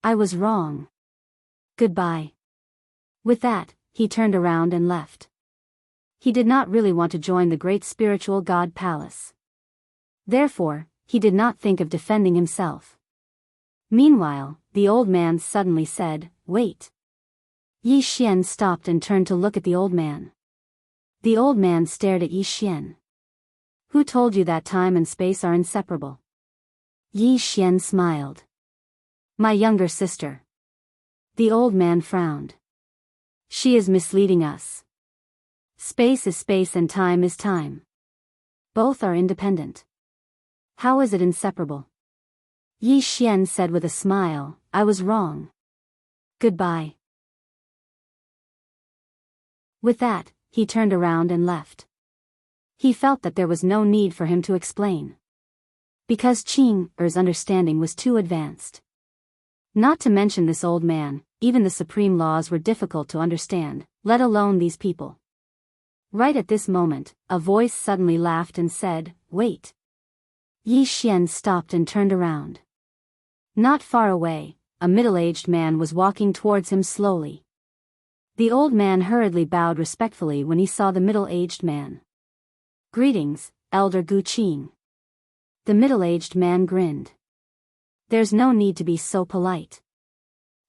I was wrong. Goodbye. With that, he turned around and left. He did not really want to join the great spiritual god palace. Therefore, he did not think of defending himself. Meanwhile, the old man suddenly said, wait. Yi Xian stopped and turned to look at the old man. The old man stared at Yi Xian. Who told you that time and space are inseparable? Yi Xian smiled. My younger sister. The old man frowned. She is misleading us. Space is space and time is time. Both are independent. How is it inseparable? Yi Xian said with a smile, I was wrong. Goodbye. With that, he turned around and left. He felt that there was no need for him to explain. Because Qing-er's understanding was too advanced. Not to mention this old man, even the supreme laws were difficult to understand, let alone these people. Right at this moment, a voice suddenly laughed and said, wait. Yi Xian stopped and turned around. Not far away, a middle-aged man was walking towards him slowly. The old man hurriedly bowed respectfully when he saw the middle-aged man. Greetings, Elder Gu Qing. The middle-aged man grinned. There's no need to be so polite.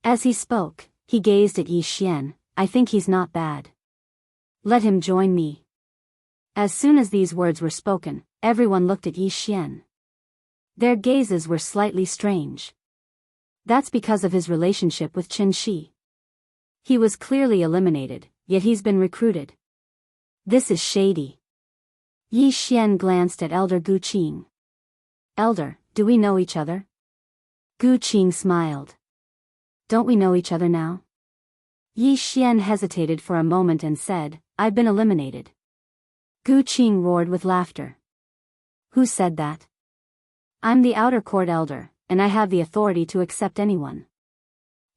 As he spoke, he gazed at Yi Xian. I think he's not bad. Let him join me. As soon as these words were spoken, everyone looked at Yi Xian. Their gazes were slightly strange. That's because of his relationship with Qin Shi. He was clearly eliminated, yet he's been recruited. This is shady. Yi Xian glanced at Elder Gu Qing. Elder, do we know each other? Gu Qing smiled. Don't we know each other now? Yi Xian hesitated for a moment and said, I've been eliminated. Gu Qing roared with laughter. Who said that? I'm the outer court elder, and I have the authority to accept anyone.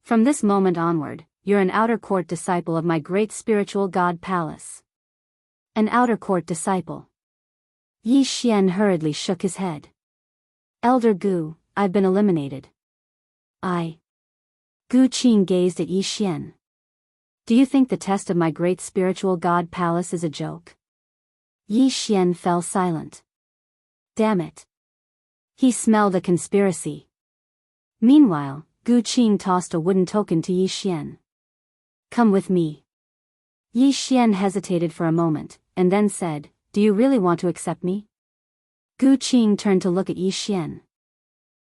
From this moment onward, you're an outer court disciple of my great spiritual god palace. An outer court disciple. Yi Xian hurriedly shook his head. Elder Gu, I've been eliminated. Gu Qing gazed at Yi Xian. Do you think the test of my great spiritual god palace is a joke? Yi Xian fell silent. Damn it. He smelled a conspiracy. Meanwhile, Gu Qing tossed a wooden token to Yi Xian. Come with me. Yi Xian hesitated for a moment, and then said, Do you really want to accept me? Gu Qing turned to look at Yi Xian.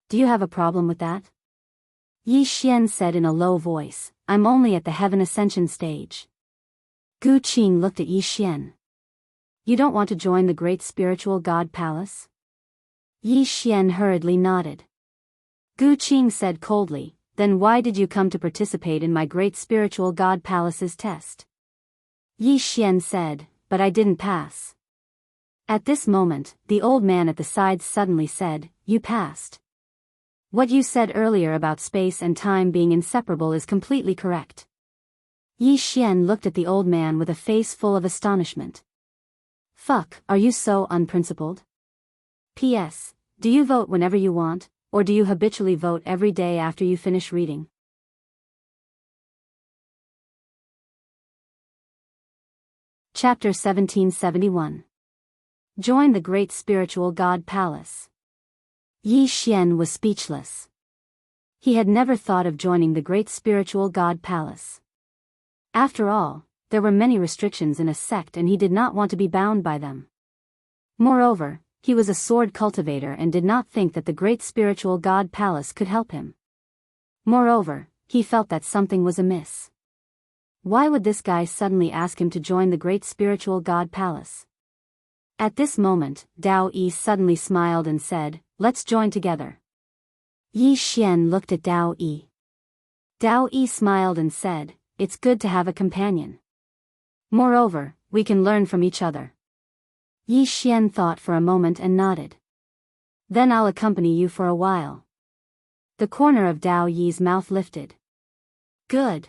Do you have a problem with that? Yi Xian said in a low voice, I'm only at the heaven ascension stage. Gu Qing looked at Yi Xian. You don't want to join the great spiritual god palace? Yi Xian hurriedly nodded. Gu Qing said coldly, Then why did you come to participate in my great spiritual god palace's test? Yi Xian said, But I didn't pass. At this moment, the old man at the side suddenly said, You passed. What you said earlier about space and time being inseparable is completely correct. Yi Xian looked at the old man with a face full of astonishment. Fuck, are you so unprincipled? P.S. Do you vote whenever you want, or do you habitually vote every day after you finish reading? Chapter 1771. Join the Great Spiritual God Palace. Yi Xian was speechless. He had never thought of joining the Great Spiritual God Palace. After all, there were many restrictions in a sect and he did not want to be bound by them. Moreover, he was a sword cultivator and did not think that the Great Spiritual God Palace could help him. Moreover, he felt that something was amiss. Why would this guy suddenly ask him to join the Great Spiritual God Palace? At this moment, Dao Yi suddenly smiled and said, Let's join together. Yi Xian looked at Dao Yi. Dao Yi smiled and said, It's good to have a companion. Moreover, we can learn from each other. Yi Xian thought for a moment and nodded. Then I'll accompany you for a while. The corner of Dao Yi's mouth lifted. Good.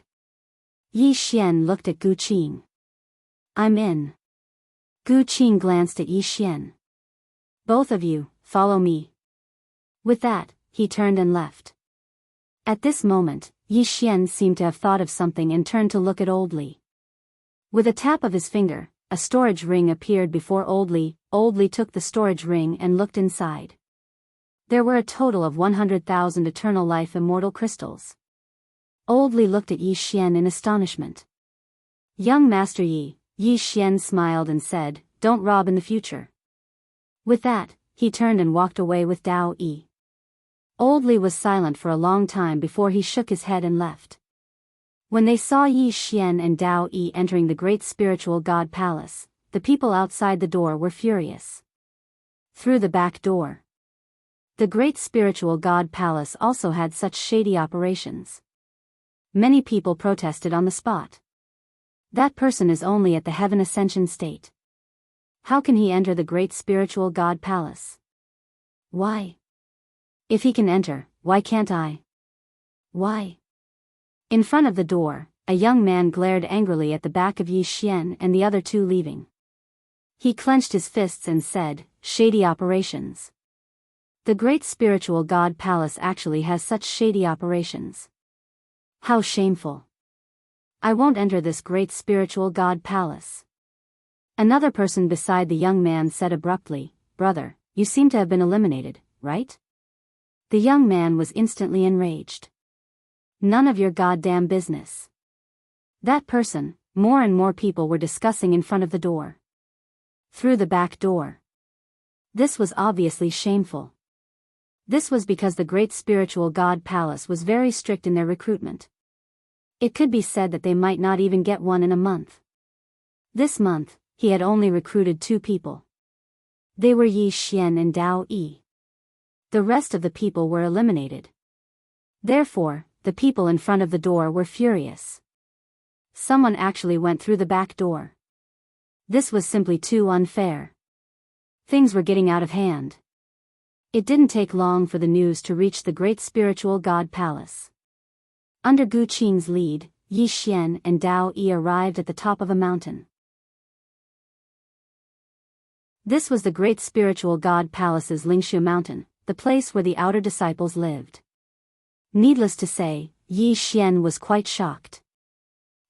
Yi Xian looked at Gu Qing. I'm in. Gu Qing glanced at Yi Xian. Both of you, follow me. With that, he turned and left. At this moment, Yi Xian seemed to have thought of something and turned to look at Old Li. With a tap of his finger, a storage ring appeared before Old Li. Old Li took the storage ring and looked inside. There were a total of 100,000 eternal life immortal crystals. Old Li looked at Yi Xian in astonishment. Young Master Yi, Yi Xian smiled and said, Don't rob in the future. With that, he turned and walked away with Dao Yi. Old Li was silent for a long time before he shook his head and left. When they saw Yi Xian and Dao Yi entering the Great Spiritual God Palace, the people outside the door were furious. Through the back door. The Great Spiritual God Palace also had such shady operations. Many people protested on the spot. That person is only at the heaven ascension state. How can he enter the Great Spiritual God Palace? Why? If he can enter, why can't I? Why? In front of the door, a young man glared angrily at the back of Yi Xian and the other two leaving. He clenched his fists and said, Shady operations. The Great Spiritual God Palace actually has such shady operations. How shameful. I won't enter this Great Spiritual God Palace. Another person beside the young man said abruptly, Brother, you seem to have been eliminated, right? The young man was instantly enraged. None of your goddamn business. That person, more and more people were discussing in front of the door. Through the back door. This was obviously shameful. This was because the Great Spiritual God Palace was very strict in their recruitment. It could be said that they might not even get one in a month. This month, he had only recruited 2 people. They were Yi Xian and Dao Yi. The rest of the people were eliminated. Therefore, the people in front of the door were furious. Someone actually went through the back door. This was simply too unfair. Things were getting out of hand. It didn't take long for the news to reach the great spiritual god palace. Under Gu Qing's lead, Yi Xian and Dao Yi arrived at the top of a mountain. This was the great spiritual god palace's Lingshu mountain, the place where the outer disciples lived. Needless to say, Yi Xian was quite shocked.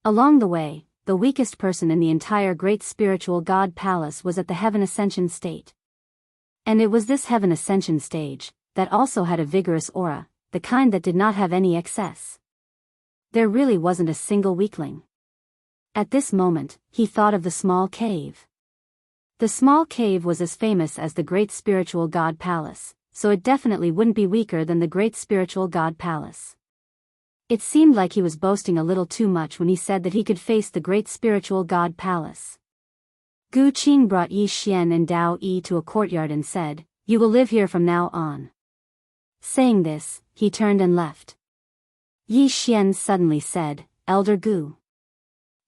Along the way, the weakest person in the entire great spiritual god palace was at the heaven ascension state. And it was this heaven ascension stage that also had a vigorous aura, the kind that did not have any excess. There really wasn't a single weakling. At this moment, he thought of the small cave. The small cave was as famous as the great spiritual god palace, so it definitely wouldn't be weaker than the great spiritual god palace. It seemed like he was boasting a little too much when he said that he could face the great spiritual god palace. Gu Qing brought Yi Xian and Dao Yi to a courtyard and said, "You will live here from now on." Saying this, he turned and left. Yi Xian suddenly said, "Elder Gu."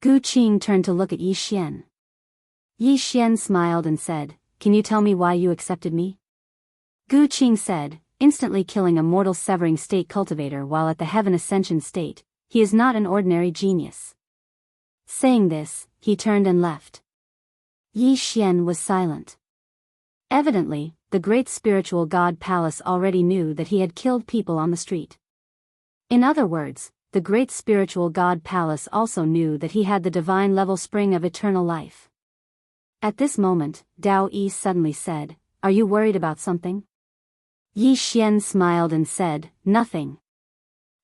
Gu Qing turned to look at Yi Xian. Yi Xian smiled and said, "Can you tell me why you accepted me?" Gu Qing said, instantly killing a mortal severing state cultivator while at the heaven ascension state, he is not an ordinary genius. Saying this, he turned and left. Yi Xian was silent. Evidently, the great spiritual god palace already knew that he had killed people on the street. In other words, the great spiritual god palace also knew that he had the divine level spring of eternal life. At this moment, Dao Yi suddenly said, "Are you worried about something?" Yi Xian smiled and said, "Nothing."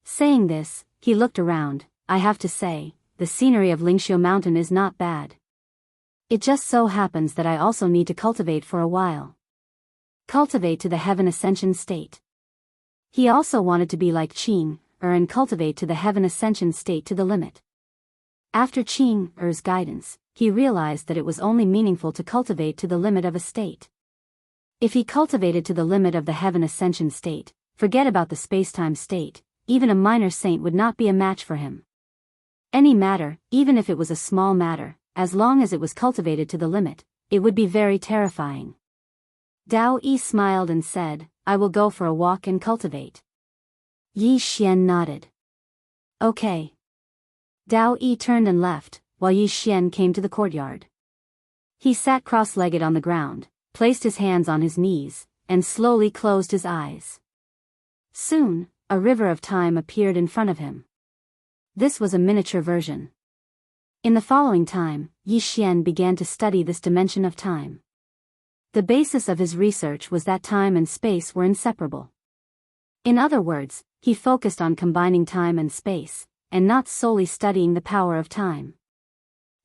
Saying this, he looked around. "I have to say, the scenery of Lingshu Mountain is not bad. It just so happens that I also need to cultivate for a while. Cultivate to the heaven ascension state." He also wanted to be like Qing and cultivate to the heaven ascension state to the limit. After Qing guidance, he realized that it was only meaningful to cultivate to the limit of a state. If he cultivated to the limit of the heaven ascension state, forget about the space-time state, even a minor saint would not be a match for him. Any matter, even if it was a small matter, as long as it was cultivated to the limit, it would be very terrifying. Dao Yi smiled and said, "I will go for a walk and cultivate." Yi Xian nodded. "Okay." Dao Yi turned and left, while Yi Xian came to the courtyard. He sat cross-legged on the ground, placed his hands on his knees, and slowly closed his eyes. Soon, a river of time appeared in front of him. This was a miniature version. In the following time, Yi Xian began to study this dimension of time. The basis of his research was that time and space were inseparable. In other words, he focused on combining time and space, and not solely studying the power of time.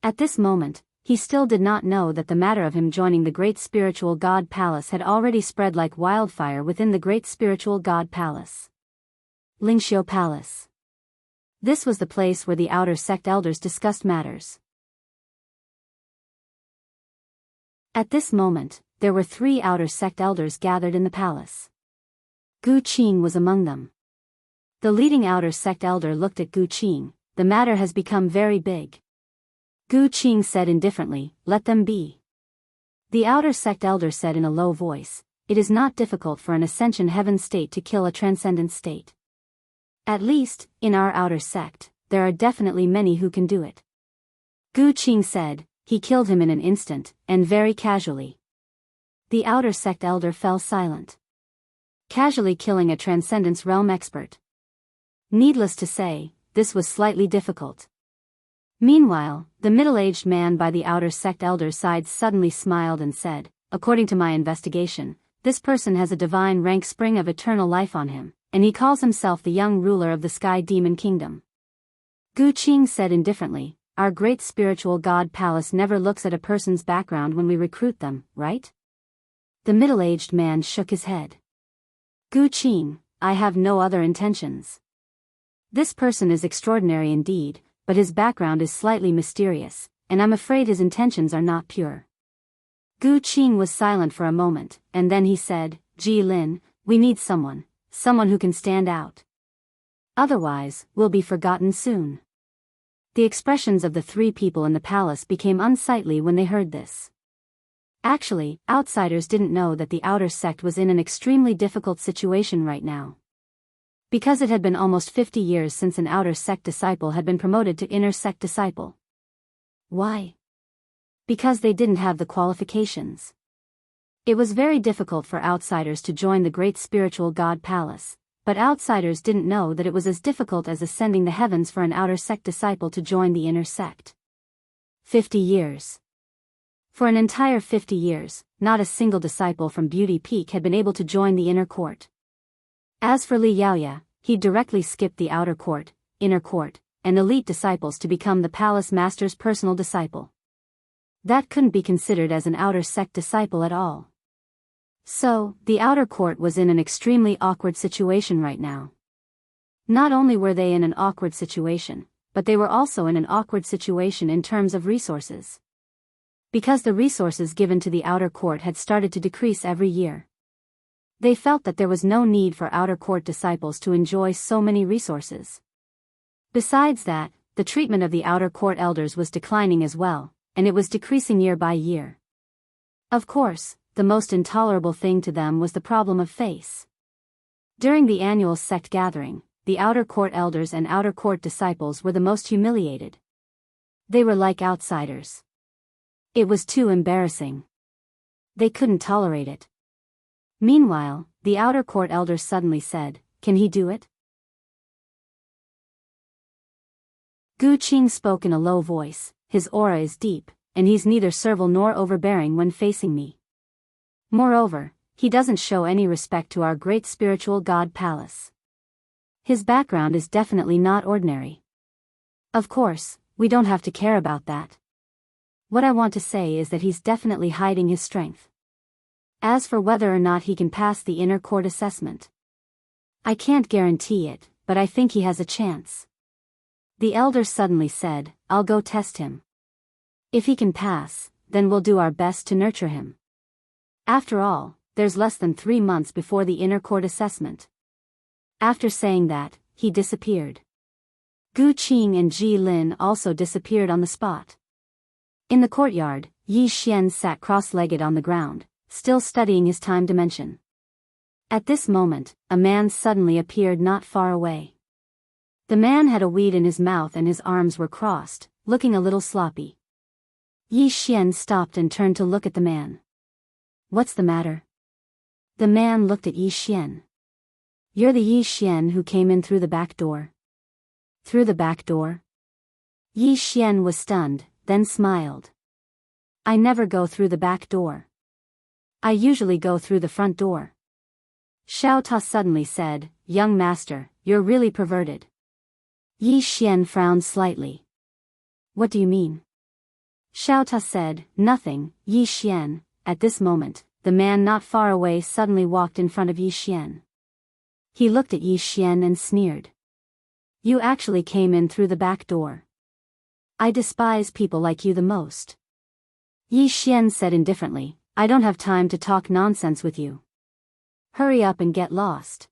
At this moment, he still did not know that the matter of him joining the great spiritual god palace had already spread like wildfire within the great spiritual god palace. Lingshu Palace. This was the place where the outer sect elders discussed matters. At this moment, there were 3 outer sect elders gathered in the palace. Gu Qing was among them. The leading outer sect elder looked at Gu Qing. "The matter has become very big." Gu Qing said indifferently, "Let them be." The outer sect elder said in a low voice, "It is not difficult for an ascension heaven state to kill a transcendent state. At least, in our outer sect, there are definitely many who can do it." Gu Qing said, "He killed him in an instant, and very casually." The outer sect elder fell silent. Casually killing a transcendence realm expert. Needless to say, this was slightly difficult. Meanwhile, the middle-aged man by the outer sect elder's side suddenly smiled and said, "According to my investigation, this person has a divine rank spring of eternal life on him, and he calls himself the young ruler of the Sky Demon Kingdom." Gu Qing said indifferently, "Our great spiritual god palace never looks at a person's background when we recruit them, right?" The middle-aged man shook his head. "Gu Qing, I have no other intentions. This person is extraordinary indeed, but his background is slightly mysterious, and I'm afraid his intentions are not pure." Gu Qing was silent for a moment, and then he said, "Ji Lin, we need someone who can stand out. Otherwise, we'll be forgotten soon." The expressions of the 3 people in the palace became unsightly when they heard this. Actually, outsiders didn't know that the outer sect was in an extremely difficult situation right now. Because it had been almost 50 years since an outer sect disciple had been promoted to inner sect disciple. Why? Because they didn't have the qualifications. It was very difficult for outsiders to join the great spiritual God palace, but outsiders didn't know that it was as difficult as ascending the heavens for an outer sect disciple to join the inner sect. 50 years. For an entire 50 years, not a single disciple from Beauty Peak had been able to join the inner court. As for Li Yaoya, he directly skipped the outer court, inner court, and elite disciples to become the palace master's personal disciple. That couldn't be considered as an outer sect disciple at all. So, the outer court was in an extremely awkward situation right now. Not only were they in an awkward situation, but they were also in an awkward situation in terms of resources. Because the resources given to the outer court had started to decrease every year. They felt that there was no need for outer court disciples to enjoy so many resources. Besides that, the treatment of the outer court elders was declining as well, and it was decreasing year by year. Of course, the most intolerable thing to them was the problem of face. During the annual sect gathering, the outer court elders and outer court disciples were the most humiliated. They were like outsiders. It was too embarrassing. They couldn't tolerate it. Meanwhile, the outer court elders suddenly said, "Can he do it?" Gu Qing spoke in a low voice, "His aura is deep, and he's neither servile nor overbearing when facing me. Moreover, he doesn't show any respect to our great spiritual God palace. His background is definitely not ordinary. Of course, we don't have to care about that. What I want to say is that he's definitely hiding his strength. As for whether or not he can pass the inner court assessment, I can't guarantee it, but I think he has a chance." The elder suddenly said, "I'll go test him. If he can pass, then we'll do our best to nurture him. After all, there's less than 3 months before the inner court assessment." After saying that, he disappeared. Gu Qing and Ji Lin also disappeared on the spot. In the courtyard, Yi Xian sat cross-legged on the ground, still studying his time dimension. At this moment, a man suddenly appeared not far away. The man had a weed in his mouth and his arms were crossed, looking a little sloppy. Yi Xian stopped and turned to look at the man. "What's the matter?" The man looked at Yi Xian. "You're the Yi Xian who came in through the back door?" "Through the back door?" Yi Xian was stunned, then smiled. "I never go through the back door. I usually go through the front door." Xiao Ta suddenly said, "Young master, you're really perverted." Yi Xian frowned slightly. "What do you mean?" Xiao Ta said, "Nothing, Yi Xian." At this moment, the man not far away suddenly walked in front of Yi Xian. He looked at Yi Xian and sneered. "You actually came in through the back door. I despise people like you the most." Yi Xian said indifferently, "I don't have time to talk nonsense with you. Hurry up and get lost."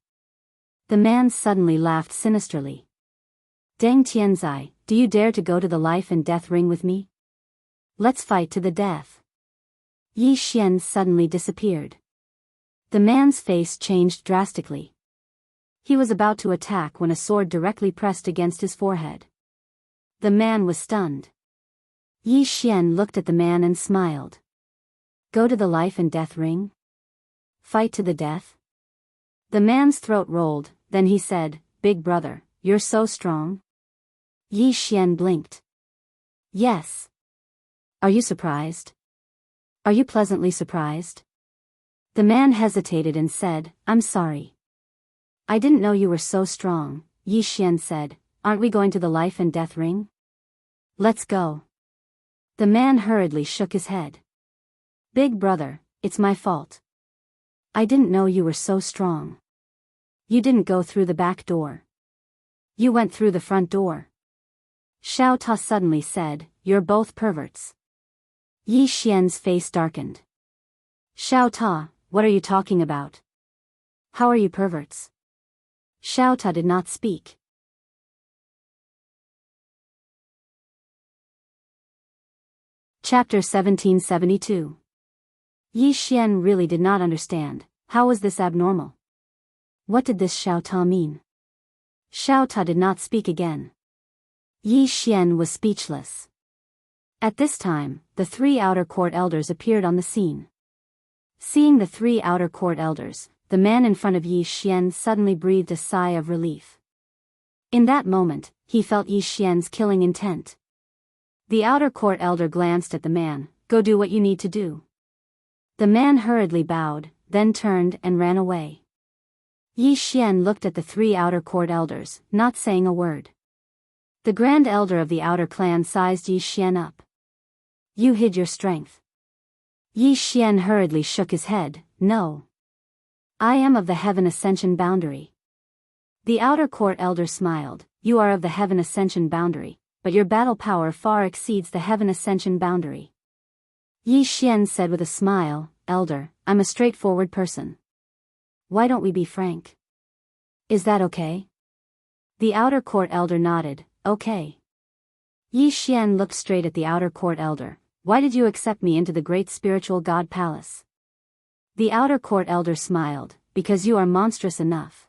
The man suddenly laughed sinisterly. "Deng Tianzai, do you dare to go to the life and death ring with me? Let's fight to the death." Yi Xian suddenly disappeared. The man's face changed drastically. He was about to attack when a sword directly pressed against his forehead. The man was stunned. Yi Xian looked at the man and smiled. "Go to the life and death ring? Fight to the death?" The man's throat rolled, then he said, "Big brother, you're so strong?" Yi Xian blinked. "Yes." "Are you surprised? Are you pleasantly surprised?" The man hesitated and said, "I'm sorry. I didn't know you were so strong." Yi Xian said, "Aren't we going to the life and death ring?" "Let's go." The man hurriedly shook his head. "Big brother, it's my fault. I didn't know you were so strong. You didn't go through the back door. You went through the front door." Xiao Ta suddenly said, "You're both perverts." Yi Xian's face darkened. "Xiao Ta, what are you talking about? How are you perverts?" Xiao Ta did not speak. Chapter 1772. Yi Xian really did not understand. How was this abnormal? What did this Xiao Ta mean? Xiao Ta did not speak again. Yi Xian was speechless. At this time, the 3 outer court elders appeared on the scene. Seeing the 3 outer court elders, the man in front of Yi Xian suddenly breathed a sigh of relief. In that moment, he felt Yi Xian's killing intent. The outer court elder glanced at the man. Go do what you need to do. The man hurriedly bowed, then turned and ran away. Yi Xian looked at the 3 outer court elders, not saying a word. The grand elder of the outer clan sized Yi Xian up. You hid your strength. Yi Xian hurriedly shook his head. No. I am of the Heaven Ascension boundary. The outer court elder smiled. You are of the Heaven Ascension boundary, but your battle power far exceeds the Heaven Ascension boundary. Yi Xian said with a smile, Elder, I'm a straightforward person. Why don't we be frank? Is that okay? The outer court elder nodded. Okay. Yi Xian looked straight at the outer court elder. Why did you accept me into the great spiritual god palace? The outer court elder smiled. Because you are monstrous enough.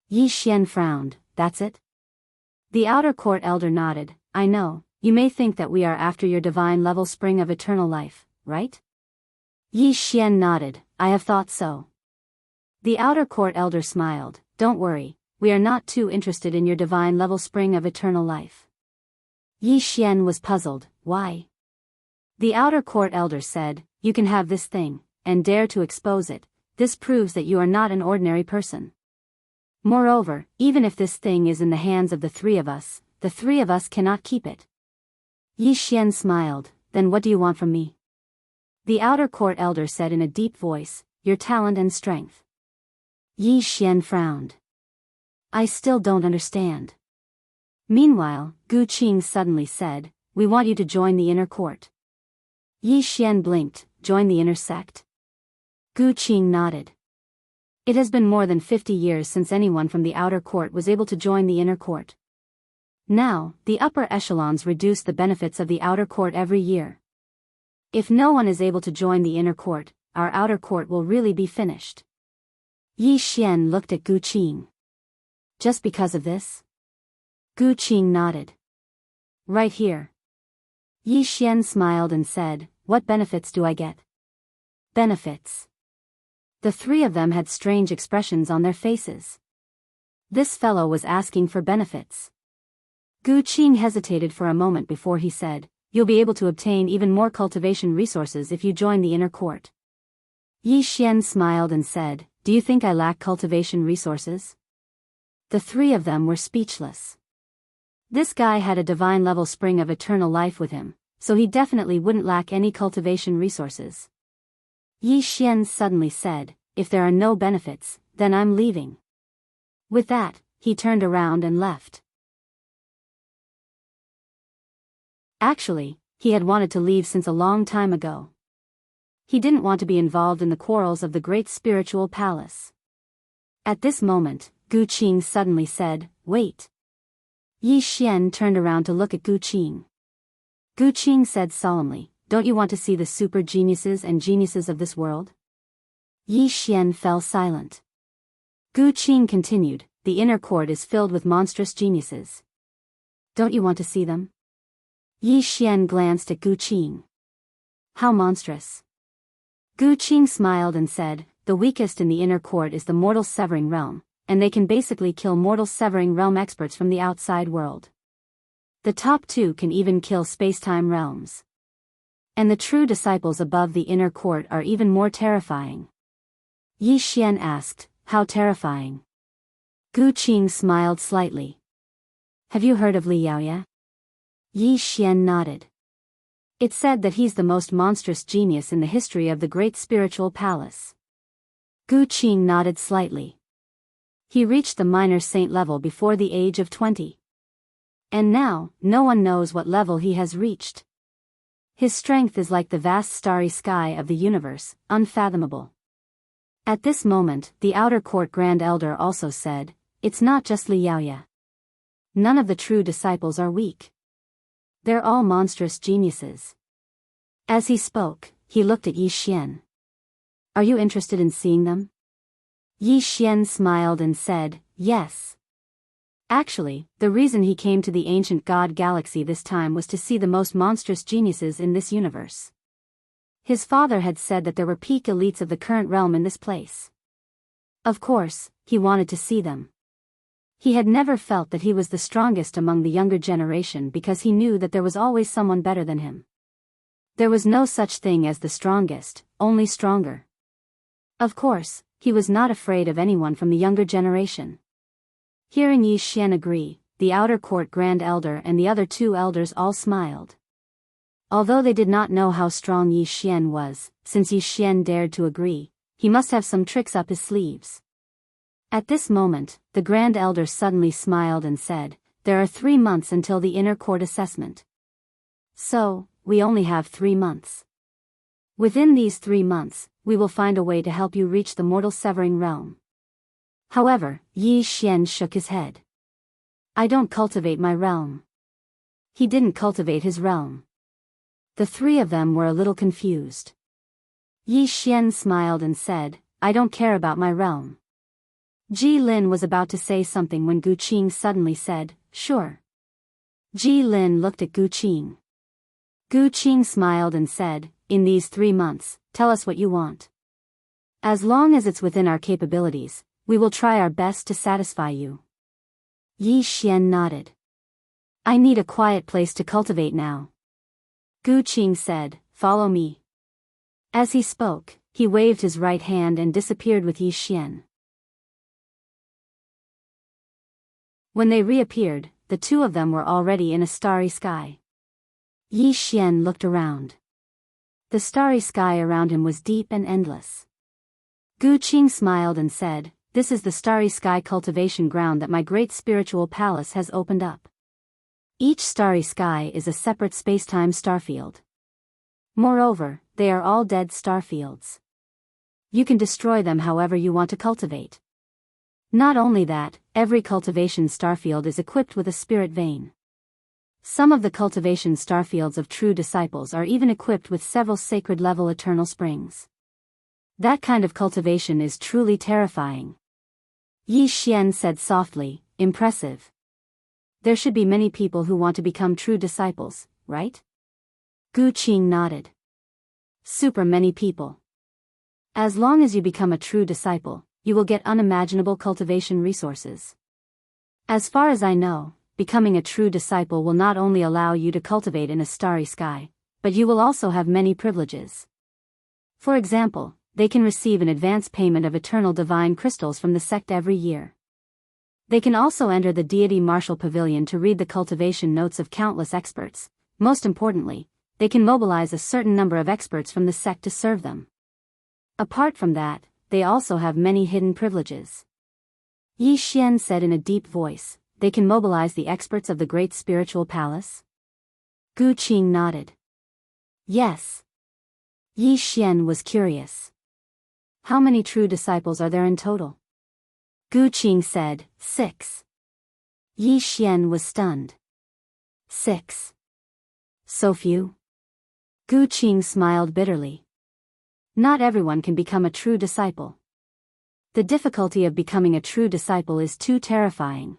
Yi Xian frowned. That's it? The outer court elder nodded. I know, you may think that we are after your divine level spring of eternal life, right? Yi Xian nodded. I have thought so. The outer court elder smiled. Don't worry, we are not too interested in your divine level spring of eternal life. Yi Xian was puzzled. Why? The outer court elder said, you can have this thing, and dare to expose it. This proves that you are not an ordinary person. Moreover, even if this thing is in the hands of the 3 of us, the 3 of us cannot keep it. Yi Xian smiled. Then what do you want from me? The outer court elder said in a deep voice, your talent and strength. Yi Xian frowned. I still don't understand. Meanwhile, Gu Qing suddenly said, we want you to join the inner court. Yi Xian blinked. Join the inner sect? Gu Qing nodded. It has been more than 50 years since anyone from the outer court was able to join the inner court. Now, the upper echelons reduce the benefits of the outer court every year. If no one is able to join the inner court, our outer court will really be finished. Yi Xian looked at Gu Qing. Just because of this? Gu Qing nodded. Right here. Yi Xian smiled and said, what benefits do I get? Benefits. The 3 of them had strange expressions on their faces. This fellow was asking for benefits. Gu Qing hesitated for a moment before he said, you'll be able to obtain even more cultivation resources if you join the inner court. Yi Xian smiled and said, do you think I lack cultivation resources? The 3 of them were speechless. This guy had a divine level spring of eternal life with him, so he definitely wouldn't lack any cultivation resources. Yi Xian suddenly said, if there are no benefits, then I'm leaving. With that, he turned around and left. Actually, he had wanted to leave since a long time ago. He didn't want to be involved in the quarrels of the great spiritual palace. At this moment, Gu Qing suddenly said, wait. Yi Xian turned around to look at Gu Qing. Gu Qing said solemnly, don't you want to see the super geniuses and geniuses of this world? Yi Xian fell silent. Gu Qing continued, the inner court is filled with monstrous geniuses. Don't you want to see them? Yi Xian glanced at Gu Qing. How monstrous? Gu Qing smiled and said, the weakest in the inner court is the mortal severing realm, and they can basically kill mortal severing realm experts from the outside world. The top 2 can even kill space-time realms. And the true disciples above the inner court are even more terrifying. Yi Xian asked, how terrifying? Gu Qing smiled slightly. Have you heard of Li Yaoya? Yi Xian nodded. It's said that he's the most monstrous genius in the history of the great spiritual palace. Gu Qing nodded slightly. He reached the minor saint level before the age of 20. And now, no one knows what level he has reached. His strength is like the vast starry sky of the universe, unfathomable. At this moment, the outer court grand elder also said, it's not just Li Yaoya. None of the true disciples are weak. They're all monstrous geniuses. As he spoke, he looked at Yi Xian. Are you interested in seeing them? Yi Xian smiled and said, yes. Actually, the reason he came to the ancient god galaxy this time was to see the most monstrous geniuses in this universe. His father had said that there were peak elites of the current realm in this place. Of course, he wanted to see them. He had never felt that he was the strongest among the younger generation because he knew that there was always someone better than him. There was no such thing as the strongest, only stronger. Of course, he was not afraid of anyone from the younger generation. Hearing Yi Xian agree, the outer court grand elder and the other two elders all smiled. Although they did not know how strong Yi Xian was, since Yi Xian dared to agree, he must have some tricks up his sleeves. At this moment, the grand elder suddenly smiled and said, there are 3 months until the inner court assessment. So, we only have 3 months. Within these 3 months, we will find a way to help you reach the mortal severing realm. However, Yi Xian shook his head. I don't cultivate my realm. He didn't cultivate his realm. The three of them were a little confused. Yi Xian smiled and said, I don't care about my realm. Ji Lin was about to say something when Gu Qing suddenly said, sure. Ji Lin looked at Gu Qing. Gu Qing smiled and said, in these 3 months, tell us what you want. As long as it's within our capabilities, we will try our best to satisfy you. Yi Xian nodded. I need a quiet place to cultivate now. Gu Qing said, follow me. As he spoke, he waved his right hand and disappeared with Yi Xian. When they reappeared, the two of them were already in a starry sky. Yi Xian looked around. The starry sky around him was deep and endless. Gu Qing smiled and said, this is the starry sky cultivation ground that my great spiritual palace has opened up. Each starry sky is a separate space-time starfield. Moreover, they are all dead starfields. You can destroy them however you want to cultivate. Not only that, every cultivation starfield is equipped with a spirit vein. Some of the cultivation starfields of true disciples are even equipped with several sacred-level eternal springs. That kind of cultivation is truly terrifying. Yi Xian said softly, impressive. There should be many people who want to become true disciples, right? Gu Qing nodded. Super many people. As long as you become a true disciple, you will get unimaginable cultivation resources. As far as I know, becoming a true disciple will not only allow you to cultivate in a starry sky, but you will also have many privileges. For example, they can receive an advance payment of eternal divine crystals from the sect every year. They can also enter the deity martial pavilion to read the cultivation notes of countless experts. Most importantly, they can mobilize a certain number of experts from the sect to serve them. Apart from that, they also have many hidden privileges. Yi Xian said in a deep voice, they can mobilize the experts of the great spiritual palace? Gu Qing nodded. Yes. Yi Xian was curious. How many true disciples are there in total? Gu Qing said, 6. Yi Xian was stunned. 6. So few? Gu Qing smiled bitterly. Not everyone can become a true disciple. The difficulty of becoming a true disciple is too terrifying.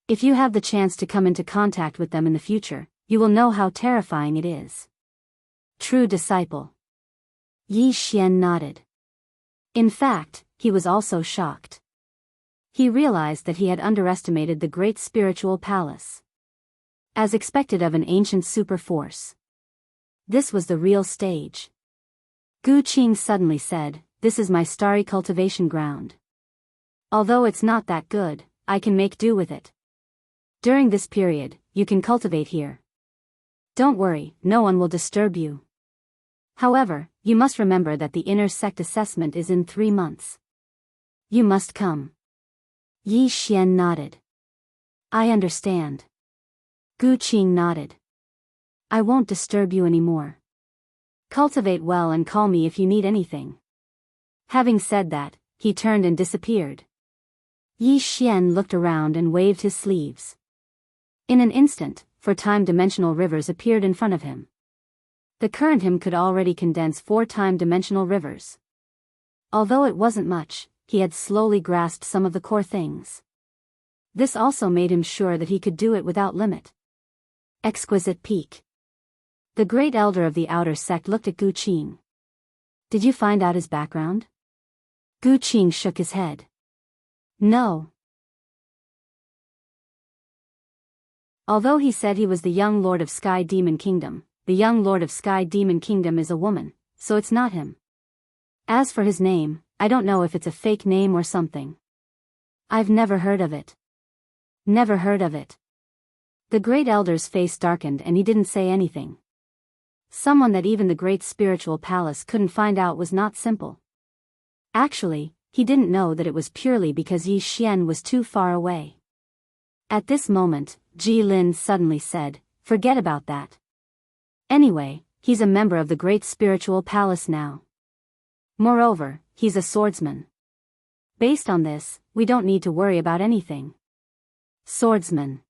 If you have the chance to come into contact with them in the future, you will know how terrifying it is. True disciple. Yi Xian nodded. In fact, he was also shocked. He realized that he had underestimated the great spiritual palace. As expected of an ancient super force. This was the real stage. Gu Qing suddenly said, this is my starry cultivation ground. Although it's not that good, I can make do with it. During this period, you can cultivate here. Don't worry, no one will disturb you. However, you must remember that the inner sect assessment is in 3 months. You must come. Yi Xian nodded. I understand. Gu Qing nodded. I won't disturb you anymore. Cultivate well and call me if you need anything. Having said that, he turned and disappeared. Yi Xian looked around and waved his sleeves. In an instant, 4 time-dimensional rivers appeared in front of him. The current him could already condense 4 time-dimensional rivers. Although it wasn't much, he had slowly grasped some of the core things. This also made him sure that he could do it without limit. Exquisite peak. The great elder of the outer sect looked at Gu Qing. Did you find out his background? Gu Qing shook his head. No. Although he said he was the young lord of Sky Demon Kingdom, the young lord of Sky Demon Kingdom is a woman, so it's not him. As for his name, I don't know if it's a fake name or something. I've never heard of it. Never heard of it. The great elder's face darkened and he didn't say anything. Someone that even the great spiritual palace couldn't find out was not simple. Actually, he didn't know that it was purely because Yi Xian was too far away. At this moment, Ji Lin suddenly said, "Forget about that. Anyway, he's a member of the great spiritual palace now. Moreover, he's a swordsman. Based on this, we don't need to worry about anything." Swordsman.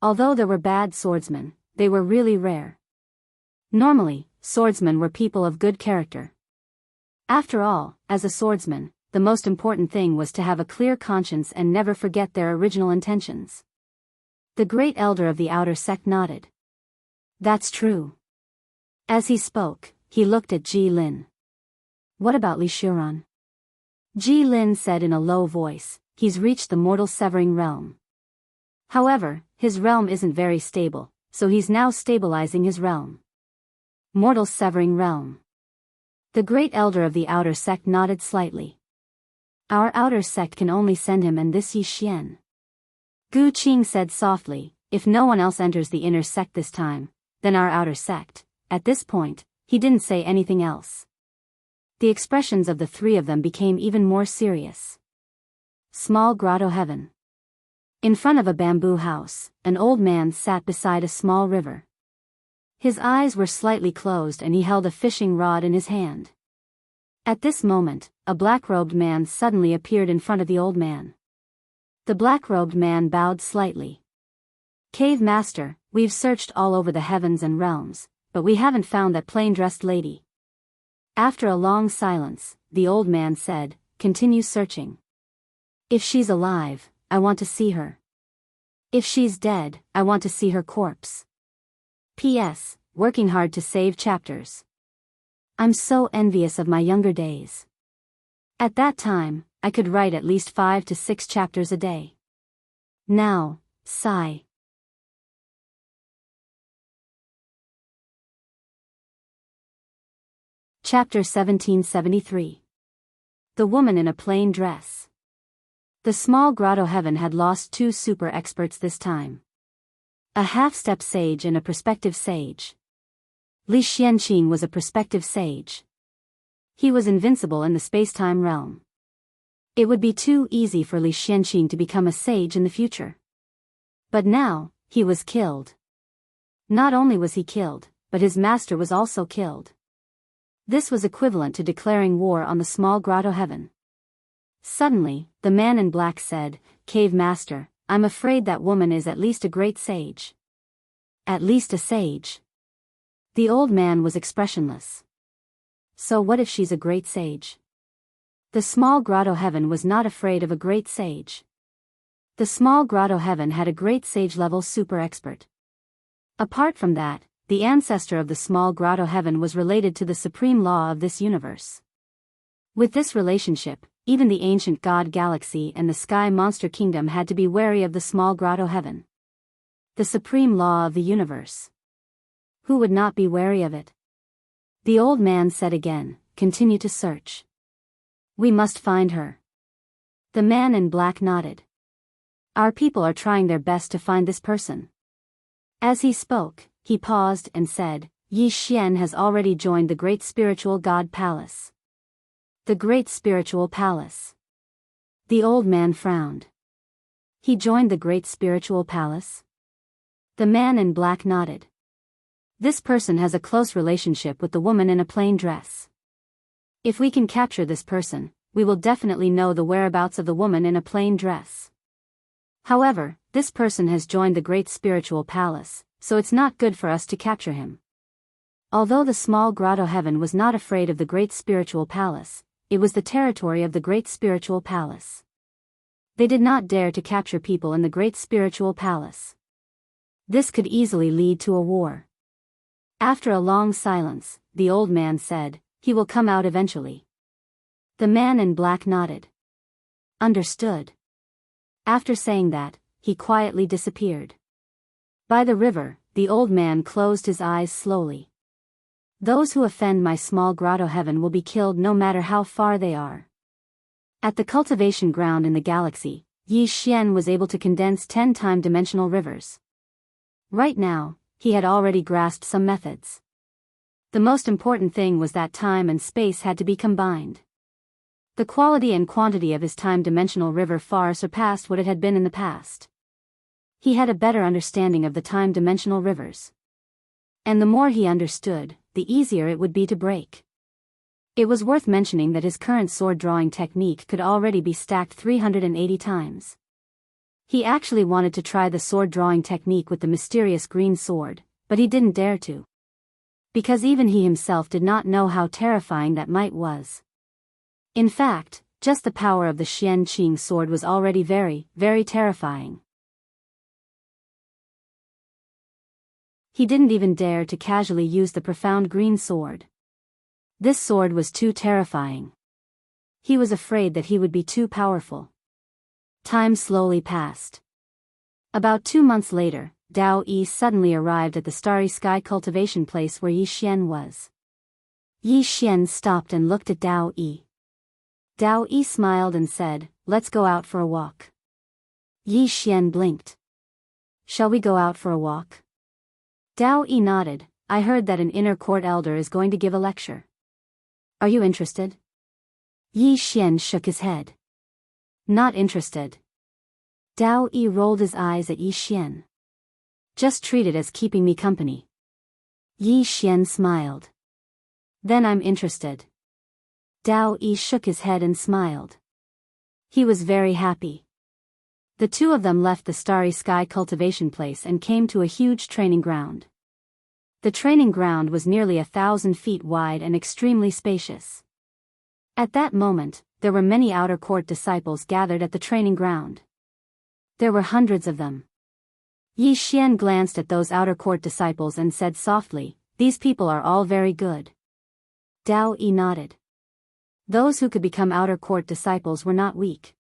Although there were bad swordsmen, they were really rare. Normally, swordsmen were people of good character. After all, as a swordsman, the most important thing was to have a clear conscience and never forget their original intentions. The great elder of the outer sect nodded. That's true. As he spoke, he looked at Ji Lin. What about Li Shuran? Ji Lin said in a low voice, he's reached the mortal severing realm. However, his realm isn't very stable, so he's now stabilizing his realm. Mortal severing realm. The great elder of the outer sect nodded slightly. Our outer sect can only send him and this Yi Xian. Gu Qing said softly, if no one else enters the inner sect this time, then our outer sect. At this point, he didn't say anything else. The expressions of the three of them became even more serious. Small grotto heaven. In front of a bamboo house, an old man sat beside a small river. His eyes were slightly closed and he held a fishing rod in his hand. At this moment, a black-robed man suddenly appeared in front of the old man. The black-robed man bowed slightly. Cave Master, we've searched all over the heavens and realms, but we haven't found that plain-dressed lady. After a long silence, the old man said, continue searching. If she's alive, I want to see her. If she's dead, I want to see her corpse. P.S. Working hard to save chapters. I'm so envious of my younger days. At that time, I could write at least 5 to 6 chapters a day. Now, sigh. Chapter 1773. The Woman in a Plain Dress. The small grotto heaven had lost 2 super experts this time. A half-step sage and a prospective sage. Li Xianqing was a prospective sage. He was invincible in the space-time realm. It would be too easy for Li Xianqing to become a sage in the future. But now, he was killed. Not only was he killed, but his master was also killed. This was equivalent to declaring war on the small grotto heaven. Suddenly, the man in black said, Cave Master, I'm afraid that woman is at least a great sage. At least a sage. The old man was expressionless. So what if she's a great sage? The small grotto heaven was not afraid of a great sage. The small grotto heaven had a great sage-level super expert. Apart from that, the ancestor of the small grotto heaven was related to the supreme law of this universe. With this relationship, even the ancient god galaxy and the sky monster kingdom had to be wary of the small grotto heaven. The supreme law of the universe. Who would not be wary of it? The old man said again, continue to search. We must find her. The man in black nodded. Our people are trying their best to find this person. As he spoke, he paused and said, Yi Xian has already joined the great spiritual god palace. The great spiritual palace. The old man frowned. He joined the great spiritual palace? The man in black nodded. This person has a close relationship with the woman in a plain dress. If we can capture this person, we will definitely know the whereabouts of the woman in a plain dress. However, this person has joined the great spiritual palace, so it's not good for us to capture him. Although the small grotto heaven was not afraid of the great spiritual palace, it was the territory of the Great Spiritual Palace. They did not dare to capture people in the Great Spiritual Palace. This could easily lead to a war. After a long silence, the old man said, "He will come out eventually." The man in black nodded. "Understood." After saying that, he quietly disappeared. By the river, the old man closed his eyes slowly. "Those who offend my small grotto heaven will be killed no matter how far they are." At the cultivation ground in the galaxy, Yi Xian was able to condense 10 time-dimensional rivers. Right now, he had already grasped some methods. The most important thing was that time and space had to be combined. The quality and quantity of his time-dimensional river far surpassed what it had been in the past. He had a better understanding of the time-dimensional rivers. And the more he understood, the easier it would be to break. It was worth mentioning that his current sword-drawing technique could already be stacked 380 times. He actually wanted to try the sword-drawing technique with the mysterious green sword, but he didn't dare to. Because even he himself did not know how terrifying that might was. In fact, just the power of the Xian Qing sword was already very, very terrifying. He didn't even dare to casually use the profound green sword. This sword was too terrifying. He was afraid that he would be too powerful. Time slowly passed. About 2 months later, Dao Yi suddenly arrived at the starry sky cultivation place where Yi Xian was. Yi Xian stopped and looked at Dao Yi. Dao Yi smiled and said, "Let's go out for a walk." Yi Xian blinked. "Shall we go out for a walk?" Dao Yi nodded. "I heard that an inner court elder is going to give a lecture. Are you interested?" Yi Xian shook his head. "Not interested." Dao Yi rolled his eyes at Yi Xian. "Just treat it as keeping me company." Yi Xian smiled. "Then I'm interested." Dao Yi shook his head and smiled. He was very happy. The two of them left the starry sky cultivation place and came to a huge training ground. The training ground was nearly 1,000 feet wide and extremely spacious. At that moment, there were many outer court disciples gathered at the training ground. There were hundreds of them. Yi Xian glanced at those outer court disciples and said softly, "These people are all very good." Dao Yi nodded. Those who could become outer court disciples were not weak.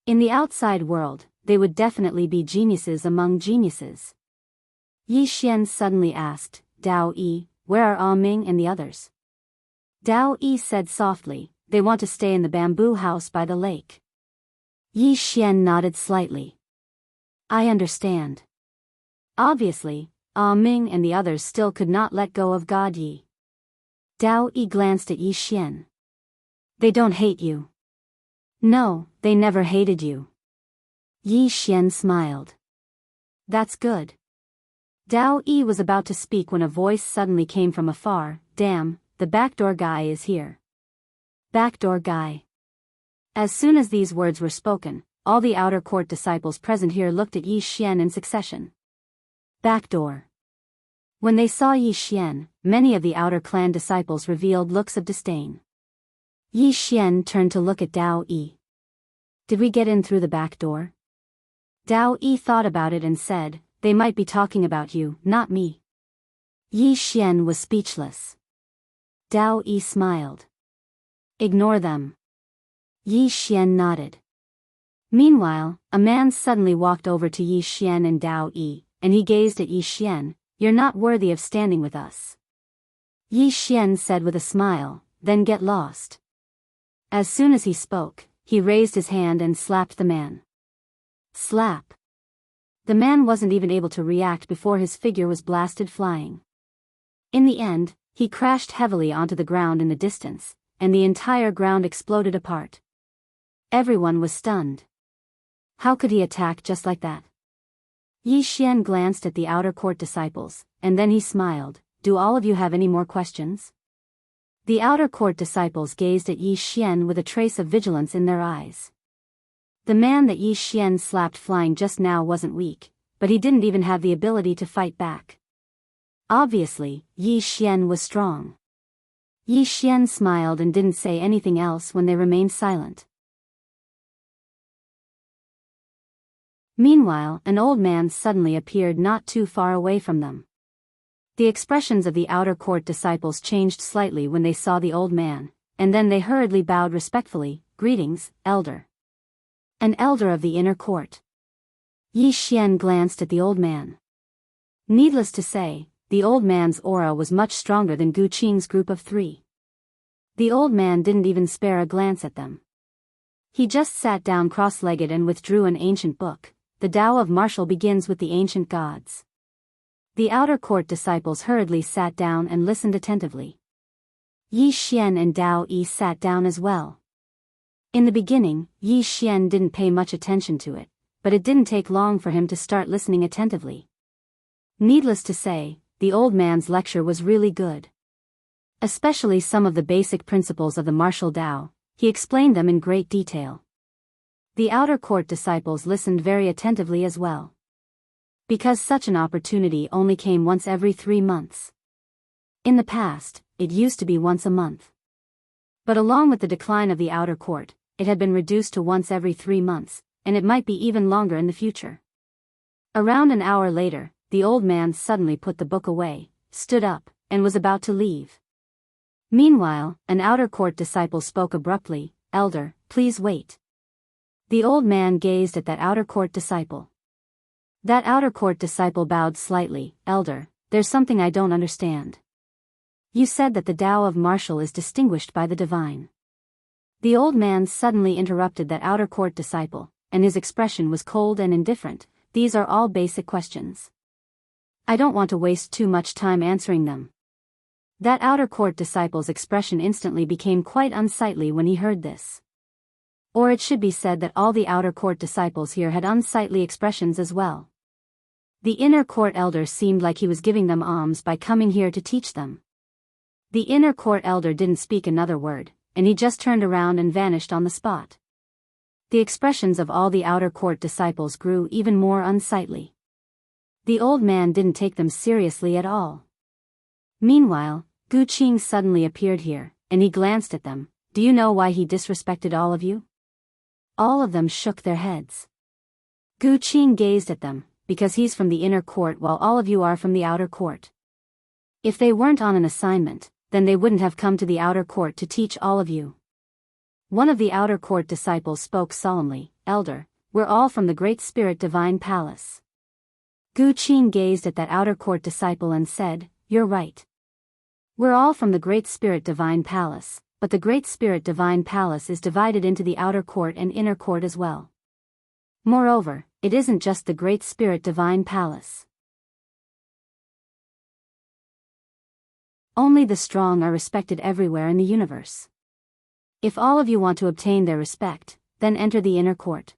In the outside world, they would definitely be geniuses among geniuses. Yi Xian suddenly asked, "Dao Yi, where are Ah Ming and the others?" Dao Yi said softly, "They want to stay in the bamboo house by the lake." Yi Xian nodded slightly. "I understand." Obviously, Ah Ming and the others still could not let go of God Yi. Dao Yi glanced at Yi Xian. "They don't hate you." "No, they never hated you." Yi Xian smiled. "That's good." Dao Yi was about to speak when a voice suddenly came from afar, "Damn, the backdoor guy is here." Backdoor guy. As soon as these words were spoken, all the outer court disciples present here looked at Yi Xian in succession. Backdoor. When they saw Yi Xian, many of the outer clan disciples revealed looks of disdain. Yi Xian turned to look at Dao Yi. "Did we get in through the back door?" Dao Yi thought about it and said, "They might be talking about you, not me." Yi Xian was speechless. Dao Yi smiled. "Ignore them." Yi Xian nodded. Meanwhile, a man suddenly walked over to Yi Xian and Dao Yi, and he gazed at Yi Xian. "You're not worthy of standing with us." Yi Xian said with a smile, "Then get lost." As soon as he spoke, he raised his hand and slapped the man. Slap. The man wasn't even able to react before his figure was blasted flying. In the end, he crashed heavily onto the ground in the distance, and the entire ground exploded apart. Everyone was stunned. How could he attack just like that? Yi Xian glanced at the outer court disciples, and then he smiled. "Do all of you have any more questions?" The outer court disciples gazed at Yi Xian with a trace of vigilance in their eyes. The man that Yi Xian slapped flying just now wasn't weak, but he didn't even have the ability to fight back. Obviously, Yi Xian was strong. Yi Xian smiled and didn't say anything else when they remained silent. Meanwhile, an old man suddenly appeared not too far away from them. The expressions of the outer court disciples changed slightly when they saw the old man, and then they hurriedly bowed respectfully. "Greetings, elder." "An elder of the inner court." Yi Xian glanced at the old man. Needless to say, the old man's aura was much stronger than Gu Qing's group of 3. The old man didn't even spare a glance at them. He just sat down cross-legged and withdrew an ancient book. The Tao of Martial begins with the ancient gods. The outer court disciples hurriedly sat down and listened attentively. Yi Xian and Dao Yi sat down as well. In the beginning, Yi Xian didn't pay much attention to it, but it didn't take long for him to start listening attentively. Needless to say, the old man's lecture was really good. Especially some of the basic principles of the martial Tao, he explained them in great detail. The outer court disciples listened very attentively as well. Because such an opportunity only came once every 3 months. In the past, it used to be once a month. But along with the decline of the outer court, it had been reduced to once every 3 months, and it might be even longer in the future. Around an hour later, the old man suddenly put the book away, stood up, and was about to leave. Meanwhile, an outer court disciple spoke abruptly, "Elder, please wait." The old man gazed at that outer court disciple. That outer court disciple bowed slightly. "Elder, there's something I don't understand. You said that the Tao of martial is distinguished by the divine." The old man suddenly interrupted that outer court disciple, and his expression was cold and indifferent. "These are all basic questions. I don't want to waste too much time answering them." That outer court disciple's expression instantly became quite unsightly when he heard this. Or it should be said that all the outer court disciples here had unsightly expressions as well. The inner court elder seemed like he was giving them alms by coming here to teach them. The inner court elder didn't speak another word, and he just turned around and vanished on the spot. The expressions of all the outer court disciples grew even more unsightly. The old man didn't take them seriously at all. Meanwhile, Gu Qing suddenly appeared here, and he glanced at them. "Do you know why he disrespected all of you?" All of them shook their heads. Gu Qing gazed at them. "Because he's from the inner court while all of you are from the outer court. If they weren't on an assignment, then they wouldn't have come to the outer court to teach all of you." One of the outer court disciples spoke solemnly, "Elder, we're all from the Great Spirit Divine Palace." Gu Qing gazed at that outer court disciple and said, "You're right. We're all from the Great Spirit Divine Palace, but the Great Spirit Divine Palace is divided into the outer court and inner court as well. Moreover, it isn't just the Great Spirit Divine Palace. Only the strong are respected everywhere in the universe. If all of you want to obtain their respect, then enter the inner court.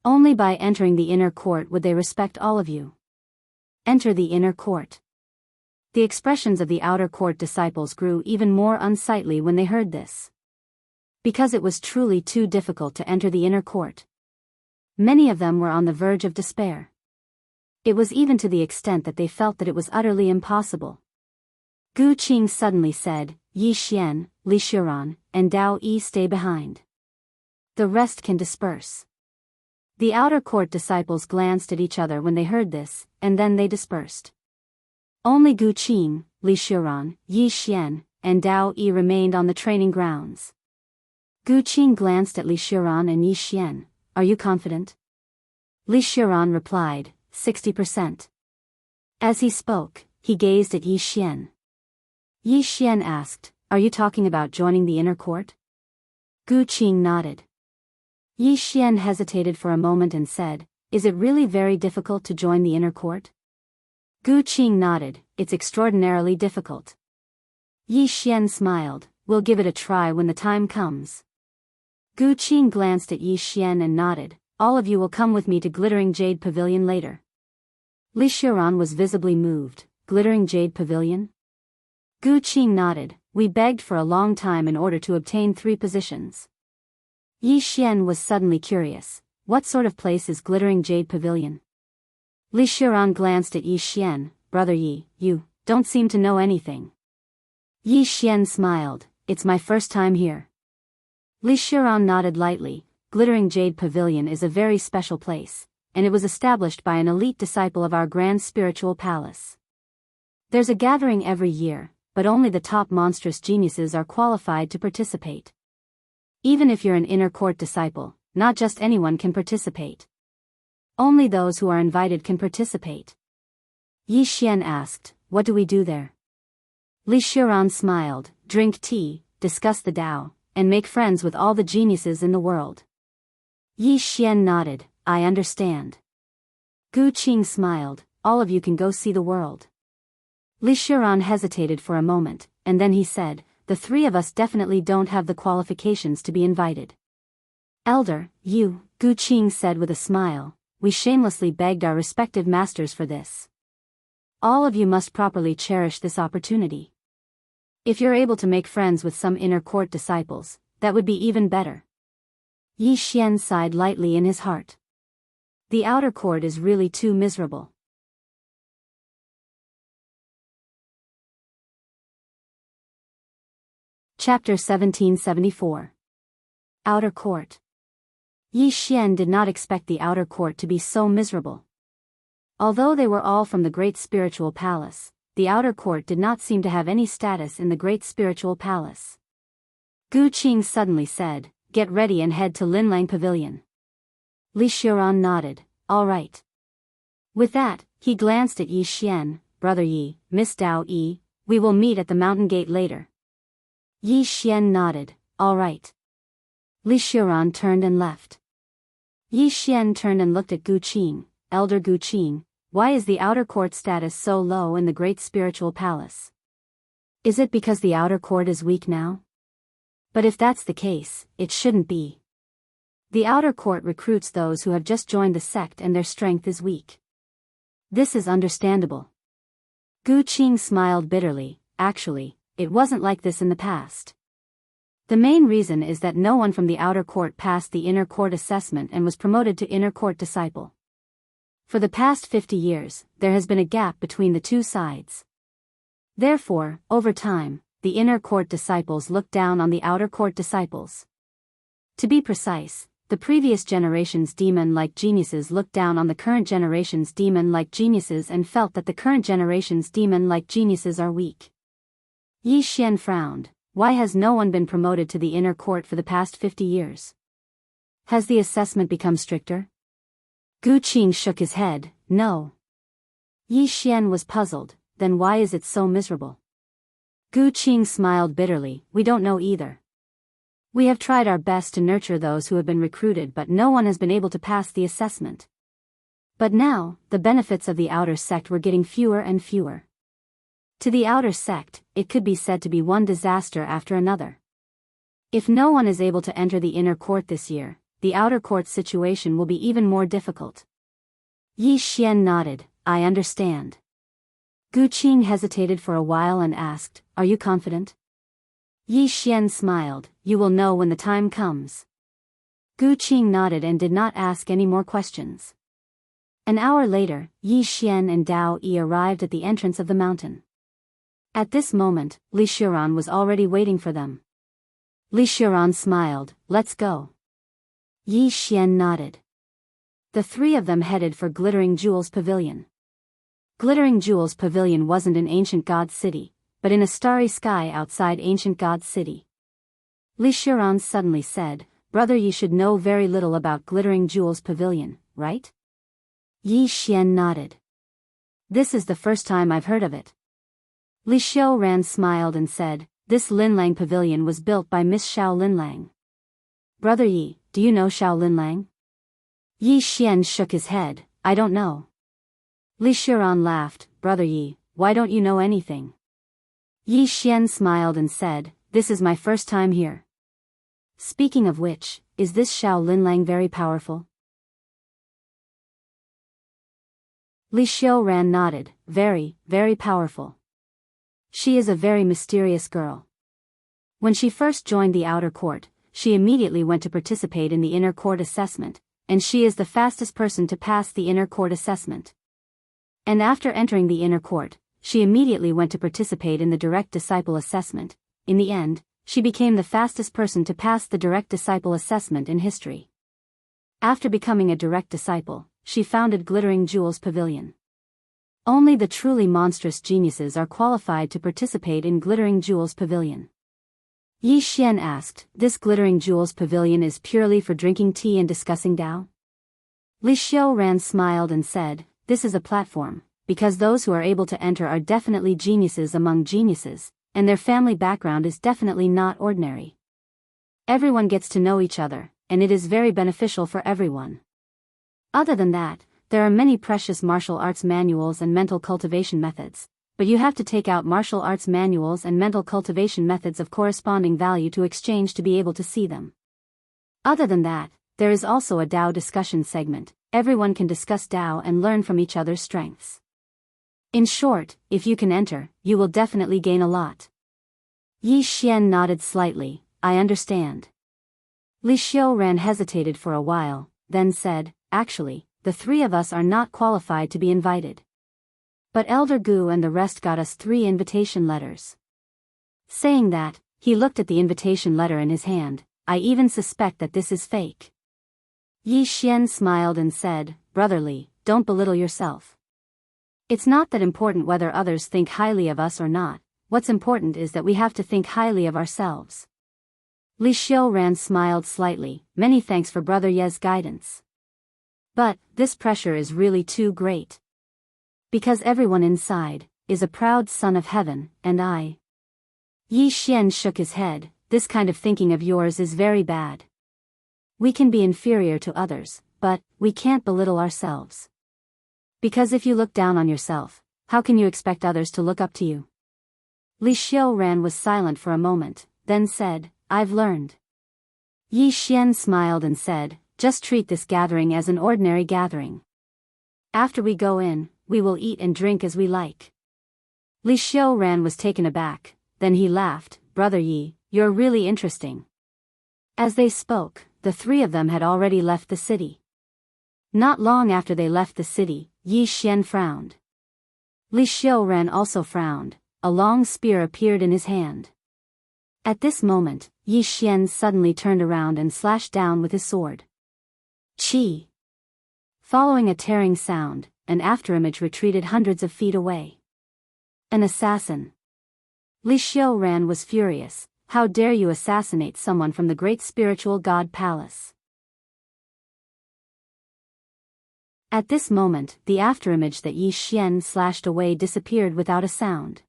Only by entering the inner court would they respect all of you. Enter the inner court." The expressions of the outer court disciples grew even more unsightly when they heard this. Because it was truly too difficult to enter the inner court. Many of them were on the verge of despair. It was even to the extent that they felt that it was utterly impossible. Gu Qing suddenly said, "Yi Xian, Li Xiran, and Dao Yi stay behind. The rest can disperse." The outer court disciples glanced at each other when they heard this, and then they dispersed. Only Gu Qing, Li Xiran, Yi Xian, and Dao Yi remained on the training grounds. Gu Qing glanced at Li Xiran and Yi Xian. "Are you confident?" Li Xiran replied, 60%. As he spoke, he gazed at Yi Xian. Yi Xian asked, "Are you talking about joining the inner court?" Gu Qing nodded. Yi Xian hesitated for a moment and said, "Is it really very difficult to join the inner court?" Gu Qing nodded, "It's extraordinarily difficult." Yi Xian smiled, "We'll give it a try when the time comes." Gu Qing glanced at Yi Xian and nodded, "All of you will come with me to Glittering Jade Pavilion later." Li Xiran was visibly moved. "Glittering Jade Pavilion?" Gu Qing nodded. "We begged for a long time in order to obtain 3 positions." Yi Xian was suddenly curious. "What sort of place is Glittering Jade Pavilion?" Li Xiran glanced at Yi Xian. "Brother Yi, you don't seem to know anything." Yi Xian smiled, it's my first time here. Li Shiran nodded lightly. Glittering Jade Pavilion is a very special place, and it was established by an elite disciple of our Grand Spiritual Palace. There's a gathering every year, but only the top monstrous geniuses are qualified to participate. Even if you're an inner court disciple, not just anyone can participate. Only those who are invited can participate. Yi Xian asked, what do we do there? Li Shiran smiled, drink tea, discuss the Tao, and make friends with all the geniuses in the world. Yi Xian nodded, I understand. Gu Qing smiled, all of you can go see the world. Li Shiran hesitated for a moment, and then he said, the three of us definitely don't have the qualifications to be invited. Elder, you, Gu Qing said with a smile, we shamelessly begged our respective masters for this. All of you must properly cherish this opportunity. If you're able to make friends with some inner court disciples, that would be even better. Yi Xian sighed lightly in his heart. The outer court is really too miserable. Chapter 1774. Outer Court. Yi Xian did not expect the outer court to be so miserable. Although they were all from the Great Spiritual Palace, the outer court did not seem to have any status in the Great Spiritual Palace. Gu Qing suddenly said, get ready and head to Linlang Pavilion. Li Shiran nodded, all right. With that, he glanced at Yi Xian, Brother Yi, Miss Dao Yi, we will meet at the mountain gate later. Yi Xian nodded, all right. Li Shiran turned and left. Yi Xian turned and looked at Gu Qing, Elder Gu Qing, why is the outer court status so low in the Great Spiritual Palace? Is it because the outer court is weak now? But if that's the case, it shouldn't be. The outer court recruits those who have just joined the sect and their strength is weak. This is understandable. Gu Qing smiled bitterly, actually, it wasn't like this in the past. The main reason is that no one from the outer court passed the inner court assessment and was promoted to inner court disciple. For the past 50 years, there has been a gap between the two sides. Therefore, over time, the inner court disciples look down on the outer court disciples. To be precise, the previous generation's demon-like geniuses looked down on the current generation's demon-like geniuses and felt that the current generation's demon-like geniuses are weak. Yi Xian frowned, why has no one been promoted to the inner court for the past 50 years? Has the assessment become stricter? Gu Qing shook his head, no. Yi Xian was puzzled, then why is it so miserable? Gu Qing smiled bitterly, we don't know either. We have tried our best to nurture those who have been recruited but no one has been able to pass the assessment. But now, the benefits of the outer sect were getting fewer and fewer. To the outer sect, it could be said to be one disaster after another. If no one is able to enter the inner court this year, the outer court situation will be even more difficult. Yi Xian nodded, I understand. Gu Qing hesitated for a while and asked, are you confident? Yi Xian smiled, you will know when the time comes. Gu Qing nodded and did not ask any more questions. An hour later, Yi Xian and Dao Yi arrived at the entrance of the mountain. At this moment, Li Shiran was already waiting for them. Li Shiran smiled, let's go. Yi Xian nodded. The three of them headed for Glittering Jewels Pavilion. Glittering Jewels Pavilion wasn't in Ancient God City, but in a starry sky outside Ancient God City. Li Shiran suddenly said, Brother Yi should know very little about Glittering Jewels Pavilion, right? Yi Xian nodded. This is the first time I've heard of it. Li Xiaoran smiled and said, this Linlang Pavilion was built by Miss Xiao Linlang. Brother Yi, do you know Xiao Linlang? Yi Xian shook his head, I don't know. Li Shiran laughed, Brother Yi, why don't you know anything? Yi Xian smiled and said, this is my first time here. Speaking of which, is this Xiao Linlang very powerful? Li Xiaoran nodded, very, very powerful. She is a very mysterious girl. When she first joined the outer court, she immediately went to participate in the inner court assessment, and she is the fastest person to pass the inner court assessment. And after entering the inner court, she immediately went to participate in the direct disciple assessment. In the end, she became the fastest person to pass the direct disciple assessment in history. After becoming a direct disciple, she founded Glittering Jewels Pavilion. Only the truly monstrous geniuses are qualified to participate in Glittering Jewels Pavilion. Yi Xian asked, "This Glittering Jewels Pavilion is purely for drinking tea and discussing Tao?" Li Xiuran smiled and said, "This is a platform, because those who are able to enter are definitely geniuses among geniuses, and their family background is definitely not ordinary. Everyone gets to know each other, and it is very beneficial for everyone. Other than that, there are many precious martial arts manuals and mental cultivation methods, but you have to take out martial arts manuals and mental cultivation methods of corresponding value to exchange to be able to see them. Other than that, there is also a Tao discussion segment. Everyone can discuss Tao and learn from each other's strengths. In short, if you can enter, you will definitely gain a lot." Yi Xian nodded slightly, "I understand." Li Xiuran hesitated for a while, then said, "Actually, the three of us are not qualified to be invited. But Elder Gu and the rest got us 3 invitation letters." Saying that, he looked at the invitation letter in his hand. "I even suspect that this is fake." Yi Xian smiled and said, "Brother Li, don't belittle yourself. It's not that important whether others think highly of us or not. What's important is that we have to think highly of ourselves." Li Xiuran smiled slightly, "Many thanks for Brother Ye's guidance. But, this pressure is really too great. Because everyone inside is a proud son of heaven, and I." Yi Xian shook his head, "This kind of thinking of yours is very bad. We can be inferior to others, but we can't belittle ourselves. Because if you look down on yourself, how can you expect others to look up to you?" Li Xiuran was silent for a moment, then said, "I've learned." Yi Xian smiled and said, "Just treat this gathering as an ordinary gathering. After we go in, we will eat and drink as we like." Li Xiuran was taken aback, then he laughed, "Brother Yi, you're really interesting." As they spoke, the 3 of them had already left the city. Not long after they left the city, Yi Xian frowned. Li Xiuran also frowned. A long spear appeared in his hand. At this moment, Yi Xian suddenly turned around and slashed down with his sword. Chi! Following a tearing sound, an afterimage retreated hundreds of feet away. An assassin! Li Xiuran was furious. "How dare you assassinate someone from the great spiritual god palace?" At this moment, the afterimage that Yi Xian slashed away disappeared without a sound.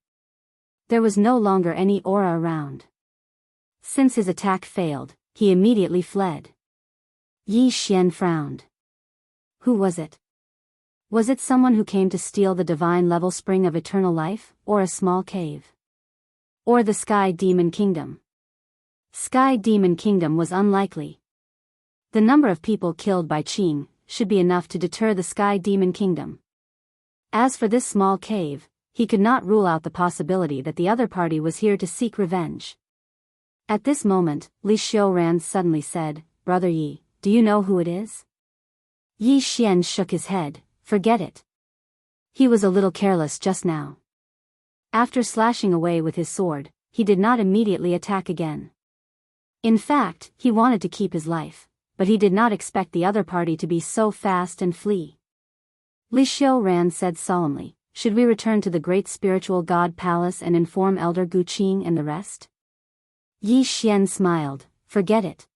There was no longer any aura around. Since his attack failed, he immediately fled. Yi Xian frowned. Who was it? Was it someone who came to steal the divine level spring of eternal life, or a small cave? Or the Sky Demon Kingdom? Sky Demon Kingdom was unlikely. The number of people killed by Qing should be enough to deter the Sky Demon Kingdom. As for this small cave, he could not rule out the possibility that the other party was here to seek revenge. At this moment, Li Xiuran suddenly said, "Brother Yi, do you know who it is?" Yi Xian shook his head, "Forget it. He was a little careless just now." After slashing away with his sword, he did not immediately attack again. In fact, he wanted to keep his life, but he did not expect the other party to be so fast and flee. Li Xiuran said solemnly, "Should we return to the great spiritual god palace and inform Elder Gu Qing and the rest?" Yi Xian smiled, "Forget it.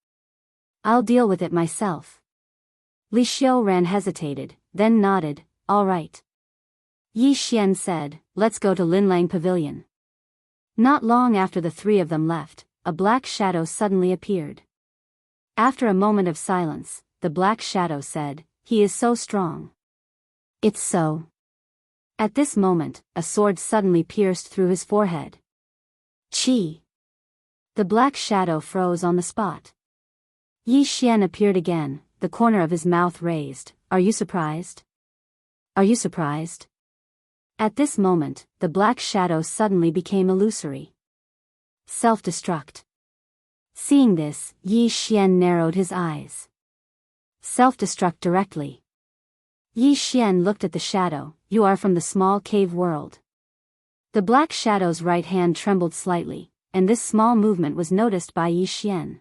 I'll deal with it myself." Li Xiuran hesitated, then nodded, "All right." Yi Xian said, "Let's go to Linlang Pavilion." Not long after the 3 of them left, a black shadow suddenly appeared. After a moment of silence, the black shadow said, "He is so strong." "It's so." At this moment, a sword suddenly pierced through his forehead. Chi! The black shadow froze on the spot. Yi Xian appeared again, the corner of his mouth raised. "Are you surprised? Are you surprised?" At this moment, the black shadow suddenly became illusory. Self-destruct. Seeing this, Yi Xian narrowed his eyes. Self-destruct directly. Yi Xian looked at the shadow. "You are from the small cave world." The black shadow's right hand trembled slightly, and this small movement was noticed by Yi Xian.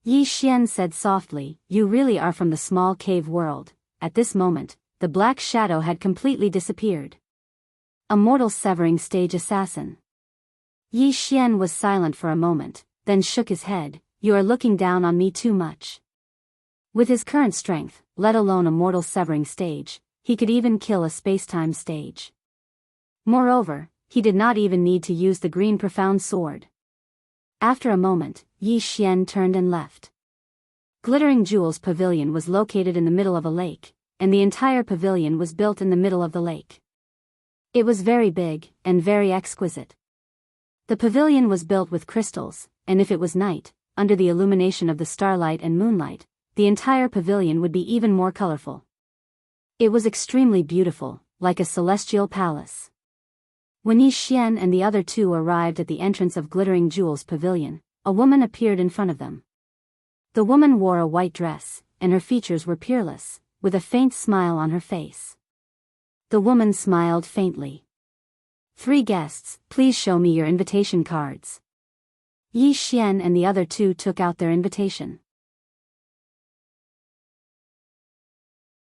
Yi Xian said softly, "You really are from the small cave world." At this moment, the black shadow had completely disappeared. Immortal severing stage assassin. Yi Xian was silent for a moment, then shook his head. "You are looking down on me too much." With his current strength, let alone a mortal severing stage, he could even kill a spacetime stage. Moreover, he did not even need to use the green profound sword. After a moment, Yi Xian turned and left. Glittering Jewels Pavilion was located in the middle of a lake, and the entire pavilion was built in the middle of the lake. It was very big, and very exquisite. The pavilion was built with crystals, and if it was night, under the illumination of the starlight and moonlight, the entire pavilion would be even more colorful. It was extremely beautiful, like a celestial palace. When Yi Xian and the other two arrived at the entrance of Glittering Jewels Pavilion, a woman appeared in front of them. The woman wore a white dress, and her features were peerless, with a faint smile on her face. The woman smiled faintly. "3 guests, please show me your invitation cards." Yi Xian and the other two took out their invitation.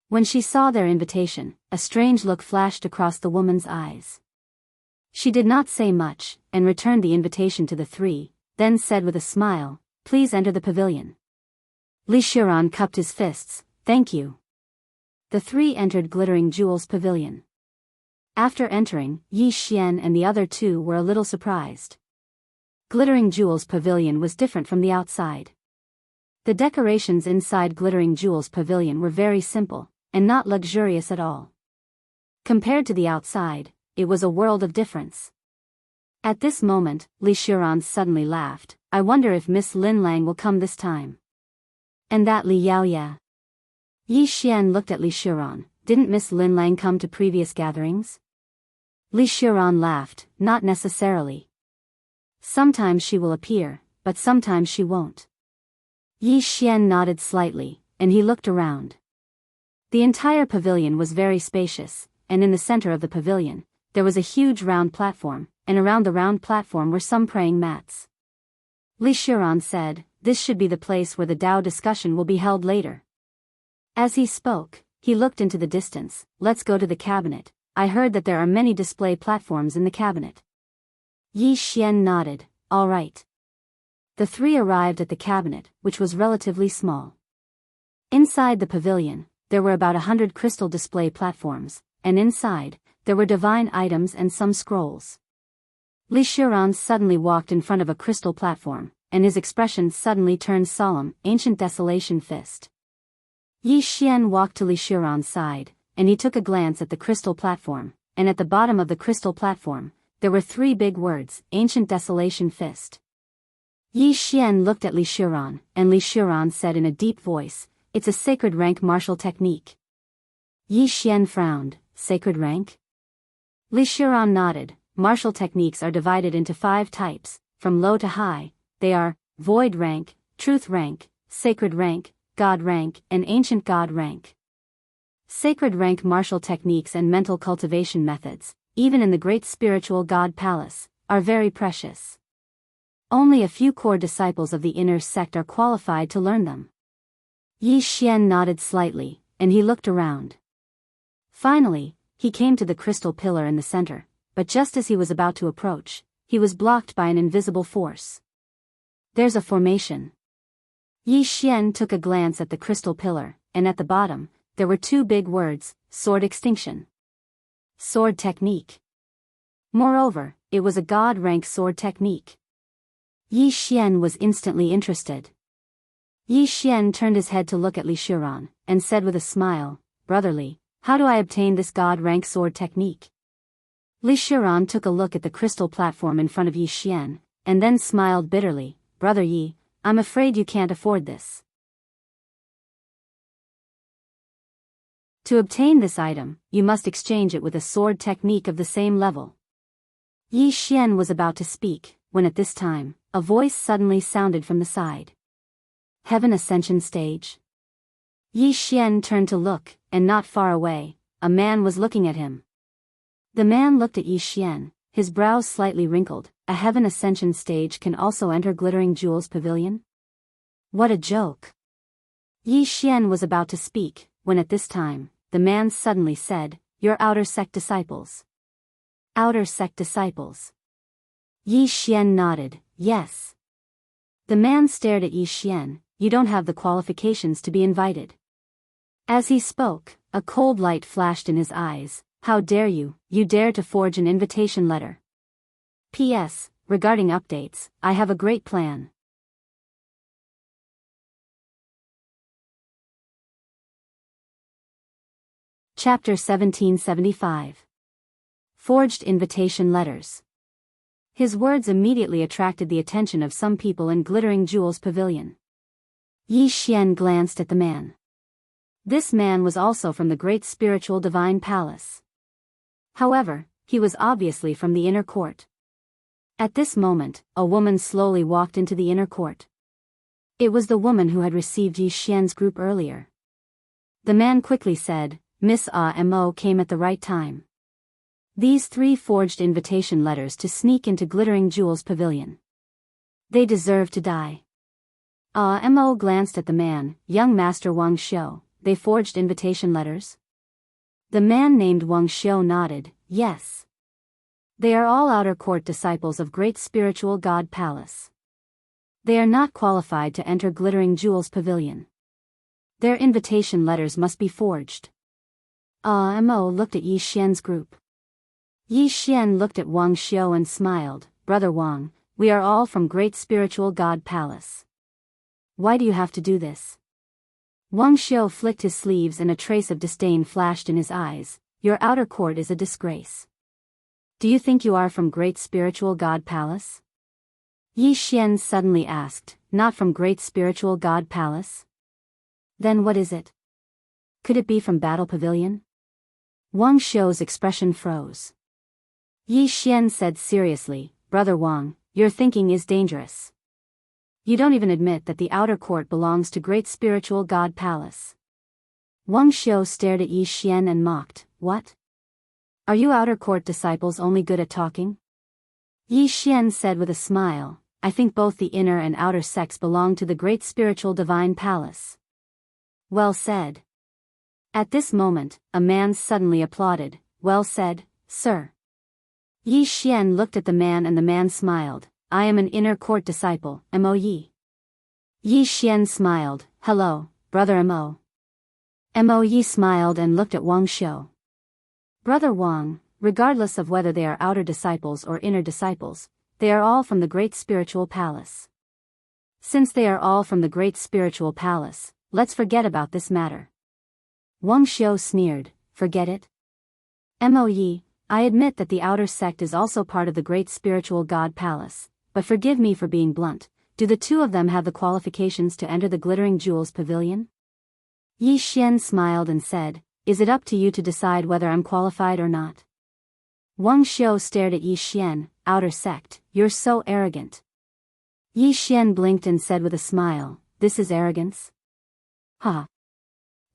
When she saw their invitation, a strange look flashed across the woman's eyes. She did not say much, and returned the invitation to the 3, then said with a smile, "Please enter the pavilion." Li Shuran cupped his fists, "Thank you." The 3 entered Glittering Jewels Pavilion. After entering, Yi Xian and the other two were a little surprised. Glittering Jewels Pavilion was different from the outside. The decorations inside Glittering Jewels Pavilion were very simple, and not luxurious at all. Compared to the outside, it was a world of difference. At this moment, Li Shuran suddenly laughed. "I wonder if Miss Lin Lang will come this time." "And that Li Yaoya?" Yi Xian looked at Li Shuran. "Didn't Miss Lin Lang come to previous gatherings?" Li Shuran laughed. "Not necessarily. Sometimes she will appear, but sometimes she won't." Yi Xian nodded slightly, and he looked around. The entire pavilion was very spacious, and in the center of the pavilion, there was a huge round platform, and around the round platform were some praying mats. Li Shuran said, "This should be the place where the Tao discussion will be held later." As he spoke, he looked into the distance. "Let's go to the cabinet. I heard that there are many display platforms in the cabinet." Yi Xian nodded. "All right." The 3 arrived at the cabinet, which was relatively small. Inside the pavilion, there were about 100 crystal display platforms, and inside, there were divine items and some scrolls. Li Shuran suddenly walked in front of a crystal platform, and his expression suddenly turned solemn. "Ancient Desolation Fist." Yi Xian walked to Li Shuran's side, and he took a glance at the crystal platform, and at the bottom of the crystal platform, there were 3 big words, Ancient Desolation Fist. Yi Xian looked at Li Shuran, and Li Shuran said in a deep voice, "It's a sacred rank martial technique." Yi Xian frowned. "Sacred rank?" Li Shuran nodded. "Martial techniques are divided into 5 types, from low to high. They are Void rank, Truth rank, Sacred rank, God rank, and Ancient God rank. Sacred rank martial techniques and mental cultivation methods, even in the great spiritual God Palace, are very precious. Only a few core disciples of the inner sect are qualified to learn them." Yi Xian nodded slightly, and he looked around. Finally, he came to the crystal pillar in the center, but just as he was about to approach, he was blocked by an invisible force. "There's a formation." Yi Xian took a glance at the crystal pillar, and at the bottom, there were 2 big words, Sword Extinction. Sword technique. Moreover, it was a God rank sword technique. Yi Xian was instantly interested. Yi Xian turned his head to look at Li Shuran, and said with a smile, "Brotherly, how do I obtain this God rank sword technique?" Li Shuran took a look at the crystal platform in front of Yi Xian, and then smiled bitterly. "Brother Yi, I'm afraid you can't afford this. To obtain this item, you must exchange it with a sword technique of the same level." Yi Xian was about to speak, when at this time, a voice suddenly sounded from the side. "Heaven Ascension Stage?" Yi Xian turned to look, and not far away, a man was looking at him. The man looked at Yi Xian, his brows slightly wrinkled. A heaven ascension stage can also enter Glittering Jewels Pavilion? What a joke! Yi Xian was about to speak, when at this time, the man suddenly said, "Your outer sect disciples." Outer sect disciples. Yi Xian nodded, yes. The man stared at Yi Xian. You don't have the qualifications to be invited. As he spoke, a cold light flashed in his eyes. How dare you dare to forge an invitation letter. P.S. Regarding updates, I have a great plan. Chapter 1775. Forged invitation letters. His words immediately attracted the attention of some people in Glittering Jewels Pavilion. Yi Xian glanced at the man. This man was also from the great spiritual divine palace. However, he was obviously from the inner court. At this moment, a woman slowly walked into the inner court. It was the woman who had received Yi Xian's group earlier. The man quickly said, "Miss Mo came at the right time. These 3 forged invitation letters to sneak into Glittering Jewels Pavilion. They deserve to die." Mo glanced at the man. "Young Master Wang Xiu, they forged invitation letters?" The man named Wang Xiu nodded, yes. They are all outer court disciples of great spiritual god palace. They are not qualified to enter Glittering Jewels Pavilion. Their invitation letters must be forged. Mo looked at Yi Xian's group. Yi Xian looked at Wang Xiu and smiled. "Brother Wang, we are all from great spiritual god palace. Why do you have to do this?" Wang Xiu flicked his sleeves and a trace of disdain flashed in his eyes. "Your outer court is a disgrace. Do you think you are from great spiritual god palace?" Yi Xian suddenly asked. "Not from great spiritual god palace? Then what is it? Could it be from Battle Pavilion?" Wang Xiu's expression froze. Yi Xian said seriously, "Brother Wang, your thinking is dangerous. You don't even admit that the outer court belongs to great spiritual god palace." Wang Xiu stared at Yi Xian and mocked, "What? Are you outer court disciples only good at talking?" Yi Xian said with a smile, "I think both the inner and outer sects belong to the great spiritual divine palace." Well said. At this moment, a man suddenly applauded. "Well said, sir." Yi Xian looked at the man and the man smiled. "I am an inner court disciple, Mo Yi." Yi Xian smiled. "Hello, brother Mo." Mo Yi smiled and looked at Wang Xiu. "Brother Wang, regardless of whether they are outer disciples or inner disciples, they are all from the great spiritual palace. Since they are all from the great spiritual palace, let's forget about this matter." Wang Xiu sneered, "Forget it? Mo Yi, I admit that the outer sect is also part of the great spiritual god palace, but forgive me for being blunt, do the 2 of them have the qualifications to enter the Glittering Jewels Pavilion?" Yi Xian smiled and said, "Is it up to you to decide whether I'm qualified or not?" Wang Xiu stared at Yi Xian. "Outer sect, you're so arrogant." Yi Xian blinked and said with a smile, "This is arrogance? Ha."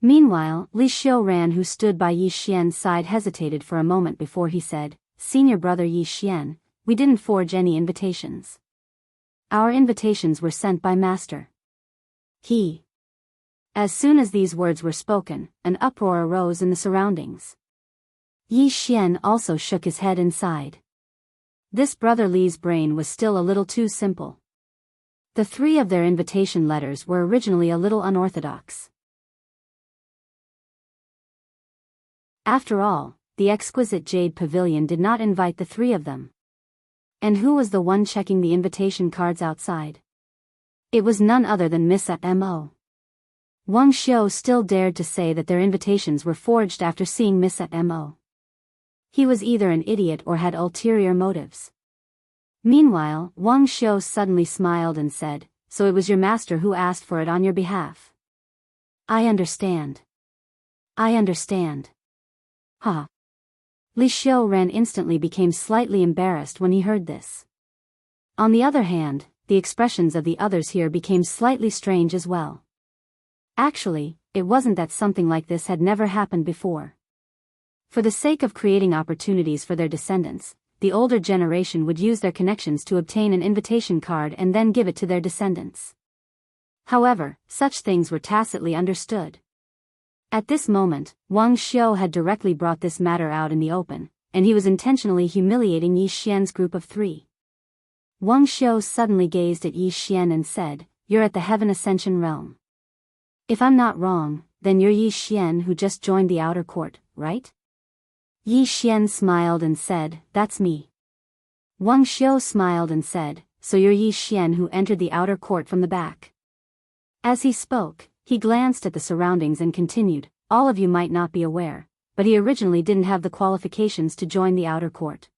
Meanwhile, Li Xiuran, who stood by Yi Xian's side, hesitated for a moment before he said, "Senior brother Yi Xian, we didn't forge any invitations. Our invitations were sent by Master. He." As soon as these words were spoken, an uproar arose in the surroundings. Yi Xian also shook his head and sighed. This brother Li's brain was still a little too simple. The 3 of their invitation letters were originally a little unorthodox. After all, the exquisite Jade Pavilion did not invite the 3 of them. And who was the one checking the invitation cards outside? It was none other than Miss Mo. Wang Xiu still dared to say that their invitations were forged after seeing Miss Mo. He was either an idiot or had ulterior motives. Meanwhile, Wang Xiu suddenly smiled and said, "So it was your master who asked for it on your behalf." I understand. Ha. Li Xiuran instantly became slightly embarrassed when he heard this. On the other hand, the expressions of the others here became slightly strange as well. Actually, it wasn't that something like this had never happened before. For the sake of creating opportunities for their descendants, the older generation would use their connections to obtain an invitation card and then give it to their descendants. However, such things were tacitly understood. At this moment, Wang Xiu had directly brought this matter out in the open, and he was intentionally humiliating Yi Xian's group of 3. Wang Xiu suddenly gazed at Yi Xian and said, "You're at the Heaven Ascension realm. If I'm not wrong, then you're Yi Xian who just joined the outer court, right?" Yi Xian smiled and said, "That's me." Wang Xiu smiled and said, "So you're Yi Xian who entered the outer court from the back." As he spoke, he glanced at the surroundings and continued, "All of you might not be aware, but he originally didn't have the qualifications to join the outer court.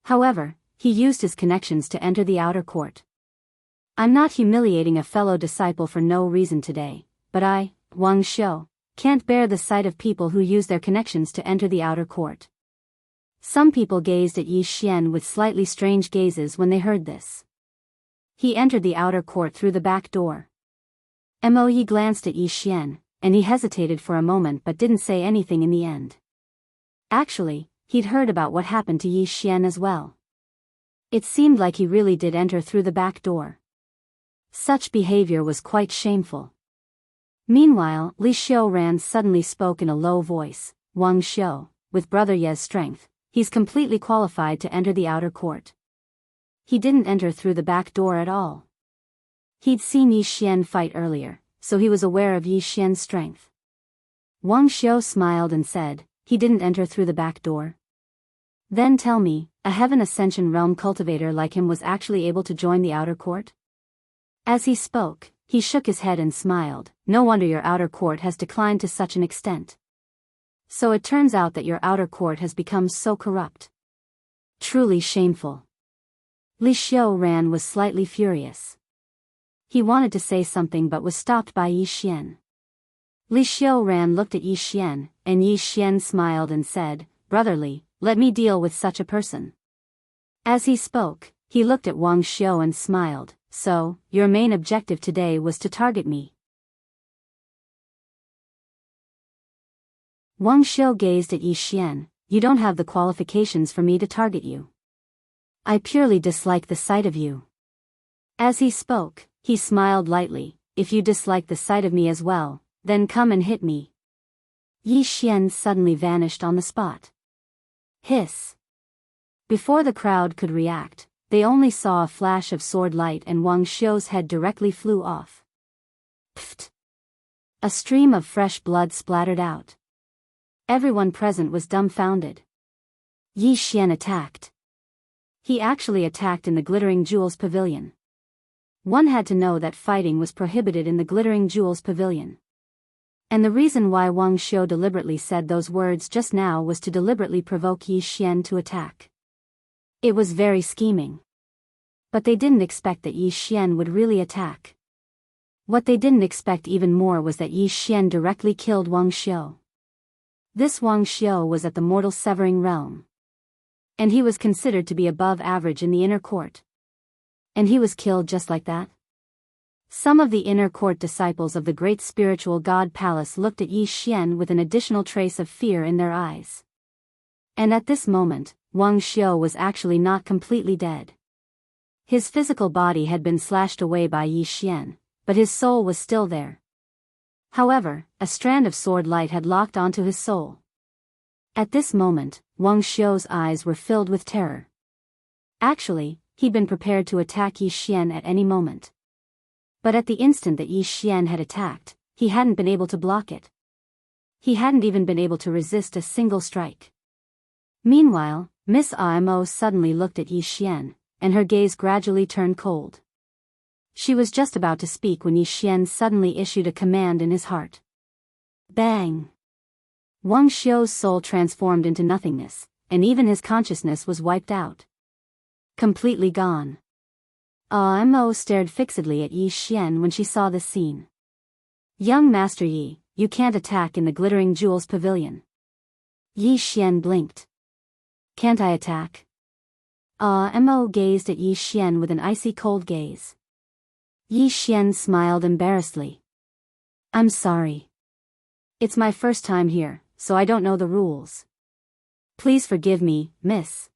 However, he used his connections to enter the outer court. I'm not humiliating a fellow disciple for no reason today, but I, Wang Xiu, can't bear the sight of people who use their connections to enter the outer court." Some people gazed at Yi Xian with slightly strange gazes when they heard this. He entered the outer court through the back door. Moe glanced at Yi Xian, and he hesitated for a moment but didn't say anything in the end. Actually, he'd heard about what happened to Yi Xian as well. It seemed like he really did enter through the back door. Such behavior was quite shameful. Meanwhile, Li Xiuran suddenly spoke in a low voice, "Wang Xiu, with Brother Ye's strength, he's completely qualified to enter the outer court. He didn't enter through the back door at all. He'd seen Yi Xian fight earlier, so he was aware of Yi Xian's strength." Wang Xiu smiled and said, "He didn't enter through the back door? Then tell me, a Heaven Ascension realm cultivator like him was actually able to join the outer court?" As he spoke, he shook his head and smiled, "No wonder your outer court has declined to such an extent. So it turns out that your outer court has become so corrupt. Truly shameful." Li Xiuran was slightly furious. He wanted to say something but was stopped by Yi Xian. Li Xiuran looked at Yi Xian, and Yi Xian smiled and said, "Brotherly, let me deal with such a person." As he spoke, he looked at Wang Xiu and smiled, "So, your main objective today was to target me?" Wang Xiu gazed at Yi Xian, "You don't have the qualifications for me to target you. I purely dislike the sight of you." As he spoke, he smiled lightly, "If you dislike the sight of me as well, then come and hit me." Yi Xian suddenly vanished on the spot. Hiss. Before the crowd could react, they only saw a flash of sword light and Wang Xiu's head directly flew off. Pfft! A stream of fresh blood splattered out. Everyone present was dumbfounded. Yi Xian attacked. He actually attacked in the Glittering Jewels Pavilion. One had to know that fighting was prohibited in the Glittering Jewels Pavilion. And the reason why Wang Xiu deliberately said those words just now was to deliberately provoke Yi Xian to attack. It was very scheming. But they didn't expect that Yi Xian would really attack. What they didn't expect even more was that Yi Xian directly killed Wang Xiu. This Wang Xiu was at the Mortal Severing Realm. And he was considered to be above average in the inner court. And he was killed just like that? Some of the inner court disciples of the great spiritual god Palace looked at Yi Xian with an additional trace of fear in their eyes. And at this moment, Wang Xiu was actually not completely dead. His physical body had been slashed away by Yi Xian, but his soul was still there. However, a strand of sword light had locked onto his soul. At this moment, Wang Xiu's eyes were filled with terror. Actually, he'd been prepared to attack Yi Xian at any moment. But at the instant that Yi Xian had attacked, he hadn't been able to block it. He hadn't even been able to resist a single strike. Meanwhile, Miss Imo suddenly looked at Yi Xian, and her gaze gradually turned cold. She was just about to speak when Yi Xian suddenly issued a command in his heart. Bang! Wang Xiu's soul transformed into nothingness, and even his consciousness was wiped out. Completely gone. Imo stared fixedly at Yi Xian when she saw this scene. "Young Master Yi, you can't attack in the Glittering Jewels Pavilion." Yi Xian blinked. "Can't I attack?" Imo gazed at Yi Xian with an icy cold gaze. Yi Xian smiled embarrassedly. "I'm sorry. It's my first time here, so I don't know the rules. Please forgive me, miss."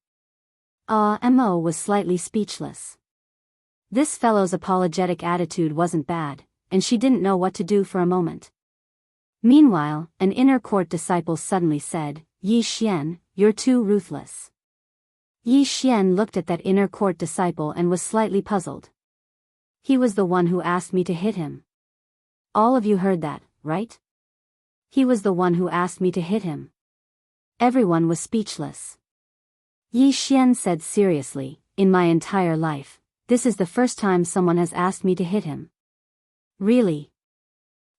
Mo was slightly speechless. This fellow's apologetic attitude wasn't bad, and she didn't know what to do for a moment. Meanwhile, an inner court disciple suddenly said, Yi Xian, you're too ruthless. Yi Xian looked at that inner court disciple and was slightly puzzled. He was the one who asked me to hit him. All of you heard that, right? He was the one who asked me to hit him. Everyone was speechless. Yi Xian said seriously, in my entire life, this is the first time someone has asked me to hit him. Really?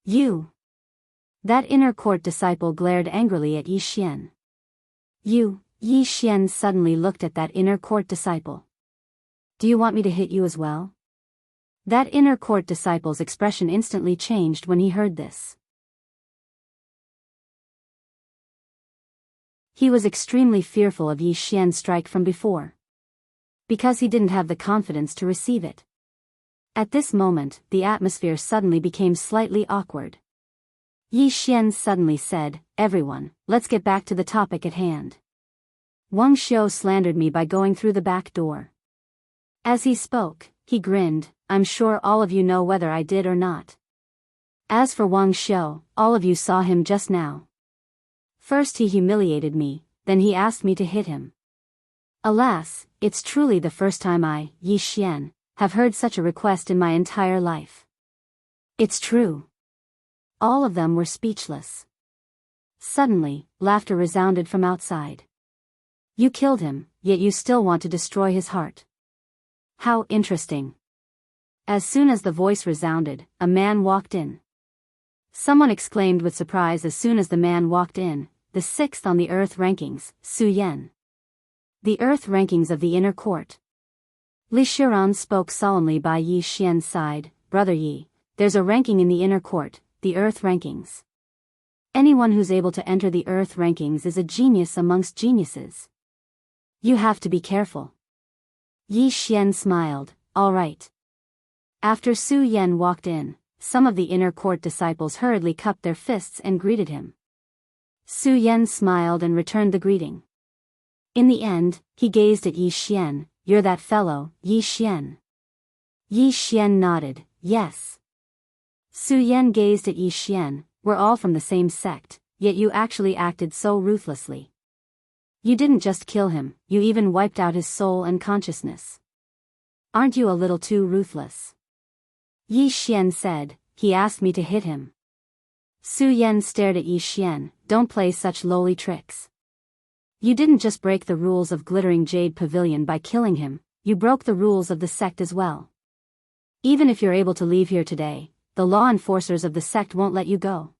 You? That inner court disciple glared angrily at Yi Xian. You? Yi Xian suddenly looked at that inner court disciple. Do you want me to hit you as well? That inner court disciple's expression instantly changed when he heard this. He was extremely fearful of Yi Xian's strike from before, because he didn't have the confidence to receive it. At this moment, the atmosphere suddenly became slightly awkward. Yi Xian suddenly said, everyone, let's get back to the topic at hand. Wang Xiu slandered me by going through the back door. As he spoke, he grinned, I'm sure all of you know whether I did or not. As for Wang Xiu, all of you saw him just now. First he humiliated me, then he asked me to hit him. Alas, it's truly the first time I, Yi Xian, have heard such a request in my entire life. It's true. All of them were speechless. Suddenly, laughter resounded from outside. You killed him, yet you still want to destroy his heart. How interesting. As soon as the voice resounded, a man walked in. Someone exclaimed with surprise as soon as the man walked in, the sixth on the Earth rankings, Su Yan. The Earth rankings of the inner court. Li Shiran spoke solemnly by Yi Xian's side, Brother Yi, there's a ranking in the inner court, the Earth rankings. Anyone who's able to enter the Earth rankings is a genius amongst geniuses. You have to be careful. Yi Xian smiled, all right. After Su Yan walked in, some of the inner court disciples hurriedly cupped their fists and greeted him. Su Yan smiled and returned the greeting. In the end, he gazed at Yi Xian, you're that fellow, Yi Xian. Yi Xian nodded, yes. Su Yan gazed at Yi Xian, we're all from the same sect, yet you actually acted so ruthlessly. You didn't just kill him, you even wiped out his soul and consciousness. Aren't you a little too ruthless? Yi Xian said, he asked me to hit him. Su Yan stared at Yi Xian, don't play such lowly tricks. You didn't just break the rules of Glittering Jade Pavilion by killing him, you broke the rules of the sect as well. Even if you're able to leave here today, the law enforcers of the sect won't let you go.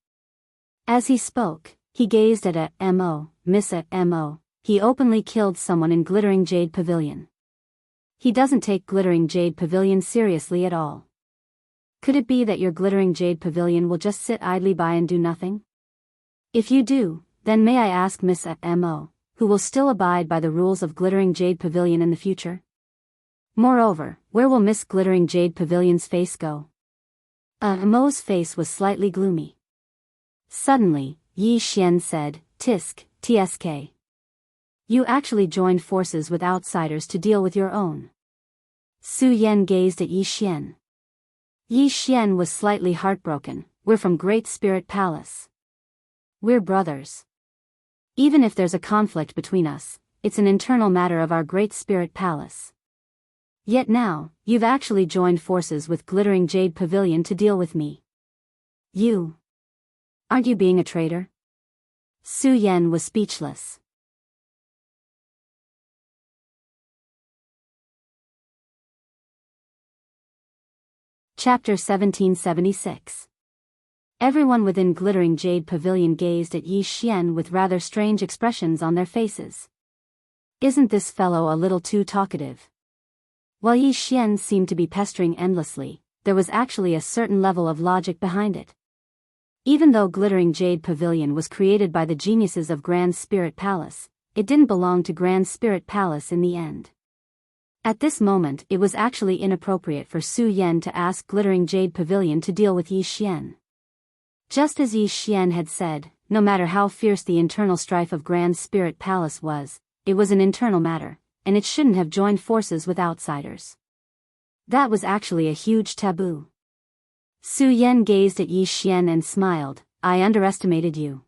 As he spoke, he gazed at Mo, Miss Mo. He openly killed someone in Glittering Jade Pavilion. He doesn't take Glittering Jade Pavilion seriously at all. Could it be that your Glittering Jade Pavilion will just sit idly by and do nothing? If you do, then may I ask Miss Mo, who will still abide by the rules of Glittering Jade Pavilion in the future? Moreover, where will Miss Glittering Jade Pavilion's face go? Mo's face was slightly gloomy. Suddenly, Yi Xian said, Tsk. You actually joined forces with outsiders to deal with your own. Su Yan gazed at Yi Xian. Yi Xian was slightly heartbroken, we're from Great Spirit Palace. We're brothers. Even if there's a conflict between us, it's an internal matter of our Great Spirit Palace. Yet now, you've actually joined forces with Glittering Jade Pavilion to deal with me. You. Aren't you being a traitor? Su Yan was speechless. Chapter 1776. Everyone within Glittering Jade Pavilion gazed at Yi Xian with rather strange expressions on their faces. Isn't this fellow a little too talkative? While Yi Xian seemed to be pestering endlessly, there was actually a certain level of logic behind it. Even though Glittering Jade Pavilion was created by the geniuses of Grand Spirit Palace, it didn't belong to Grand Spirit Palace in the end. At this moment it was actually inappropriate for Su Yan to ask Glittering Jade Pavilion to deal with Yi Xian. Just as Yi Xian had said, no matter how fierce the internal strife of Grand Spirit Palace was, it was an internal matter, and it shouldn't have joined forces with outsiders. That was actually a huge taboo. Su Yan gazed at Yi Xian and smiled. I underestimated you.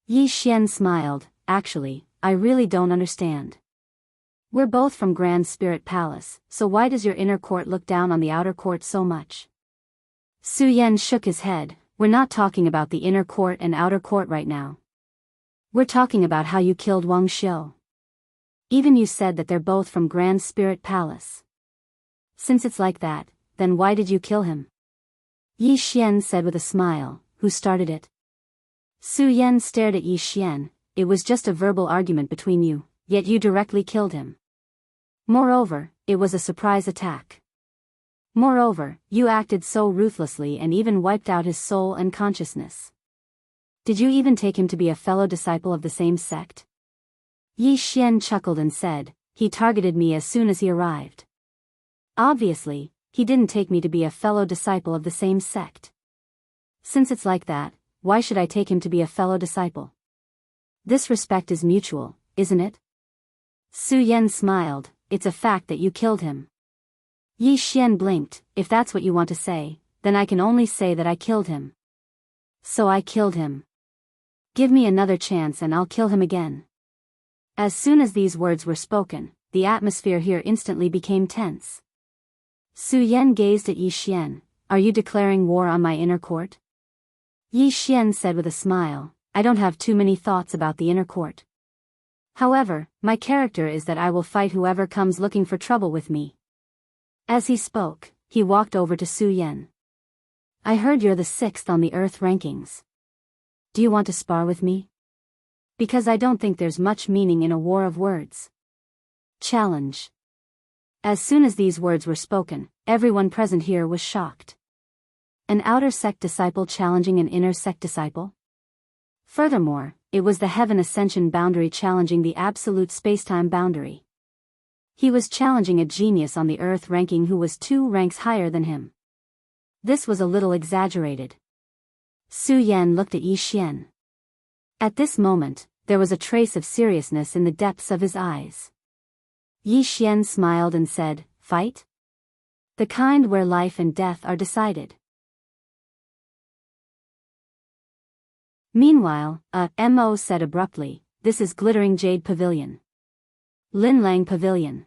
Yi Xian smiled. Actually, I really don't understand. We're both from Grand Spirit Palace, so why does your inner court look down on the outer court so much? Su Yan shook his head. We're not talking about the inner court and outer court right now. We're talking about how you killed Wang Xiu. Even you said that they're both from Grand Spirit Palace. Since it's like that, then why did you kill him? Yi Xian said with a smile. Who started it? Su Yan stared at Yi Xian. It was just a verbal argument between you, yet you directly killed him. Moreover, it was a surprise attack. Moreover, you acted so ruthlessly and even wiped out his soul and consciousness. Did you even take him to be a fellow disciple of the same sect? Yi Xian chuckled and said, he targeted me as soon as he arrived. Obviously, he didn't take me to be a fellow disciple of the same sect. Since it's like that, why should I take him to be a fellow disciple? This respect is mutual, isn't it? Su Yan smiled. It's a fact that you killed him. Yi Xian blinked. If that's what you want to say, then I can only say that I killed him. So I killed him. Give me another chance and I'll kill him again. As soon as these words were spoken, the atmosphere here instantly became tense. Su Yan gazed at Yi Xian. Are you declaring war on my inner court? Yi Xian said with a smile. I don't have too many thoughts about the inner court. However, my character is that I will fight whoever comes looking for trouble with me. As he spoke, he walked over to Su Yan. I heard you're the 6th on the Earth rankings. Do you want to spar with me? Because I don't think there's much meaning in a war of words. Challenge. As soon as these words were spoken, everyone present here was shocked. An outer sect disciple challenging an inner sect disciple? Furthermore, it was the Heaven Ascension boundary challenging the absolute spacetime boundary. He was challenging a genius on the Earth ranking who was 2 ranks higher than him. This was a little exaggerated. Su Yan looked at Yi Xian. At this moment, there was a trace of seriousness in the depths of his eyes. Yi Xian smiled and said, fight? The kind where life and death are decided. Meanwhile, Mo said abruptly, this is Glittering Jade Pavilion. Lin Lang Pavilion.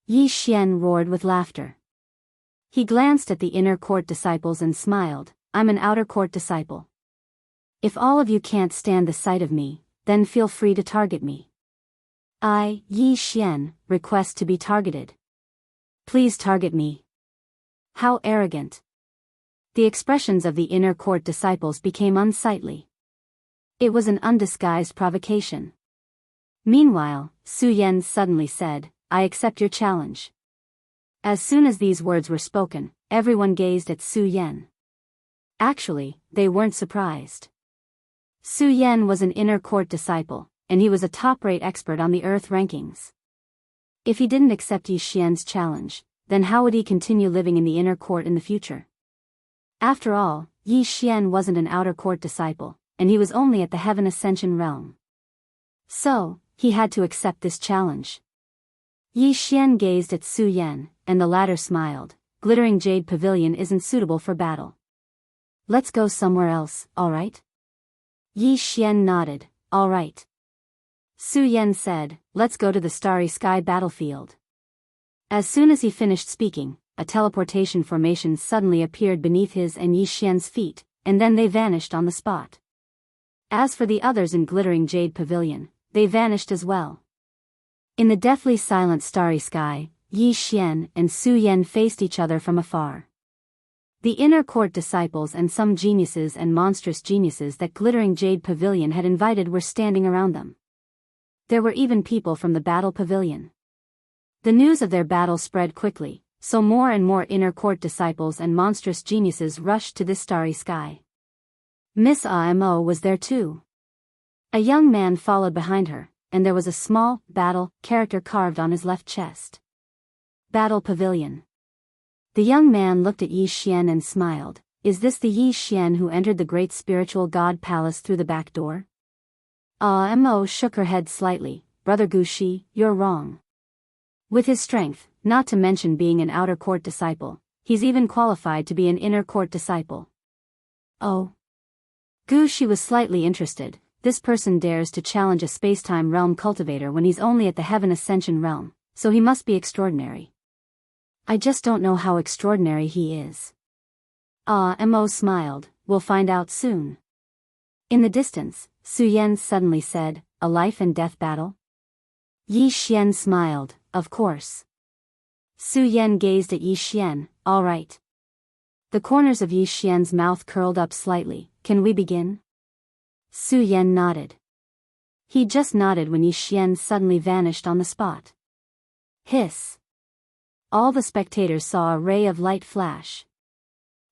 Yi Xian roared with laughter. He glanced at the inner court disciples and smiled. I'm an outer court disciple. If all of you can't stand the sight of me, then feel free to target me. I, Yi Xian, request to be targeted. Please target me. How arrogant. The expressions of the inner court disciples became unsightly. It was an undisguised provocation. Meanwhile, Su Yan suddenly said, I accept your challenge. As soon as these words were spoken, everyone gazed at Su Yan. Actually, they weren't surprised. Su Yan was an inner court disciple, and he was a top-rate expert on the Earth rankings. If he didn't accept Yi Xian's challenge, then how would he continue living in the inner court in the future? After all, Yi Xian wasn't an outer court disciple, and he was only at the Heaven Ascension realm. So, he had to accept this challenge. Yi Xian gazed at Su Yan, and the latter smiled. Glittering Jade Pavilion isn't suitable for battle. Let's go somewhere else, alright? Yi Xian nodded, alright. Su Yan said, let's go to the Starry Sky battlefield. As soon as he finished speaking, a teleportation formation suddenly appeared beneath his and Yi Xian's feet, and then they vanished on the spot. As for the others in Glittering Jade Pavilion, they vanished as well. In the deathly silent starry sky, Yi Xian and Su Yan faced each other from afar. The inner court disciples and some geniuses and monstrous geniuses that Glittering Jade Pavilion had invited were standing around them. There were even people from the battle pavilion. The news of their battle spread quickly, so more and more inner court disciples and monstrous geniuses rushed to this starry sky. Miss Amo was there too. A young man followed behind her, and there was a small, battle, character carved on his left chest. Battle Pavilion. The young man looked at Yi Xian and smiled. Is this the Yi Xian who entered the great spiritual god palace through the back door? Mo shook her head slightly. Brother Gushi, you're wrong. With his strength, not to mention being an outer court disciple, he's even qualified to be an inner court disciple. Oh. She was slightly interested. This person dares to challenge a space-time realm cultivator when he's only at the Heaven Ascension realm, so he must be extraordinary. I just don't know how extraordinary he is. Mo smiled, we'll find out soon. In the distance, Su Yan suddenly said, a life and death battle? Yi Xian smiled, of course. Su Yan gazed at Yi Xian, all right. The corners of Yi Xian's mouth curled up slightly, can we begin? Su Yan nodded. He just nodded when Yi Xian suddenly vanished on the spot. Hiss. All the spectators saw a ray of light flash.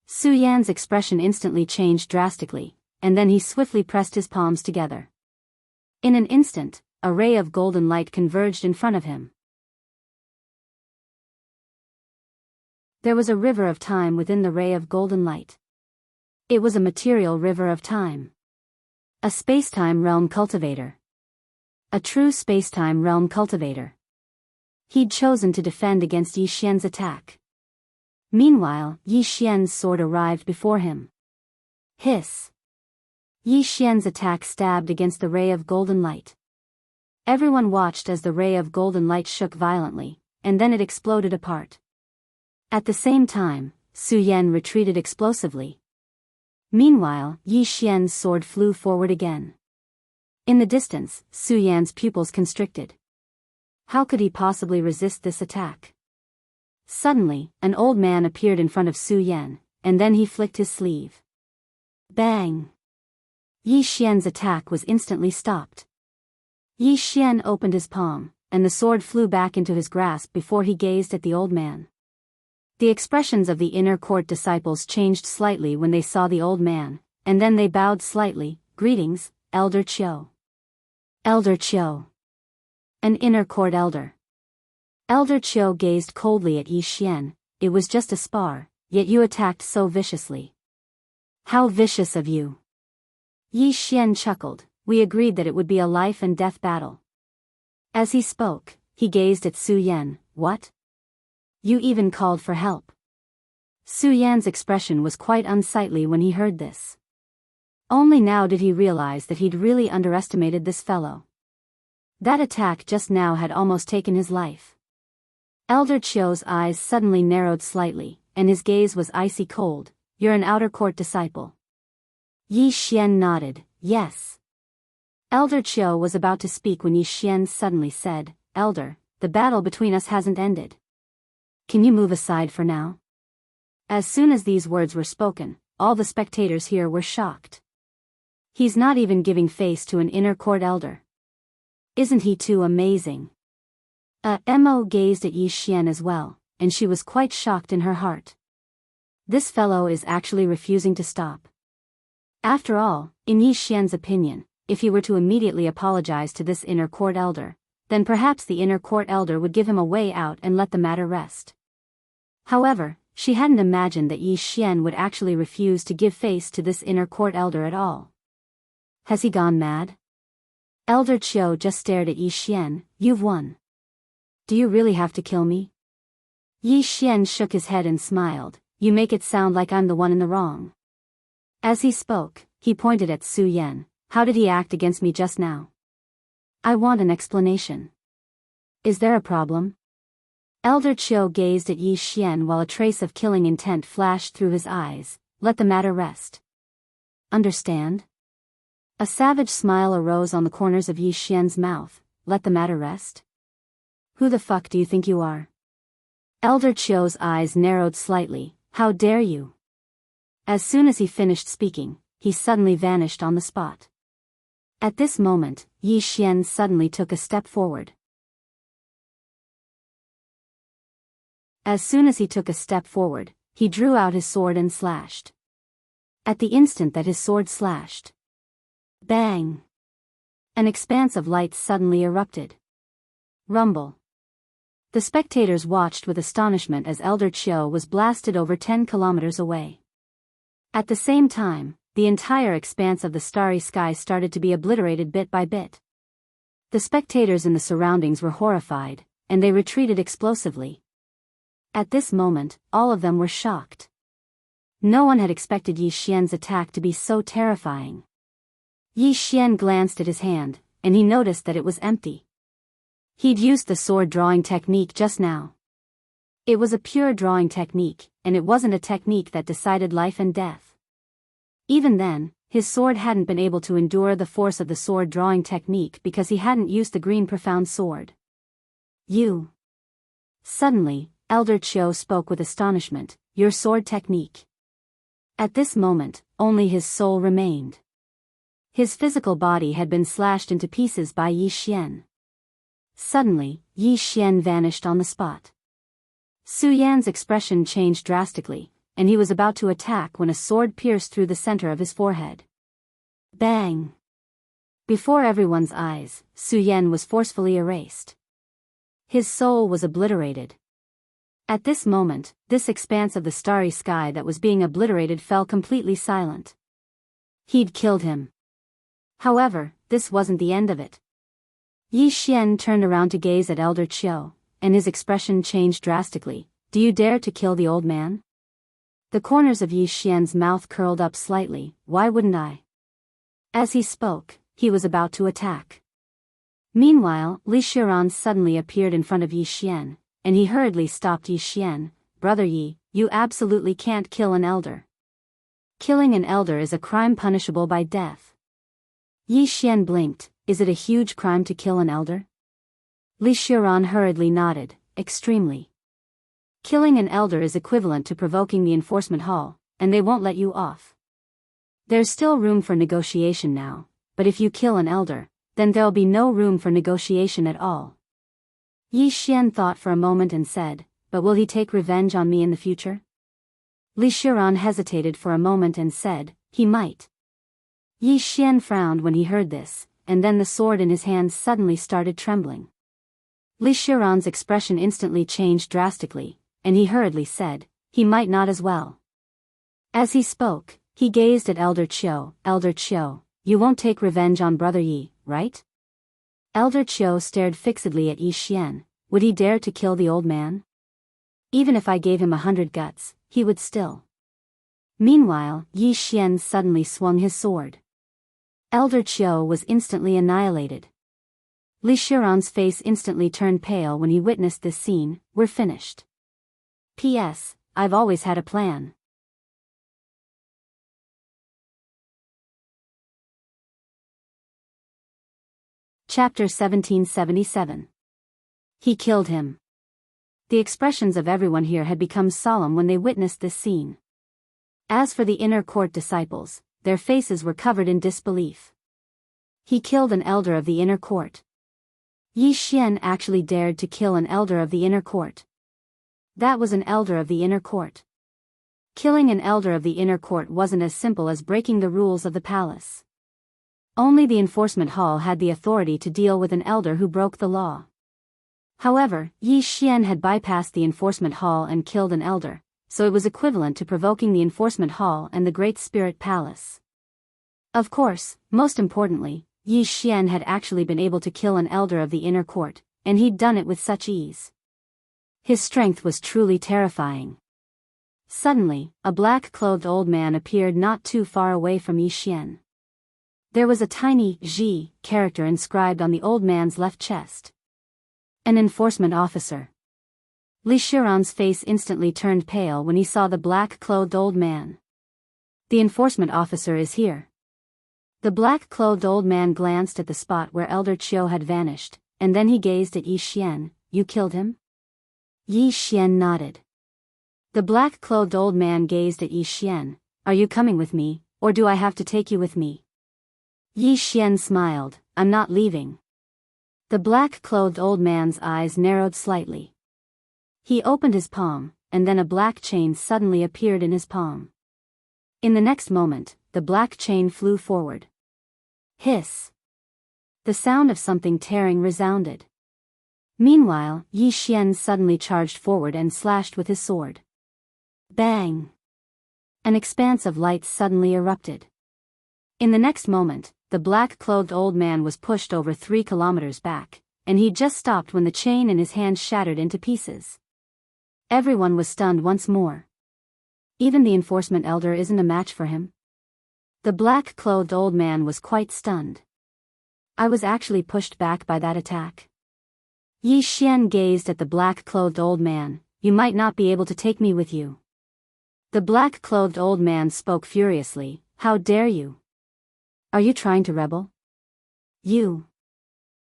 Su Yan's expression instantly changed drastically, and then he swiftly pressed his palms together. In an instant, a ray of golden light converged in front of him. There was a river of time within the ray of golden light. It was a material river of time. A space-time realm cultivator. A true space-time realm cultivator. He'd chosen to defend against Yi Xian's attack. Meanwhile, Yi Xian's sword arrived before him. Hiss. Yi Xian's attack stabbed against the ray of golden light. Everyone watched as the ray of golden light shook violently, and then it exploded apart. At the same time, Su Yan retreated explosively. Meanwhile, Yi Xian's sword flew forward again. In the distance, Su Yan's pupils constricted. How could he possibly resist this attack? Suddenly, an old man appeared in front of Su Yan, and then he flicked his sleeve. Bang! Yi Xian's attack was instantly stopped. Yi Xian opened his palm, and the sword flew back into his grasp before he gazed at the old man. The expressions of the inner court disciples changed slightly when they saw the old man, and then they bowed slightly. Greetings, Elder Chiu. Elder Chiu. An inner court elder. Elder Chiu gazed coldly at Yi Xian. It was just a spar, yet you attacked so viciously. How vicious of you. Yi Xian chuckled. We agreed that it would be a life and death battle. As he spoke, he gazed at Su Yan. What? You even called for help. Su Yan's expression was quite unsightly when he heard this. Only now did he realize that he'd really underestimated this fellow. That attack just now had almost taken his life. Elder Chiu's eyes suddenly narrowed slightly, and his gaze was icy cold. You're an outer court disciple. Yi Xian nodded, yes. Elder Chiu was about to speak when Yi Xian suddenly said, Elder, the battle between us hasn't ended. Can you move aside for now? As soon as these words were spoken, all the spectators here were shocked. He's not even giving face to an inner court elder. Isn't he too amazing? Mo gazed at Yi Xian as well, and she was quite shocked in her heart. This fellow is actually refusing to stop. After all, in Yi Xian's opinion, if he were to immediately apologize to this inner court elder, then perhaps the inner court elder would give him a way out and let the matter rest. However, she hadn't imagined that Yi Xian would actually refuse to give face to this inner court elder at all. Has he gone mad? Elder Chiu just stared at Yi Xian. You've won. Do you really have to kill me? Yi Xian shook his head and smiled. You make it sound like I'm the one in the wrong. As he spoke, he pointed at Su Yan. How did he act against me just now? I want an explanation. Is there a problem? Elder Chiu gazed at Yi Xian while a trace of killing intent flashed through his eyes. Let the matter rest. Understand? A savage smile arose on the corners of Yi Xian's mouth. Let the matter rest? Who the fuck do you think you are? Elder Chiu's eyes narrowed slightly. How dare you? As soon as he finished speaking, he suddenly vanished on the spot. At this moment, Yi Xian suddenly took a step forward. As soon as he took a step forward, he drew out his sword and slashed. At the instant that his sword slashed, bang! An expanse of light suddenly erupted. Rumble. The spectators watched with astonishment as Elder Chiu was blasted over 10 kilometers away. At the same time, the entire expanse of the starry sky started to be obliterated bit by bit. The spectators in the surroundings were horrified, and they retreated explosively. At this moment, all of them were shocked. No one had expected Yi Xian's attack to be so terrifying. Yi Xian glanced at his hand, and he noticed that it was empty. He'd used the sword drawing technique just now. It was a pure drawing technique, and it wasn't a technique that decided life and death. Even then, his sword hadn't been able to endure the force of the sword drawing technique because he hadn't used the green profound sword. You. Suddenly, Elder Chiu spoke with astonishment, your sword technique. At this moment, only his soul remained. His physical body had been slashed into pieces by Yi Xian. Suddenly, Yi Xian vanished on the spot. Su Yan's expression changed drastically, and he was about to attack when a sword pierced through the center of his forehead. Bang! Before everyone's eyes, Su Yan was forcefully erased. His soul was obliterated. At this moment, this expanse of the starry sky that was being obliterated fell completely silent. He'd killed him. However, this wasn't the end of it. Yi Xian turned around to gaze at Elder Chiu, and his expression changed drastically. Do you dare to kill the old man? The corners of Yi Xian's mouth curled up slightly. Why wouldn't I? As he spoke, he was about to attack. Meanwhile, Li Shiran suddenly appeared in front of Yi Xian, and he hurriedly stopped Yi Xian. Brother Yi, you absolutely can't kill an elder. Killing an elder is a crime punishable by death. Yi Xian blinked. Is it a huge crime to kill an elder? Li Shiran hurriedly nodded. Extremely. Killing an elder is equivalent to provoking the enforcement hall, and they won't let you off. There's still room for negotiation now, but if you kill an elder, then there'll be no room for negotiation at all. Yi Xian thought for a moment and said, but will he take revenge on me in the future? Li Shiran hesitated for a moment and said, he might. Yi Xian frowned when he heard this, and then the sword in his hand suddenly started trembling. Li Shiran's expression instantly changed drastically, and he hurriedly said, he might not as well. As he spoke, he gazed at Elder Chiu. Elder Chiu, you won't take revenge on Brother Yi, right? Elder Chiu stared fixedly at Yi Xian. Would he dare to kill the old man? Even if I gave him 100 guts, he would still. Meanwhile, Yi Xian suddenly swung his sword. Elder Chiu was instantly annihilated. Li Shiran's face instantly turned pale when he witnessed this scene. We're finished. P.S. I've always had a plan. Chapter 1777. He killed him. The expressions of everyone here had become solemn when they witnessed this scene. As for the inner court disciples, their faces were covered in disbelief. He killed an elder of the inner court. Yi Xian actually dared to kill an elder of the inner court. That was an elder of the inner court. Killing an elder of the inner court wasn't as simple as breaking the rules of the palace. Only the enforcement hall had the authority to deal with an elder who broke the law. However, Yi Xian had bypassed the enforcement hall and killed an elder, so it was equivalent to provoking the enforcement hall and the Great Spirit Palace. Of course, most importantly, Yi Xian had actually been able to kill an elder of the inner court, and he'd done it with such ease. His strength was truly terrifying. Suddenly, a black-clothed old man appeared not too far away from Yi Xian. There was a tiny Ji character inscribed on the old man's left chest. An enforcement officer. Li Shiran's face instantly turned pale when he saw the black-clothed old man. The enforcement officer is here. The black-clothed old man glanced at the spot where Elder Chiu had vanished, and then he gazed at Yi Xian. You killed him? Yi Xian nodded. The black-clothed old man gazed at Yi Xian. Are you coming with me, or do I have to take you with me? Yi Xian smiled. I'm not leaving. The black-clothed old man's eyes narrowed slightly. He opened his palm, and then a black chain suddenly appeared in his palm. In the next moment, the black chain flew forward. Hiss! The sound of something tearing resounded. Meanwhile, Yi Xian suddenly charged forward and slashed with his sword. Bang! An expanse of light suddenly erupted. In the next moment, the black-clothed old man was pushed over 3 kilometers back, and he'd just stopped when the chain in his hand shattered into pieces. Everyone was stunned once more. Even the enforcement elder isn't a match for him. The black-clothed old man was quite stunned. I was actually pushed back by that attack. Yi Xian gazed at the black-clothed old man. You might not be able to take me with you. The black-clothed old man spoke furiously. How dare you? Are you trying to rebel? You.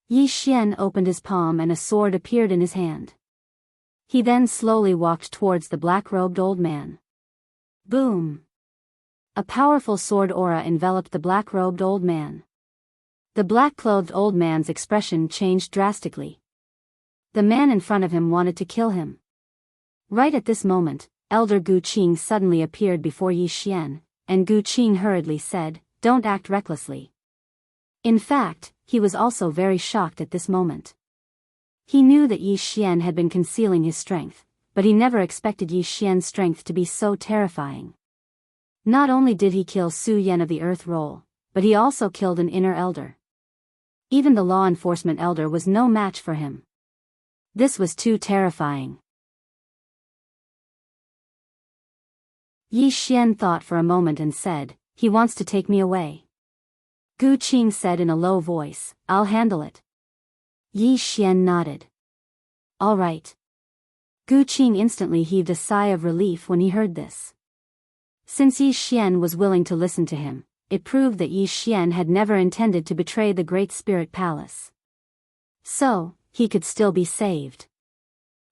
Yi Xian opened his palm and a sword appeared in his hand. He then slowly walked towards the black-robed old man. Boom! A powerful sword aura enveloped the black-robed old man. The black-clothed old man's expression changed drastically. The man in front of him wanted to kill him. Right at this moment, Elder Gu Qing suddenly appeared before Yi Xian, and Gu Qing hurriedly said, "Don't act recklessly." In fact, he was also very shocked at this moment. He knew that Yi Xian had been concealing his strength, but he never expected Yi Xian's strength to be so terrifying. Not only did he kill Su Yan of the Earth Roll, but he also killed an inner elder. Even the law enforcement elder was no match for him. This was too terrifying. Yi Xian thought for a moment and said, "He wants to take me away." Gu Qing said in a low voice, "I'll handle it." Yi Xian nodded. "All right." Gu Qing instantly heaved a sigh of relief when he heard this. Since Yi Xian was willing to listen to him, it proved that Yi Xian had never intended to betray the Great Spirit Palace. So, he could still be saved.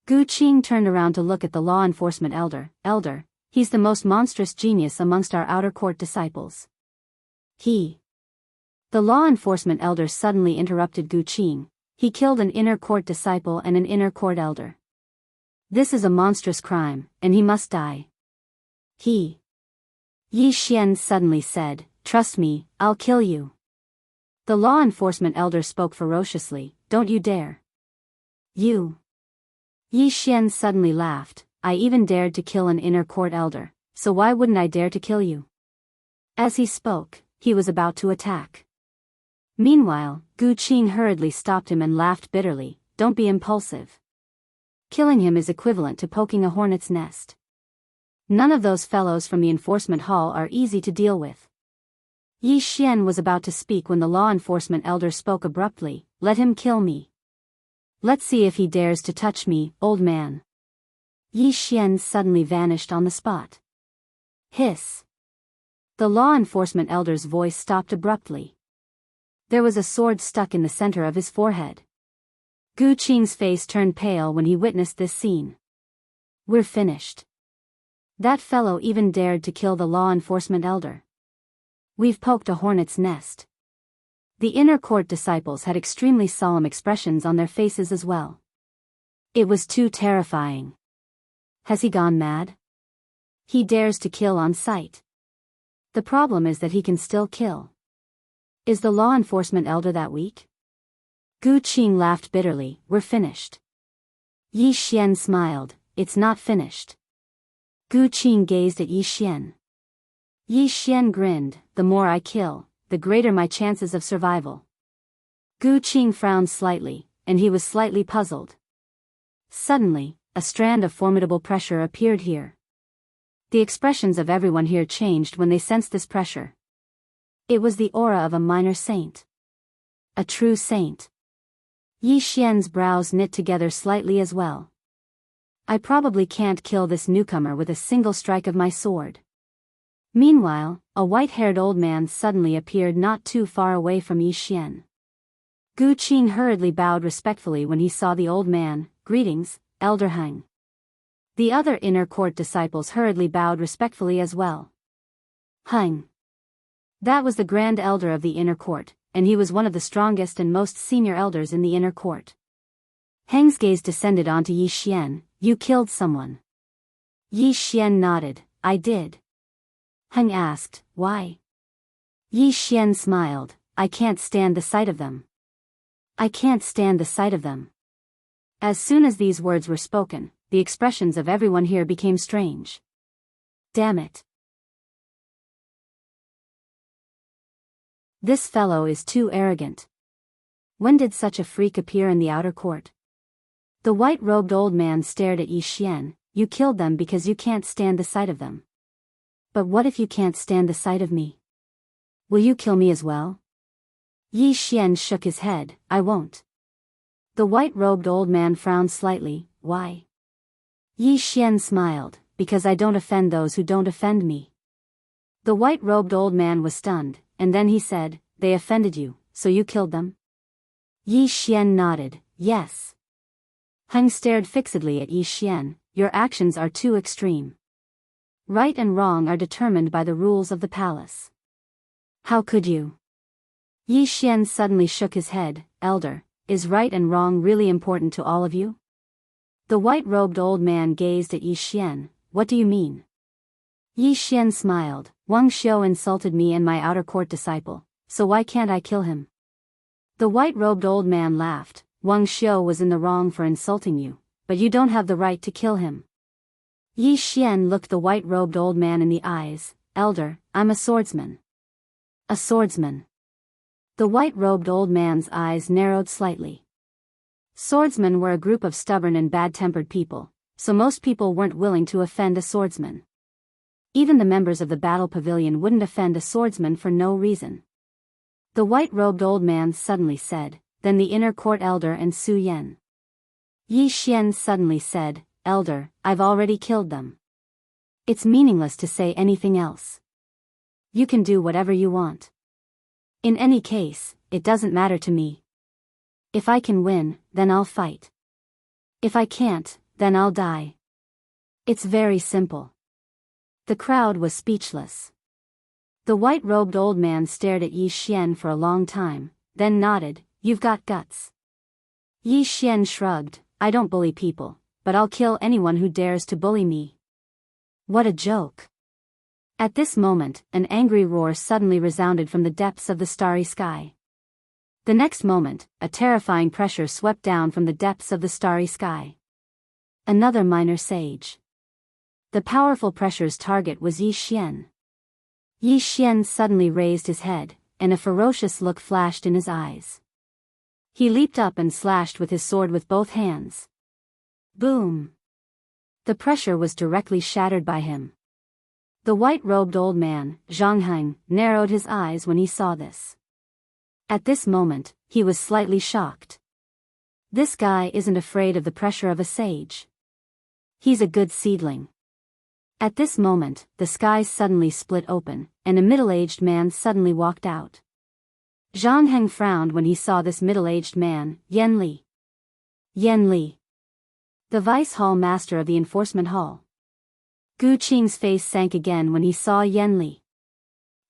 Gu Qing turned around to look at the law enforcement elder. "Elder, he's the most monstrous genius amongst our outer court disciples." The law enforcement elder suddenly interrupted Gu Qing. "He killed an inner court disciple and an inner court elder. This is a monstrous crime, and he must die." Yi Xian suddenly said, "Trust me, I'll kill you." The law enforcement elder spoke ferociously, "Don't you dare." "You." Yi Xian suddenly laughed, "I even dared to kill an inner court elder, so why wouldn't I dare to kill you?" As he spoke, he was about to attack. Meanwhile, Gu Qing hurriedly stopped him and laughed bitterly, "Don't be impulsive. Killing him is equivalent to poking a hornet's nest. None of those fellows from the enforcement hall are easy to deal with." Yi Xian was about to speak when the law enforcement elder spoke abruptly, "Let him kill me. Let's see if he dares to touch me, old man." Yi Xian suddenly vanished on the spot. Hiss. The law enforcement elder's voice stopped abruptly. There was a sword stuck in the center of his forehead. Gu Qing's face turned pale when he witnessed this scene. "We're finished. That fellow even dared to kill the law enforcement elder. We've poked a hornet's nest." The inner court disciples had extremely solemn expressions on their faces as well. It was too terrifying. Has he gone mad? He dares to kill on sight. The problem is that he can still kill. Is the law enforcement elder that weak? Gu Qing laughed bitterly, "We're finished." Yi Xian smiled, "It's not finished." Gu Qing gazed at Yi Xian. Yi Xian grinned, "The more I kill, the greater my chances of survival." Gu Qing frowned slightly, and he was slightly puzzled. Suddenly, a strand of formidable pressure appeared here. The expressions of everyone here changed when they sensed this pressure. It was the aura of a minor saint. A true saint. Yi Xian's brows knit together slightly as well. "I probably can't kill this newcomer with a single strike of my sword." Meanwhile, a white-haired old man suddenly appeared not too far away from Yi Xian. Gu Qing hurriedly bowed respectfully when he saw the old man. "Greetings, Elder Heng." The other inner court disciples hurriedly bowed respectfully as well. Heng. That was the grand elder of the inner court, and he was one of the strongest and most senior elders in the inner court. Heng's gaze descended onto Yi Xian. "You killed someone." Yi Xian nodded, "I did." Heng asked, "Why?" Yi Xian smiled, "I can't stand the sight of them. I can't stand the sight of them." As soon as these words were spoken, the expressions of everyone here became strange. "Damn it. This fellow is too arrogant. When did such a freak appear in the outer court? The white-robed old man stared at Yi Xian. You killed them because you can't stand the sight of them. But what if you can't stand the sight of me? Will you kill me as well? Yi Xian shook his head. I won't. The white-robed old man frowned slightly. Why? Yi Xian smiled. Because I don't offend those who don't offend me. The white-robed old man was stunned, and then he said, they offended you, so you killed them? Yi Xian nodded. Yes. Heng stared fixedly at Yi Xian. Your actions are too extreme. Right and wrong are determined by the rules of the palace. How could you? Yi Xian suddenly shook his head. Elder, is right and wrong really important to all of you? The white-robed old man gazed at Yi Xian. What do you mean? Yi Xian smiled. Wang Xiu insulted me and my outer court disciple, so why can't I kill him? The white-robed old man laughed. Wang Xiu was in the wrong for insulting you, but you don't have the right to kill him. Yi Xian looked the white-robed old man in the eyes. Elder, I'm a swordsman. A swordsman. The white-robed old man's eyes narrowed slightly. Swordsmen were a group of stubborn and bad-tempered people, so most people weren't willing to offend a swordsman. Even the members of the battle pavilion wouldn't offend a swordsman for no reason. The white-robed old man suddenly said, then the inner court elder and Su Yan. Yi Xian suddenly said, Elder, I've already killed them. It's meaningless to say anything else. You can do whatever you want. In any case, it doesn't matter to me. If I can win, then I'll fight. If I can't, then I'll die. It's very simple. The crowd was speechless. The white-robed old man stared at Yi Xian for a long time, then nodded. You've got guts. Yi Xian shrugged. I don't bully people, but I'll kill anyone who dares to bully me. What a joke. At this moment, an angry roar suddenly resounded from the depths of the starry sky. The next moment, a terrifying pressure swept down from the depths of the starry sky. Another minor sage. The powerful pressure's target was Yi Xian. Yi Xian suddenly raised his head, and a ferocious look flashed in his eyes. He leaped up and slashed with his sword with both hands. Boom! The pressure was directly shattered by him. The white-robed old man, Jianghu, narrowed his eyes when he saw this. At this moment, he was slightly shocked. This guy isn't afraid of the pressure of a sage. He's a good seedling. At this moment, the sky suddenly split open, and a middle-aged man suddenly walked out. Zhang Heng frowned when he saw this middle-aged man, Yan Li. Yan Li. The vice hall master of the enforcement hall. Gu Qing's face sank again when he saw Yan Li.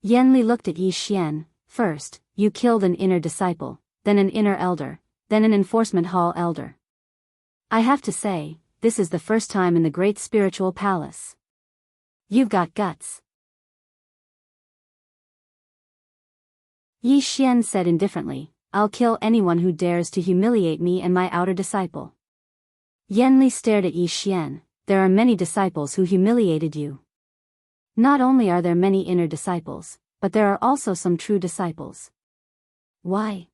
Yan Li looked at Yi Xian. First, you killed an inner disciple, then an inner elder, then an enforcement hall elder. I have to say, this is the first time in the great spiritual palace. You've got guts. Yi Xian said indifferently, I'll kill anyone who dares to humiliate me and my outer disciple. Yan Li stared at Yi Xian. There are many disciples who humiliated you. Not only are there many inner disciples, but there are also some true disciples. Why?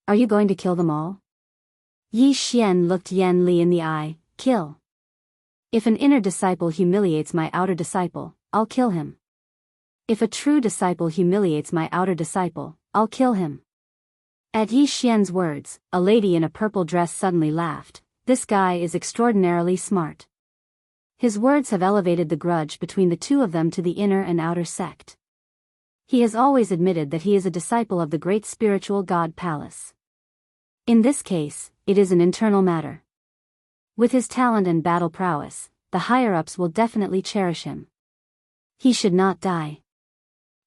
Are you going to kill them all? Yi Xian looked Yan Li in the eye. Kill. If an inner disciple humiliates my outer disciple, I'll kill him. If a true disciple humiliates my outer disciple, I'll kill him. At Yi Xian's words, a lady in a purple dress suddenly laughed. This guy is extraordinarily smart. His words have elevated the grudge between the two of them to the inner and outer sect. He has always admitted that he is a disciple of the great spiritual god Palace. In this case, it is an internal matter. With his talent and battle prowess, the higher-ups will definitely cherish him. He should not die.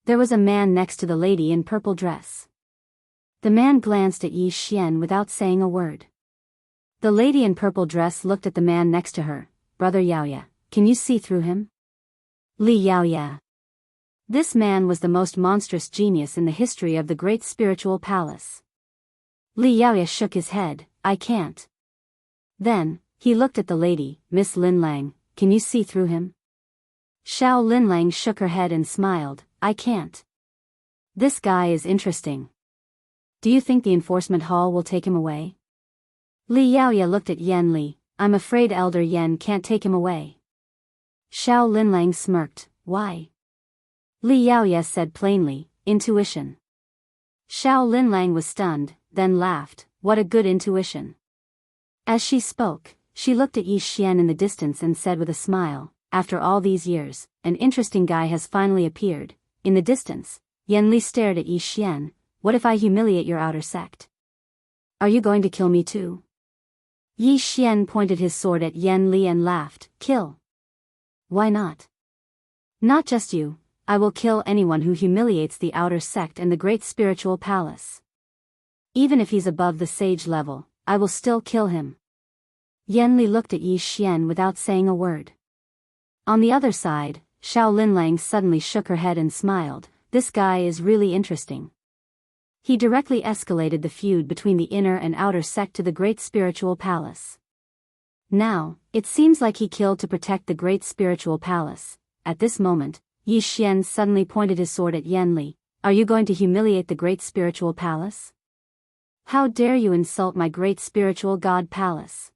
There was a man next to the lady in purple dress. The man glanced at Yi Xian without saying a word. The lady in purple dress looked at the man next to her. Brother Yaoya, can you see through him? Li Yaoya. This man was the most monstrous genius in the history of the great spiritual palace. Li Yaoya shook his head. I can't. Then, he looked at the lady, Miss Lin Lang, can you see through him? Xiao Lin Lang shook her head and smiled. I can't. This guy is interesting. Do you think the enforcement hall will take him away? Li Yaoya looked at Yan Li. I'm afraid Elder Yan can't take him away. Xiao Linlang smirked. Why? Li Yaoya said plainly, intuition. Xiao Linlang was stunned, then laughed. What a good intuition. As she spoke, she looked at Yi Xian in the distance and said with a smile, after all these years, an interesting guy has finally appeared. In the distance, Yan Li stared at Yi Xian. What if I humiliate your outer sect? Are you going to kill me too? Yi Xian pointed his sword at Yan Li and laughed. Kill? Why not? Not just you, I will kill anyone who humiliates the outer sect and the great spiritual palace. Even if he's above the sage level, I will still kill him. Yan Li looked at Yi Xian without saying a word. On the other side, Xiao Linlang suddenly shook her head and smiled. This guy is really interesting. He directly escalated the feud between the inner and outer sect to the great spiritual palace. Now, it seems like he killed to protect the great spiritual palace. At this moment, Yi Xian suddenly pointed his sword at Yan Li. Are you going to humiliate the great spiritual palace? How dare you insult my great spiritual god palace?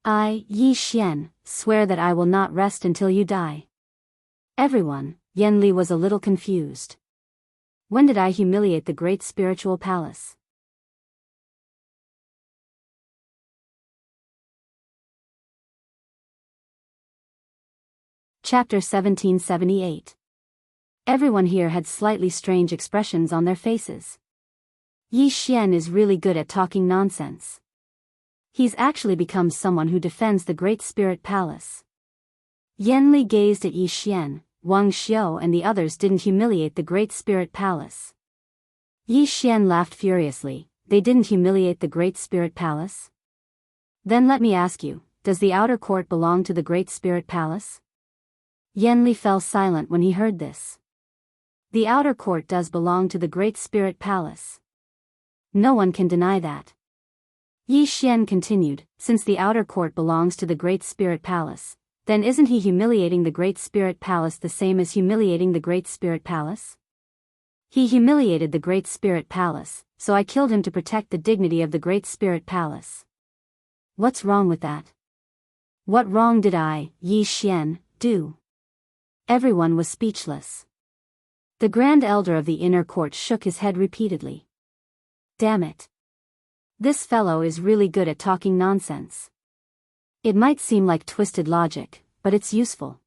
I, Yi Xian, swear that I will not rest until you die. Everyone, Yan Li was a little confused. When did I humiliate the great spiritual palace? Chapter 1778. Everyone here had slightly strange expressions on their faces. Yi Xian is really good at talking nonsense. He's actually become someone who defends the great spirit palace. Yan Li gazed at Yi Xian. Wang Xiao and the others didn't humiliate the great spirit palace. Yi Xian laughed furiously. They didn't humiliate the great spirit palace? Then let me ask you, does the outer court belong to the great spirit palace? Yan Li fell silent when he heard this. The outer court does belong to the great spirit palace. No one can deny that. Yi Xian continued, since the outer court belongs to the great spirit palace, then isn't he humiliating the great spirit palace the same as humiliating the great spirit palace? He humiliated the great spirit palace, so I killed him to protect the dignity of the great spirit palace. What's wrong with that? What wrong did I, Yi Xian, do? Everyone was speechless. The Grand Elder of the inner court shook his head repeatedly. Damn it. This fellow is really good at talking nonsense. It might seem like twisted logic, but it's useful.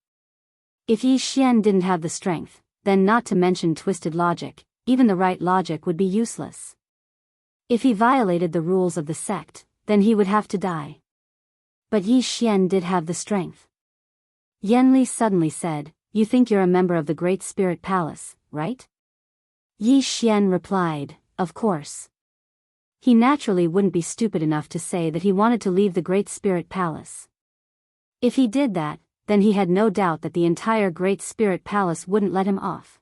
If Yi Xian didn't have the strength, then not to mention twisted logic, even the right logic would be useless. If he violated the rules of the sect, then he would have to die. But Yi Xian did have the strength. Yan Li suddenly said, you think you're a member of the Great Spirit Palace, right? Yi Xian replied, of course. He naturally wouldn't be stupid enough to say that he wanted to leave the Great Spirit Palace. If he did that, then he had no doubt that the entire Great Spirit Palace wouldn't let him off.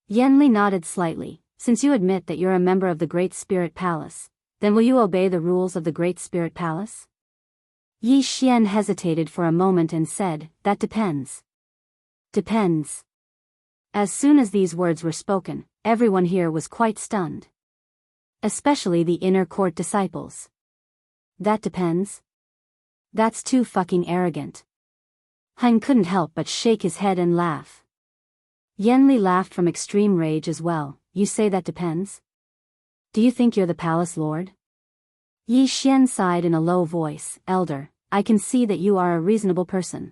Yan Li nodded slightly. Since you admit that you're a member of the Great Spirit Palace, then will you obey the rules of the Great Spirit Palace? Yi Xian hesitated for a moment and said, that depends. Depends. As soon as these words were spoken, everyone here was quite stunned. Especially the inner court disciples. That depends? That's too fucking arrogant. Han couldn't help but shake his head and laugh. Yan Li laughed from extreme rage as well. You say that depends? Do you think you're the palace lord? Yi Xian sighed in a low voice. Elder, I can see that you are a reasonable person.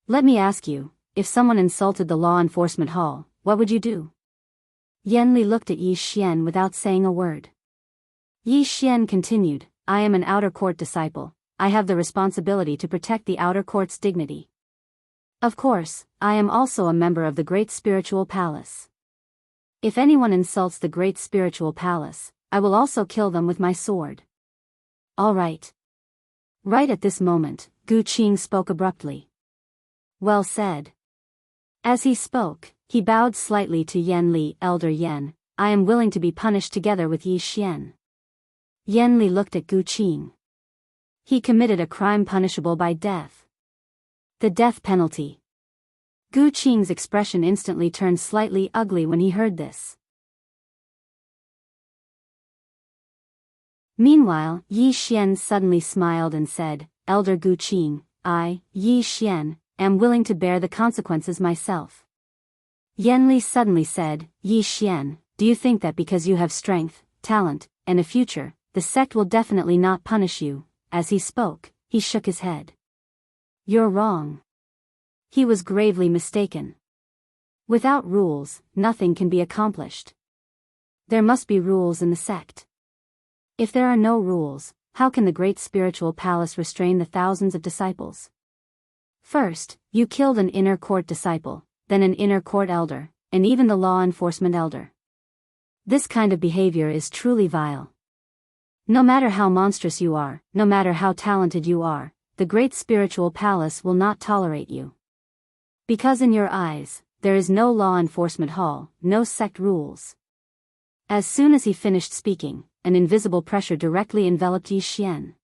Let me ask you, if someone insulted the law enforcement hall, what would you do? Yan Li looked at Yi Xian without saying a word. Yi Xian continued, I am an outer court disciple. I have the responsibility to protect the outer court's dignity. Of course, I am also a member of the Great Spiritual Palace. If anyone insults the Great Spiritual Palace, I will also kill them with my sword. All right. Right at this moment, Gu Qing spoke abruptly. Well said. As he spoke, he bowed slightly to Yan Li. Elder Yan, I am willing to be punished together with Yi Xian. Yan Li looked at Gu Qing. He committed a crime punishable by death. The death penalty. Gu Qing's expression instantly turned slightly ugly when he heard this. Meanwhile, Yi Xian suddenly smiled and said, Elder Gu Qing, I, Yi Xian, am willing to bear the consequences myself. Yanli suddenly said, Yi Xian, do you think that because you have strength, talent, and a future, the sect will definitely not punish you? As he spoke, he shook his head. You're wrong. He was gravely mistaken. Without rules, nothing can be accomplished. There must be rules in the sect. If there are no rules, how can the great spiritual palace restrain the thousands of disciples? First, you killed an inner court disciple, then an inner court elder, and even the law enforcement elder. This kind of behavior is truly vile. No matter how monstrous you are, no matter how talented you are, the great spiritual palace will not tolerate you. Because in your eyes, there is no law enforcement hall, no sect rules. As soon as he finished speaking, an invisible pressure directly enveloped Yi Xian.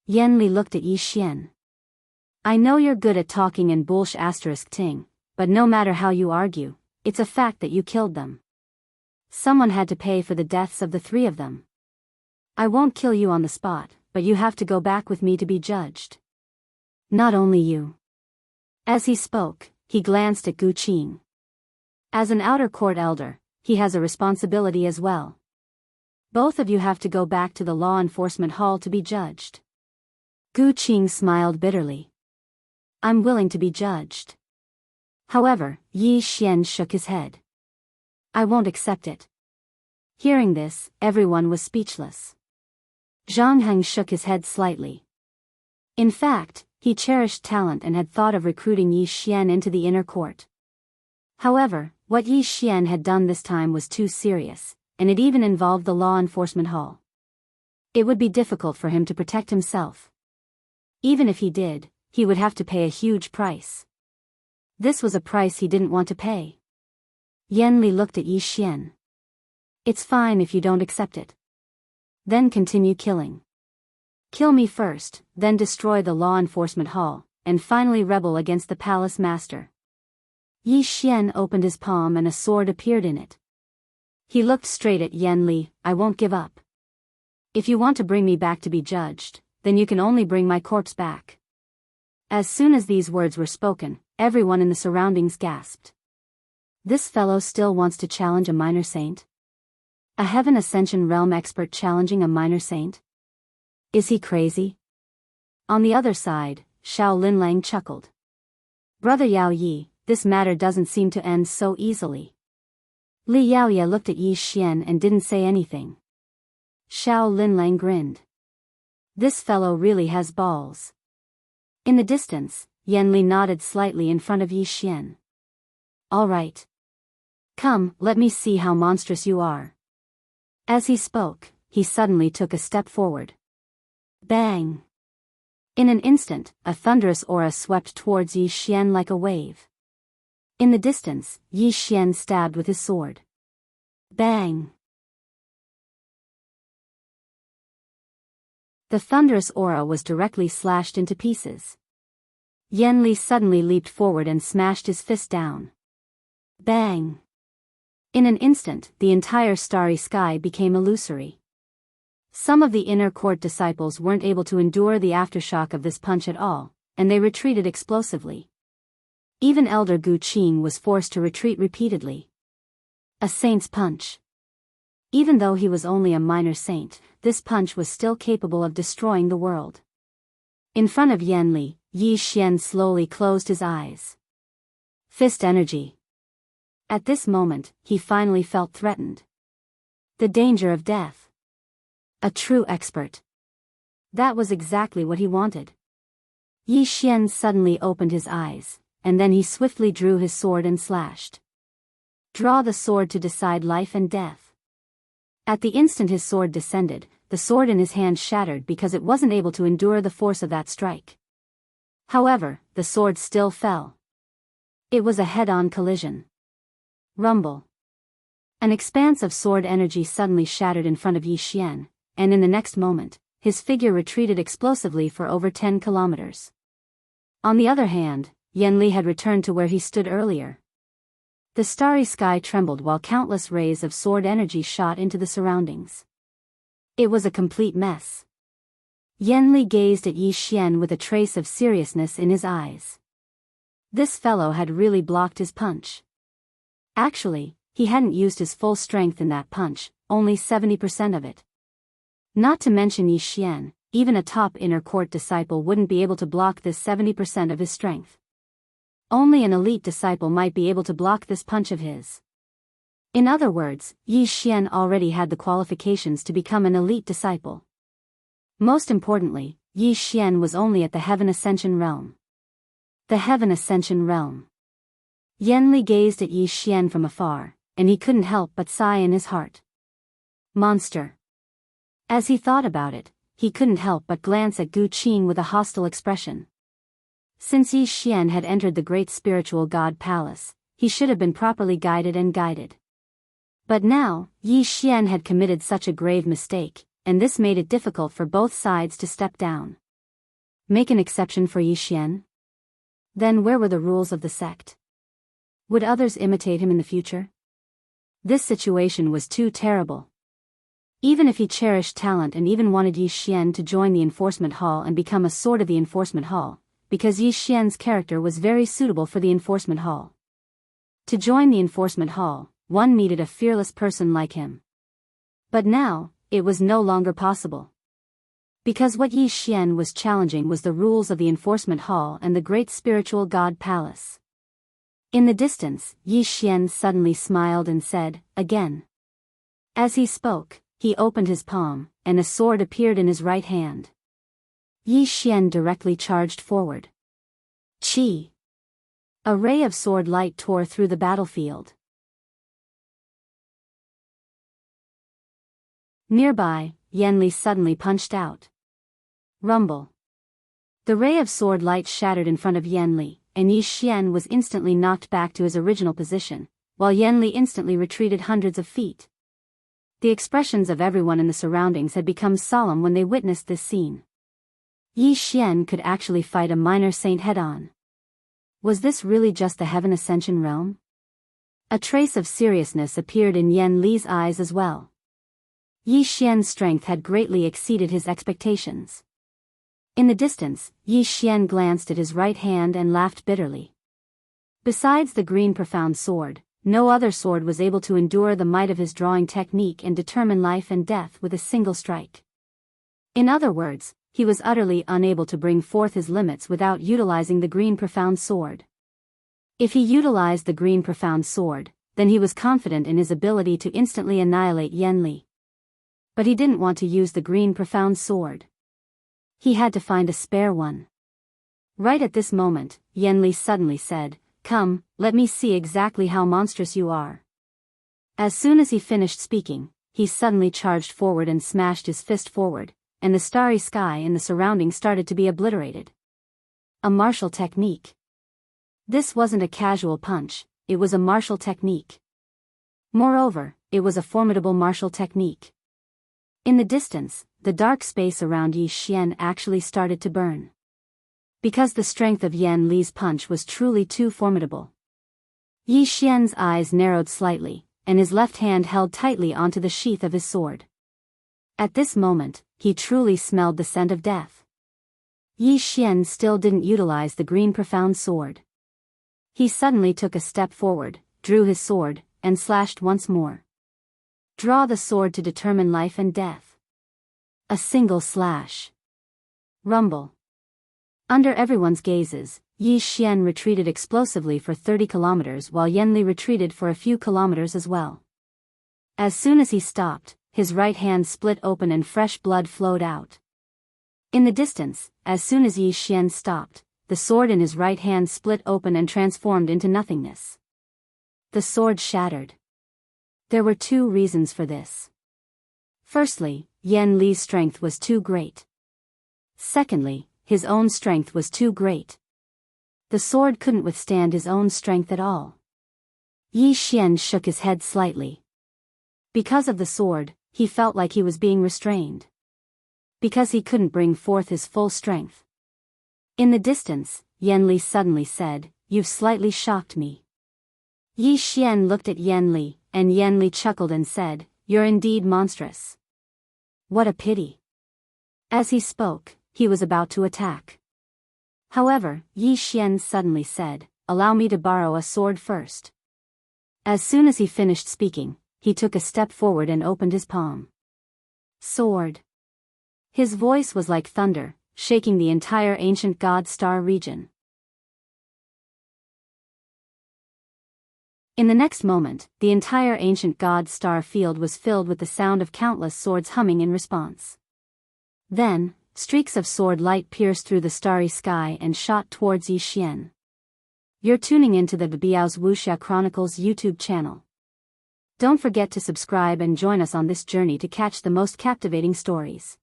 Yanli looked at Yi Xian. I know you're good at talking and ting, but no matter how you argue, it's a fact that you killed them. Someone had to pay for the deaths of the three of them. I won't kill you on the spot, but you have to go back with me to be judged. Not only you. As he spoke, he glanced at Gu Qing. As an outer court elder, he has a responsibility as well. Both of you have to go back to the law enforcement hall to be judged. Gu Qing smiled bitterly. I'm willing to be judged. However, Yi Xian shook his head. I won't accept it. Hearing this, everyone was speechless. Zhang Heng shook his head slightly. In fact, he cherished talent and had thought of recruiting Yi Xian into the inner court. However, what Yi Xian had done this time was too serious, and it even involved the law enforcement hall. It would be difficult for him to protect himself. Even if he did, he would have to pay a huge price. This was a price he didn't want to pay. Yanli looked at Yi Xian. It's fine if you don't accept it. Then continue killing. Kill me first, then destroy the law enforcement hall, and finally rebel against the palace master. Yi Xian opened his palm and a sword appeared in it. He looked straight at Yanli. I won't give up. If you want to bring me back to be judged, then you can only bring my corpse back. As soon as these words were spoken, everyone in the surroundings gasped. This fellow still wants to challenge a minor saint? A Heaven Ascension Realm expert challenging a minor saint? Is he crazy? On the other side, Xiao Linlang chuckled. Brother Yao Yi, this matter doesn't seem to end so easily. Li Yaoye looked at Yi Xian and didn't say anything. Xiao Linlang grinned. This fellow really has balls. In the distance, Yanli nodded slightly in front of Yi Xian. All right. Come, let me see how monstrous you are. As he spoke, he suddenly took a step forward. Bang! In an instant, a thunderous aura swept towards Yi Xian like a wave. In the distance, Yi Xian stabbed with his sword. Bang! The thunderous aura was directly slashed into pieces. Yanli suddenly leaped forward and smashed his fist down. Bang! In an instant, the entire starry sky became illusory. Some of the inner court disciples weren't able to endure the aftershock of this punch at all, and they retreated explosively. Even Elder Gu Qing was forced to retreat repeatedly. A saint's punch. Even though he was only a minor saint, this punch was still capable of destroying the world. In front of Yanli, Yi Xian slowly closed his eyes. Fist energy. At this moment, he finally felt threatened. The danger of death. A true expert. That was exactly what he wanted. Yi Xian suddenly opened his eyes, and then he swiftly drew his sword and slashed. Draw the sword to decide life and death. At the instant his sword descended, the sword in his hand shattered because it wasn't able to endure the force of that strike. However, the sword still fell. It was a head-on collision. Rumble. An expanse of sword energy suddenly shattered in front of Yi Xian, and in the next moment, his figure retreated explosively for over 10 kilometers. On the other hand, Yanli had returned to where he stood earlier. The starry sky trembled while countless rays of sword energy shot into the surroundings. It was a complete mess. Yan Li gazed at Yi Xian with a trace of seriousness in his eyes. This fellow had really blocked his punch. Actually, he hadn't used his full strength in that punch, only 70% of it. Not to mention Yi Xian, even a top inner court disciple wouldn't be able to block this 70% of his strength. Only an elite disciple might be able to block this punch of his. In other words, Yi Xian already had the qualifications to become an elite disciple. Most importantly, Yi Xian was only at the Heaven Ascension realm. The Heaven Ascension realm. Yan Li gazed at Yi Xian from afar, and he couldn't help but sigh in his heart. Monster. As he thought about it, he couldn't help but glance at Gu Qing with a hostile expression. Since Yi Xian had entered the great spiritual god palace, he should have been properly guided and guided. But now, Yi Xian had committed such a grave mistake, and this made it difficult for both sides to step down. Make an exception for Yi Xian? Then where were the rules of the sect? Would others imitate him in the future? This situation was too terrible. Even if he cherished talent and even wanted Yi Xian to join the enforcement hall and become a sword of the enforcement hall, because Yi Xian's character was very suitable for the enforcement hall. To join the enforcement hall, one needed a fearless person like him. But now, it was no longer possible. Because what Yi Xian was challenging was the rules of the enforcement hall and the great spiritual god palace. In the distance, Yi Xian suddenly smiled and said, again. As he spoke, he opened his palm, and a sword appeared in his right hand. Yi Xian directly charged forward. Chi! A ray of sword light tore through the battlefield. Nearby, Yan Li suddenly punched out. Rumble. The ray of sword light shattered in front of Yan Li, and Yi Xian was instantly knocked back to his original position, while Yan Li instantly retreated hundreds of feet. The expressions of everyone in the surroundings had become solemn when they witnessed this scene. Yi Xian could actually fight a minor saint head-on. Was this really just the Heaven Ascension realm? A trace of seriousness appeared in Yan Li's eyes as well. Yi Xian's strength had greatly exceeded his expectations. In the distance, Yi Xian glanced at his right hand and laughed bitterly. Besides the green profound sword, no other sword was able to endure the might of his drawing technique and determine life and death with a single strike. In other words, he was utterly unable to bring forth his limits without utilizing the green profound sword. If he utilized the green profound sword, then he was confident in his ability to instantly annihilate Yan Li. But he didn't want to use the green profound sword. He had to find a spare one. Right at this moment, Yan Li suddenly said, "Come, let me see exactly how monstrous you are." As soon as he finished speaking, he suddenly charged forward and smashed his fist forward, and the starry sky in the surroundings started to be obliterated. A martial technique. This wasn't a casual punch, it was a martial technique. Moreover, it was a formidable martial technique. In the distance, the dark space around Yi Xian actually started to burn. Because the strength of Yan Li's punch was truly too formidable. Yi Xian's eyes narrowed slightly, and his left hand held tightly onto the sheath of his sword. At this moment, he truly smelled the scent of death. Yi Xian still didn't utilize the green profound sword. He suddenly took a step forward, drew his sword, and slashed once more. Draw the sword to determine life and death. A single slash. Rumble. Under everyone's gazes, Yi Xian retreated explosively for 30 kilometers while Yan Li retreated for a few kilometers as well. As soon as he stopped, his right hand split open and fresh blood flowed out. In the distance, as soon as Yi Xian stopped, the sword in his right hand split open and transformed into nothingness. The sword shattered. There were two reasons for this. Firstly, Yan Li's strength was too great. Secondly, his own strength was too great. The sword couldn't withstand his own strength at all. Yi Xian shook his head slightly. Because of the sword, he felt like he was being restrained. Because he couldn't bring forth his full strength. In the distance, Yan Li suddenly said, "You've slightly shocked me." Yi Xian looked at Yan Li, and Yan Li chuckled and said, "You're indeed monstrous." What a pity. As he spoke, he was about to attack. However, Yi Xian suddenly said, "Allow me to borrow a sword first." As soon as he finished speaking, he took a step forward and opened his palm. Sword. His voice was like thunder, shaking the entire ancient God Star region. In the next moment, the entire ancient God Star field was filled with the sound of countless swords humming in response. Then, streaks of sword light pierced through the starry sky and shot towards Yi Xian. You're tuning into the Biyao's Wuxia Chronicles YouTube channel. Don't forget to subscribe and join us on this journey to catch the most captivating stories.